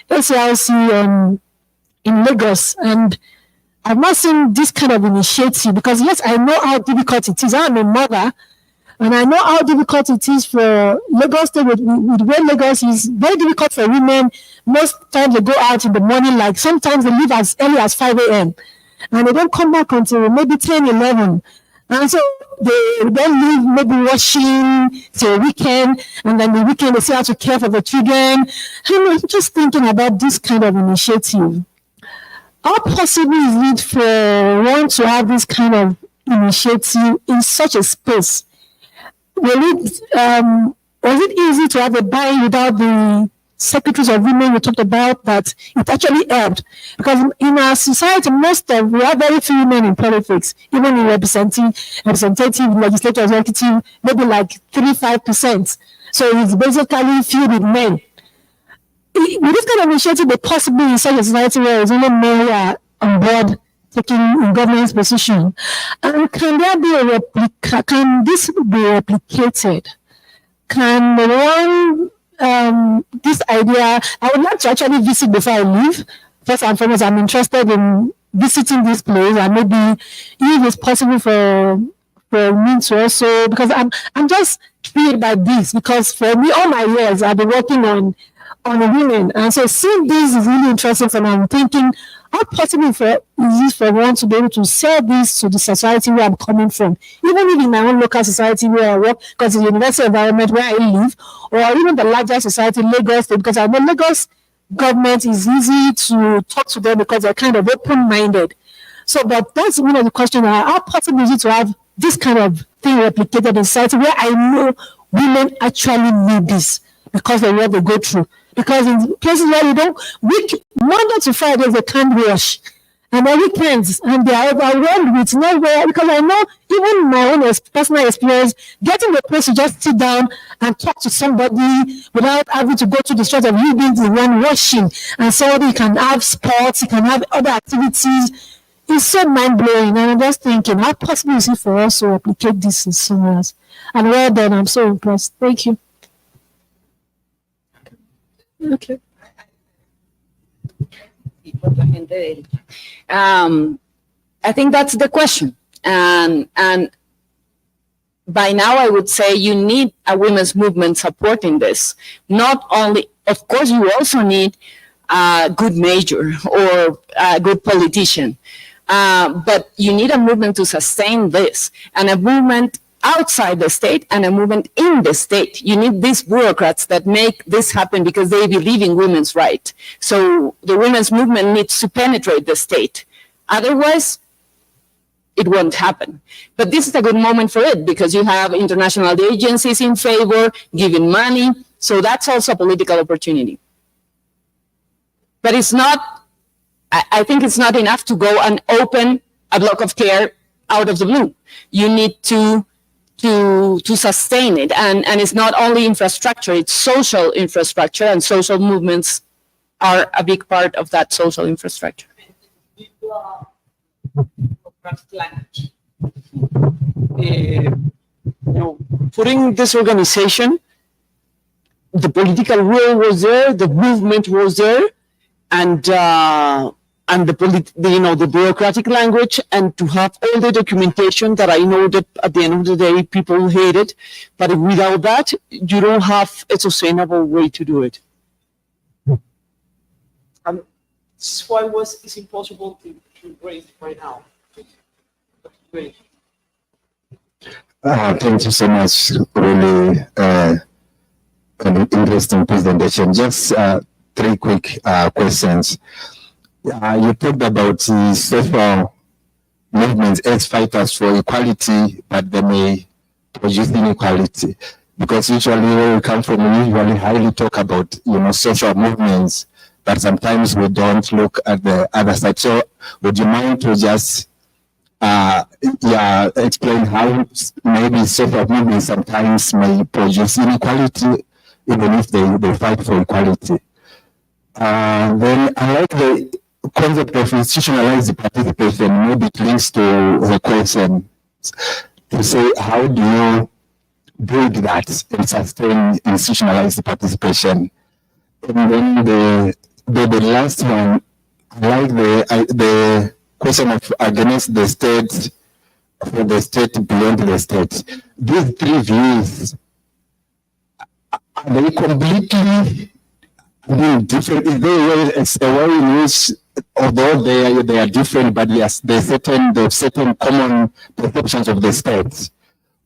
ACLC in Lagos, and I've not seen this kind of initiative because, yes, I know how difficult it is. I'm a mother, and I know how difficult it is for Lagos State with where Lagos is very difficult for women. Most times they go out in the morning, like sometimes they leave as early as 5 a.m. and they don't come back until maybe 10, 11. And so they then leave maybe washing till weekend, and then the weekend they still have to care for the children. I'm just thinking about this kind of initiative. How possible is it for one to have this kind of initiative in such a space? Was it easy to have a buy-in without the secretaries of women we talked about, that it actually helped? Because in our society, we have very few women in politics, even in representative, legislative, executive, maybe like 3-5%. So it's basically filled with men. Would this kind of initiative be possible in such a society where it's only men who are on board taking in governance position? And can there be can this be replicated? Can this idea, I would like to actually visit before I leave. First and foremost, I'm interested in visiting this place, and maybe if it's possible for me to also, because I'm just thinking about this, because for me, all my years, I've been working on women. And so seeing this is really interesting for me. I'm thinking, how possible is it for one to be able to sell this to the society where I'm coming from, even if in my own local society where I work, because it's the university environment where I live, or even the larger society, Lagos, because I know Lagos government is easy to talk to them because they're kind of open-minded. So, but that's one of the questions: how possible is it to have this kind of thing replicated in society where I know women actually need this because of what they go through? Because in places where you don't, Monday to Friday they can't wash, and on weekends, and they are overwhelmed with nowhere. Because I know, even my own personal experience, getting the place to just sit down and talk to somebody without having to go to the stress of you being the one washing, and somebody can have sports, you can have other activities. It's so mind blowing, and I'm just thinking, how possible is it for us to replicate this in somewhere else? And well done, I'm so impressed. Thank you. Okay. I think that's the question. And by now I would say you need a women's movement supporting this. Not only, of course, you also need a good mayor or a good politician. But you need a movement to sustain this, and a movement outside the state and a movement in the state. You need these bureaucrats that make this happen because they believe in women's rights. So the women's movement needs to penetrate the state. Otherwise, it won't happen. But this is a good moment for it because you have international agencies in favor, giving money. So that's also a political opportunity. But it's not, I think it's not enough to go and open a block of care out of the blue. You need to sustain it. And it's not only infrastructure, it's social infrastructure, and social movements are a big part of that social infrastructure. Putting this organization, the political will was there, the movement was there, and the bureaucratic language, and to have all the documentation that I know that at the end of the day people hate it, but without that you don't have a sustainable way to do it. That's why it's impossible to raise it right now. Great. Thank you so much. Really an interesting presentation. Just 3 quick questions. You talked about the social movements as fighters for equality, but they may produce inequality. Because usually where we come from, we usually highly talk about, social movements, but sometimes we don't look at the other side. So would you mind to just explain how maybe social movements sometimes may produce inequality, even if they fight for equality? Then I like the concept of institutionalized participation. Maybe it links to the question to say, how do you build that and sustain institutionalized participation? And then the last one, I like the question of against the state, for the state, beyond the state. These 3 views, are they completely different? Is there a way in which, although they are different, but yes, they have certain common perceptions of the state,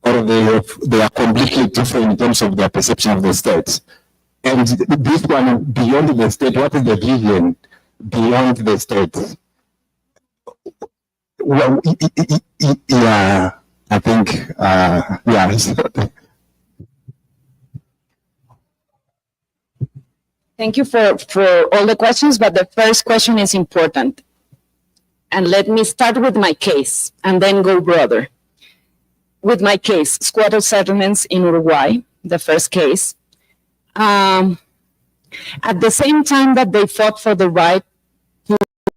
or they are completely different in terms of their perception of the state? And this one, beyond the state, what is the vision beyond the state? Well, yeah, I think, yeah. Thank you for all the questions, but the first question is important. And let me start with my case and then go broader. With my case, squatter settlements in Uruguay, the first case. At the same time that they fought for the right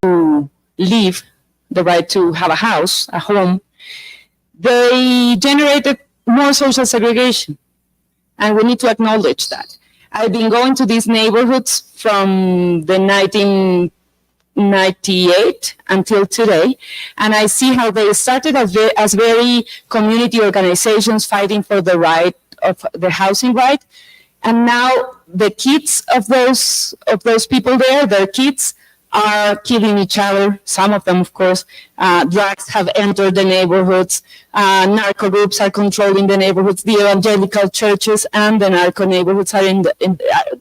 to live, the right to have a house, a home, they generated more social segregation. And we need to acknowledge that. I've been going to these neighborhoods from the 1998 until today, and I see how they started as very community organizations fighting for the right of the housing right, and now the kids of those people there, their kids are killing each other, some of them, of course. Drugs have entered the neighborhoods. Narco groups are controlling the neighborhoods. The evangelical churches and the narco neighborhoods are the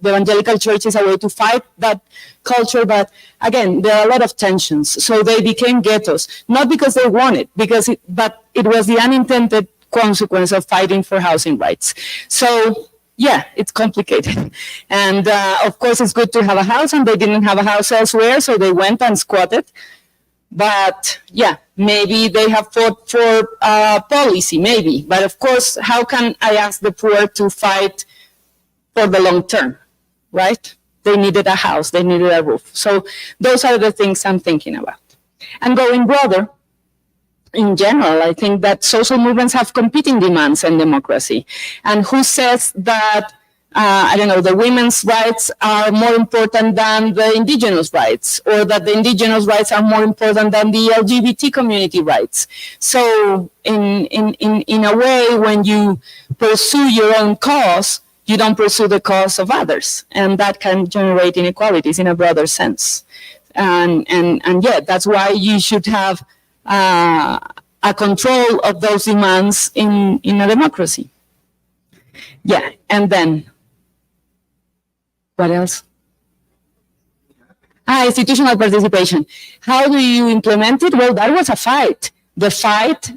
evangelical church is a way to fight that culture. But again, there are a lot of tensions. So they became ghettos, not because they wanted, but it was the unintended consequence of fighting for housing rights. So yeah, it's complicated. And of course, it's good to have a house, and they didn't have a house elsewhere, so they went and squatted. But yeah, maybe they have fought for policy, maybe. But of course, how can I ask the poor to fight for the long term, right? They needed a house, they needed a roof. So those are the things I'm thinking about. And going broader, in general, I think that social movements have competing demands in democracy. And who says that, I don't know, the women's rights are more important than the indigenous rights, or that the indigenous rights are more important than the LGBT community rights? So in a way, when you pursue your own cause, you don't pursue the cause of others. And that can generate inequalities in a broader sense. And yeah, that's why you should have a control of those demands in a democracy. Yeah, and then, what else? Institutional participation. How do you implement it? Well, that was a fight. The fight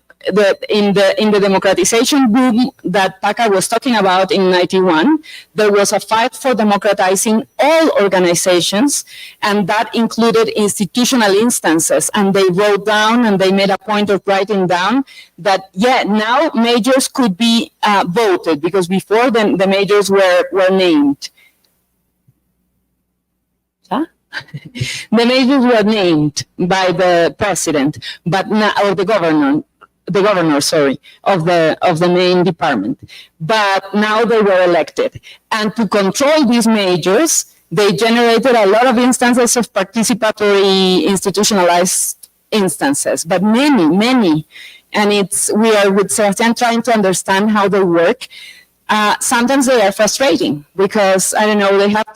in the democratization boom that Paca was talking about in '91, there was a fight for democratizing all organizations, and that included institutional instances. And they wrote down, and they made a point of writing down that, yeah, now majors could be voted, because before then the majors were named. The majors were named by the president, but now, or the governor, of the main department. But now they were elected. And to control these majors, they generated a lot of instances of participatory institutionalized instances, but many. And we are with Sebastian trying to understand how they work. Sometimes they are frustrating because, I don't know, they have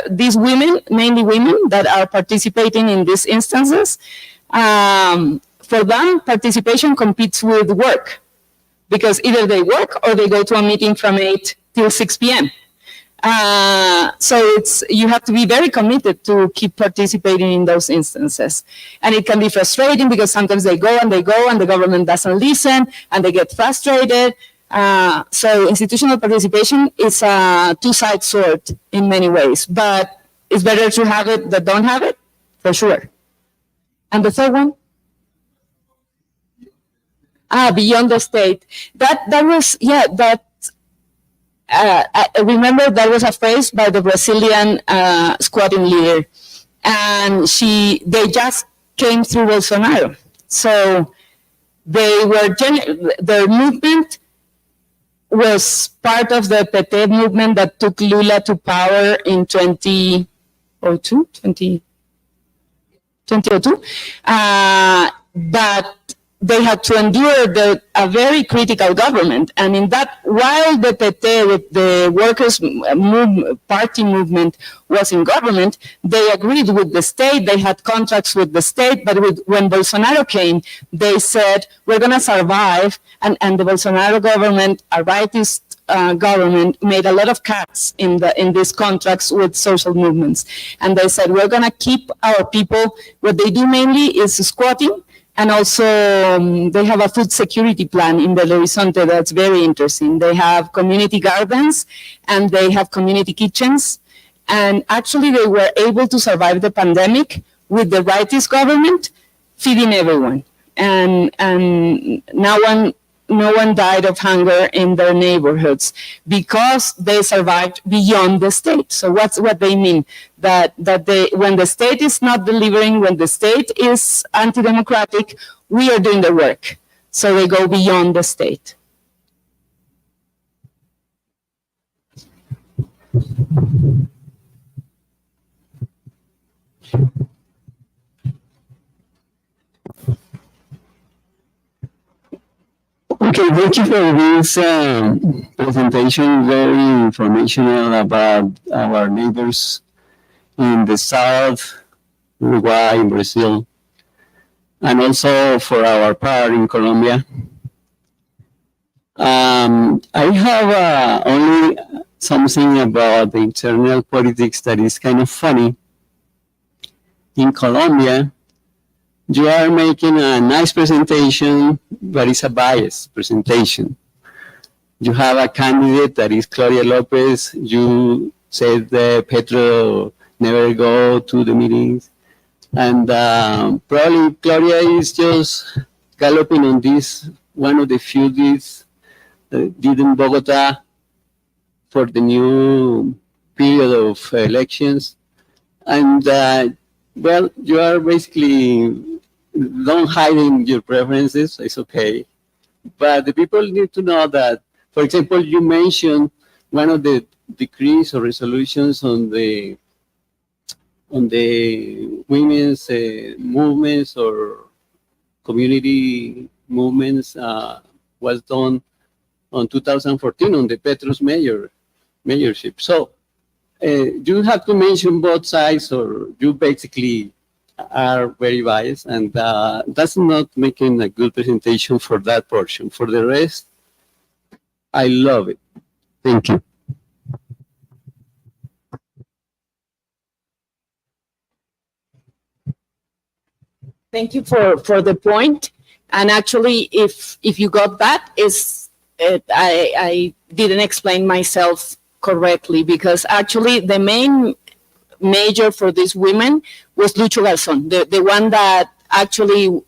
these women, mainly women, that are participating in these instances. For them, participation competes with work, because either they work or they go to a meeting from 8 till 6 p.m. So you have to be very committed to keep participating in those instances. And it can be frustrating because sometimes they go and the government doesn't listen and they get frustrated. So institutional participation is a two-sided sword in many ways, but it's better to have it than don't have it, for sure. And the third one? Beyond the state. That was, yeah, I remember that was a phrase by the Brazilian squatting leader. And they just came through Bolsonaro. So their movement was part of the PT movement that took Lula to power in 2002. But they had to endure a very critical government. And in that, while the PT, the Workers' Party movement, was in government, they agreed with the state, they had contracts with the state, but when Bolsonaro came, they said, we're going to survive. And the Bolsonaro government, a rightist government, made a lot of cuts in these contracts with social movements. And they said, we're going to keep our people. What they do mainly is squatting. And also, they have a food security plan in Belo Horizonte that's very interesting. They have community gardens and they have community kitchens. And actually, they were able to survive the pandemic with the rightist government feeding everyone. And no one died of hunger in their neighborhoods because they survived beyond the state. So what's what they mean? That when the state is not delivering, when the state is anti-democratic, we are doing the work. So they go beyond the state. Okay, thank you for this presentation, very informational about our neighbors in the south Uruguay, in Brazil, and also for our part in Colombia. I have only something about the internal politics that is kind of funny. In Colombia, you are making a nice presentation, but it's a biased presentation. You have a candidate that is Claudia Lopez. You said that Petro never go to the meetings. And probably Claudia is just galloping on this, one of the few deeds did in Bogota for the new period of elections. And well, you are basically don't hiding your preferences, it's okay. But the people need to know that, for example, you mentioned one of the decrees or resolutions on the women's movements or community movements was done on 2014 on the Petro's mayorship. So you have to mention both sides, or you basically are very biased, and that's not making a good presentation for that portion. For the rest, I love it. Thank you. Thank you for the point. And actually, if you got that, I didn't explain myself correctly, because actually the main major for these women was Lucho Garzón, the one that actually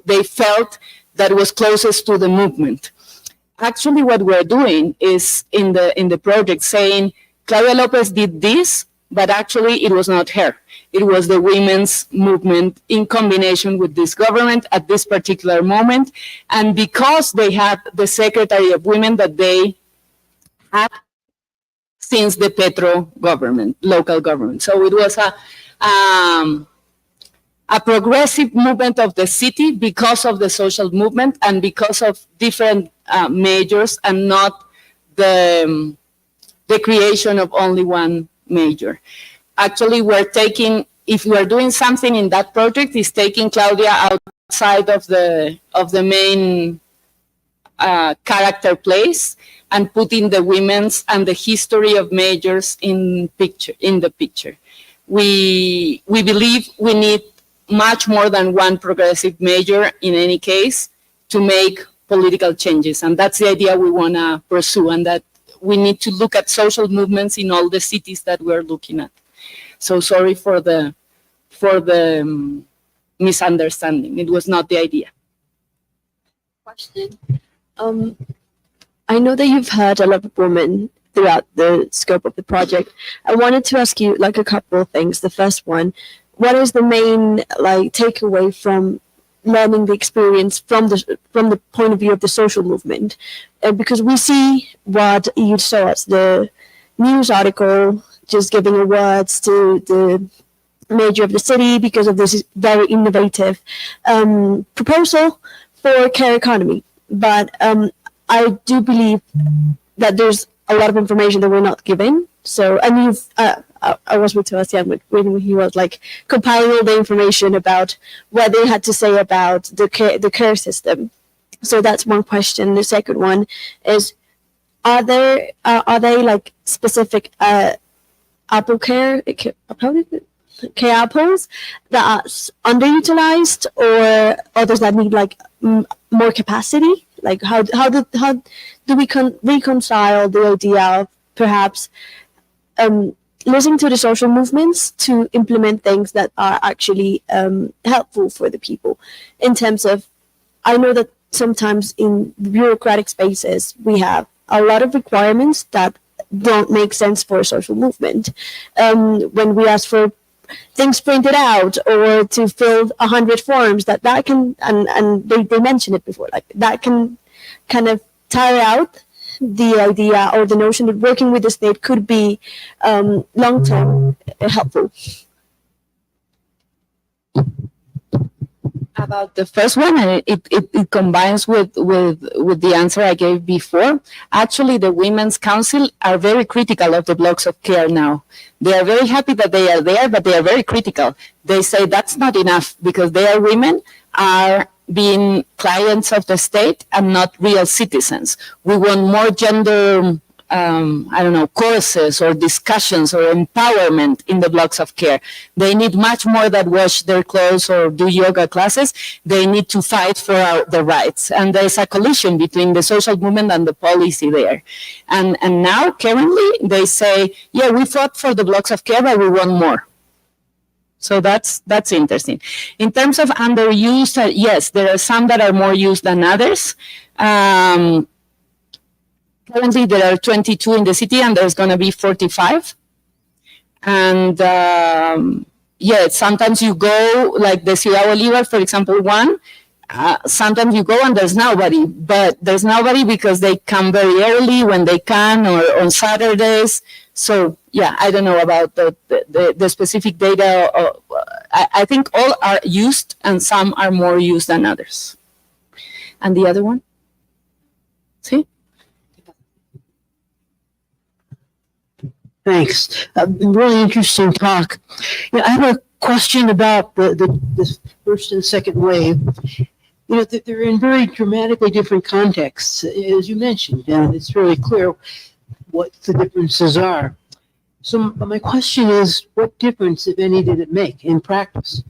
they felt that was closest to the movement. Actually, what we're doing is in the project saying Claudia Lopez did this, but actually it was not her. It was the women's movement in combination with this government at this particular moment. And because they had the Secretary of Women that they had since the Petro government, local government. So it was a progressive movement of the city because of the social movement and because of different majors, and not the creation of only one major. Actually, we're taking, if we are doing something in that project, is taking Claudia outside of the main character place and putting the women's and the history of majors in the picture. We believe we need much more than one progressive major in any case to make political changes, and that's the idea we want to pursue, and that we need to look at social movements in all the cities that we're looking at. So sorry for the misunderstanding. It was not the idea. Question. I know that you've heard a lot of women throughout the scope of the project. I wanted to ask you like a couple of things. The first one, what is the main takeaway from learning the experience from the point of view of the social movement? Because we see what you saw as the news article, just giving awards to the mayor of the city because of this very innovative proposal for care economy. But I do believe that there's a lot of information that we're not given. So, and I was with Sebastian when he was like compiling all the information about what they had to say about the care system. So that's one question. The second one is, are they like specific apple care apples that are underutilized, or others that need like more capacity? Like how do we reconcile the idea of perhaps listening to the social movements to implement things that are actually helpful for the people? In terms of, I know that sometimes in bureaucratic spaces we have a lot of requirements that don't make sense for a social movement. When we ask for things printed out or to fill 100 forms, that can, and they mentioned it before, like that can kind of tire out the idea or the notion that working with the state could be long-term helpful. About the first one, and it combines with the answer I gave before. Actually, the Women's Council are very critical of the blocks of care now. They are very happy that they are there, but they are very critical. They say that's not enough because their women are being clients of the state and not real citizens. We want more gender courses or discussions or empowerment in the blocks of care. They need much more than wash their clothes or do yoga classes. They need to fight for their rights. And there's a collision between the social movement and the policy there. And now, currently, they say, yeah, we fought for the blocks of care, but we want more. So that's interesting. In terms of underused, yes, there are some that are more used than others. Currently, there are 22 in the city, and there's going to be 45. And sometimes you go, like the Ciudad Bolívar, for example, one. Sometimes you go and there's nobody, but there's nobody because they come very early when they can or on Saturdays. So, yeah, I don't know about the specific data. I think all are used, and some are more used than others. And the other one? See? Thanks. Really interesting talk. I have a question about the first and second wave. They're in very dramatically different contexts, as you mentioned, and it's really clear what the differences are. So my question is, what difference, if any, did it make in practice?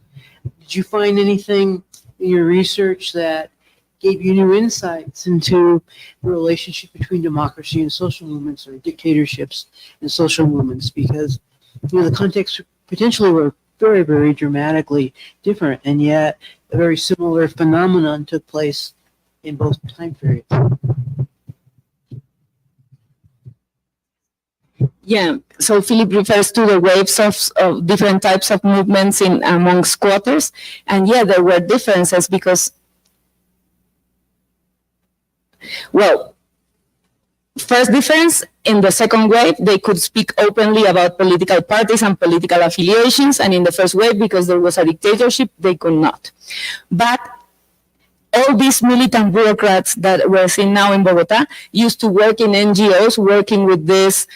Did you find anything in your research that gave you new insights into the relationship between democracy and social movements, or dictatorships and social movements? Because the contexts potentially were very, very dramatically different, and yet a very similar phenomenon took place in both time periods. Yeah, so Philip refers to the waves of different types of movements among squatters. And yeah, there were differences because, well, first difference, in the second wave, they could speak openly about political parties and political affiliations. And in the first wave, because there was a dictatorship, they could not. But all these militant bureaucrats that we're seeing now in Bogota used to work in NGOs working with these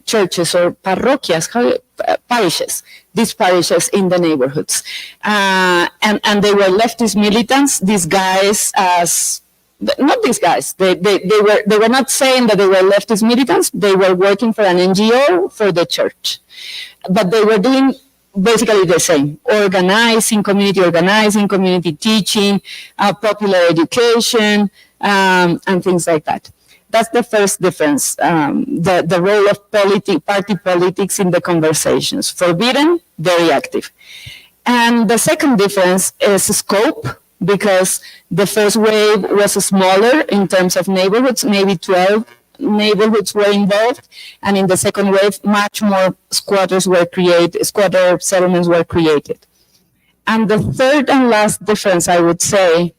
churches or parroquias, parishes, these parishes in the neighborhoods. And they were leftist militants, these guys as, not these guys, they were not saying that they were leftist militants, they were working for an NGO for the church. But they were doing basically the same, organizing, community teaching, popular education, and things like that. That's the first difference, the role of party politics in the conversations. Forbidden, very active. And the second difference is scope, because the first wave was smaller in terms of neighborhoods, maybe 12 neighborhoods were involved, and in the second wave, much more squatter settlements were created. And the third and last difference, I would say,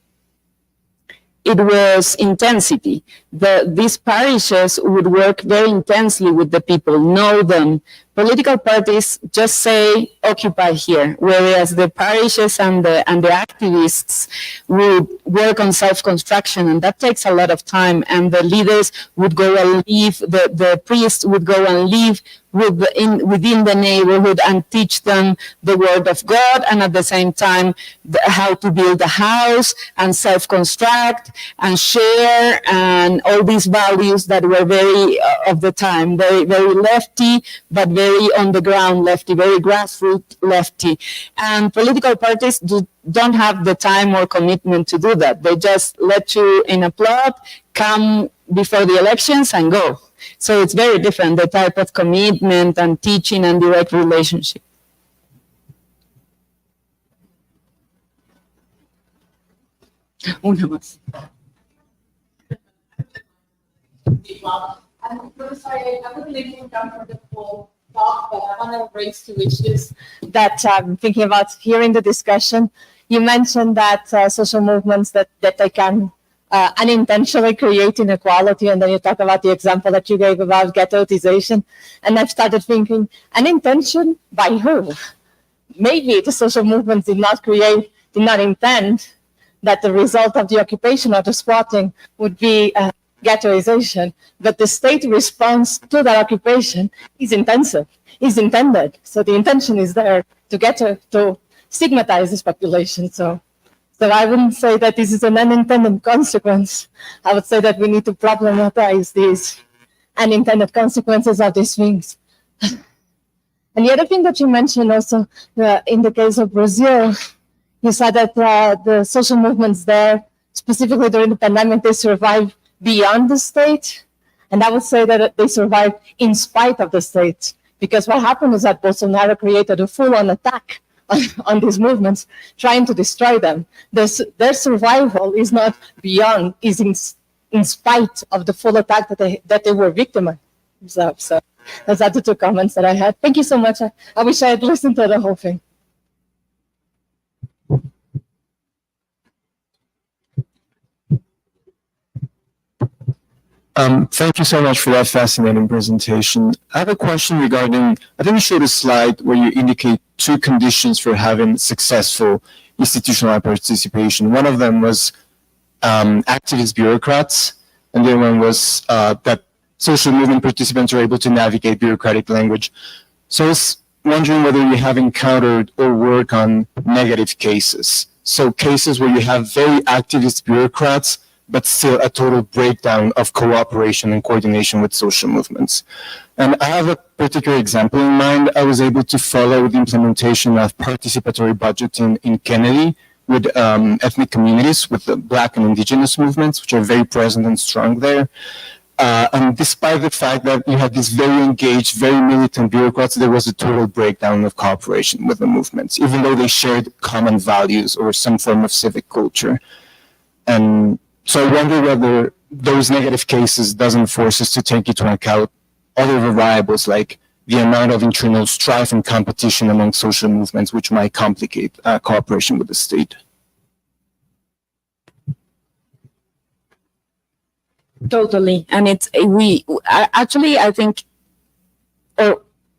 it was intensity. These parishes would work very intensely with the people, know them. Political parties just say, occupy here, whereas the parishes and the activists would work on self-construction, and that takes a lot of time, and the leaders would go and live, the priests would go and live within the neighborhood and teach them the word of God, and at the same time how to build a house and self-construct and share, and all these values that were very of the time, very, very lefty, but very on the ground lefty, very grassroots lefty. And political parties don't have the time or commitment to do that. They just let you in a plot, come before the elections and go. So it's very different, the type of commitment and teaching and direct relationship. Una más. I'm really sorry, I wasn't able to come for the full talk, but I want to raise two issues that I'm thinking about hearing the discussion. You mentioned that social movements that they can unintentionally create inequality, and then you talk about the example that you gave about ghettoization, and I've started thinking, an intention by who? maybe the social movements did not intend that the result of the occupation or the squatting would be ghettoization, but the state response to that occupation is intensive, is intended. So the intention is there to stigmatize this population. So I wouldn't say that this is an unintended consequence. I would say that we need to problematize these unintended consequences of these things. And the other thing that you mentioned also, in the case of Brazil, you said that the social movements there, specifically during the pandemic, they survived beyond the state. And I would say that they survived in spite of the state. Because what happened is that Bolsonaro created a full-on attack on these movements, trying to destroy them. Their survival is not beyond, is in spite of the full attack that they were victimized of. So those are the two comments that I had. Thank you so much. I wish I had listened to the whole thing. Thank you so much for that fascinating presentation. I have a question regarding, I think you showed a slide where you indicate two conditions for having successful institutional participation. One of them was activist bureaucrats, and the other one was that social movement participants are able to navigate bureaucratic language. So I was wondering whether you have encountered or work on negative cases. So cases where you have very activist bureaucrats, but still a total breakdown of cooperation and coordination with social movements. And I have a particular example in mind. I was able to follow the implementation of participatory budgeting in Kennedy with ethnic communities, with the Black and Indigenous movements, which are very present and strong there. And despite the fact that you had these very engaged, very militant bureaucrats, there was a total breakdown of cooperation with the movements, even though they shared common values or some form of civic culture. And so I wonder whether those negative cases doesn't force us to take into account other variables like the amount of internal strife and competition among social movements, which might complicate cooperation with the state. Totally. And actually, I think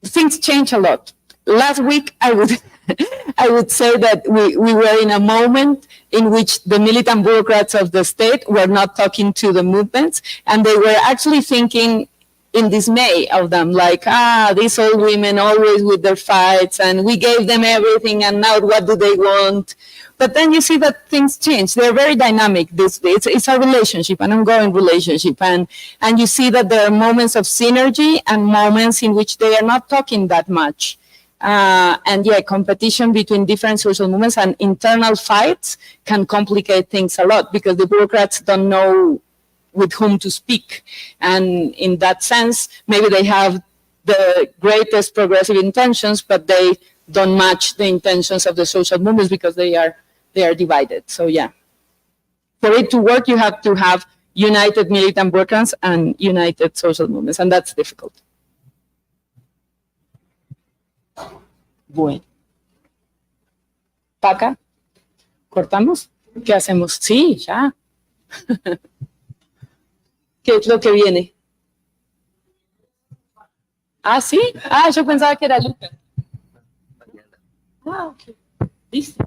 things change a lot. Last week, I would say that we were in a moment in which the militant bureaucrats of the state were not talking to the movements, and they were actually thinking in dismay of them, like, these old women always with their fights, and we gave them everything, and now what do they want? But then you see that things change. They're very dynamic these days. It's a relationship, an ongoing relationship. And you see that there are moments of synergy and moments in which they are not talking that much. And yeah, competition between different social movements and internal fights can complicate things a lot because the bureaucrats don't know with whom to speak. And in that sense, maybe they have the greatest progressive intentions, but they don't match the intentions of the social movements because they are divided. So yeah, for it to work, you have to have united militant bureaucrats and united social movements, and that's difficult. Bueno. Paca, ¿cortamos? ¿Qué hacemos? Sí, ya. ¿Qué es lo que viene? Ah, sí. Ah, yo pensaba que era Lucas. Ah, ok. Listo.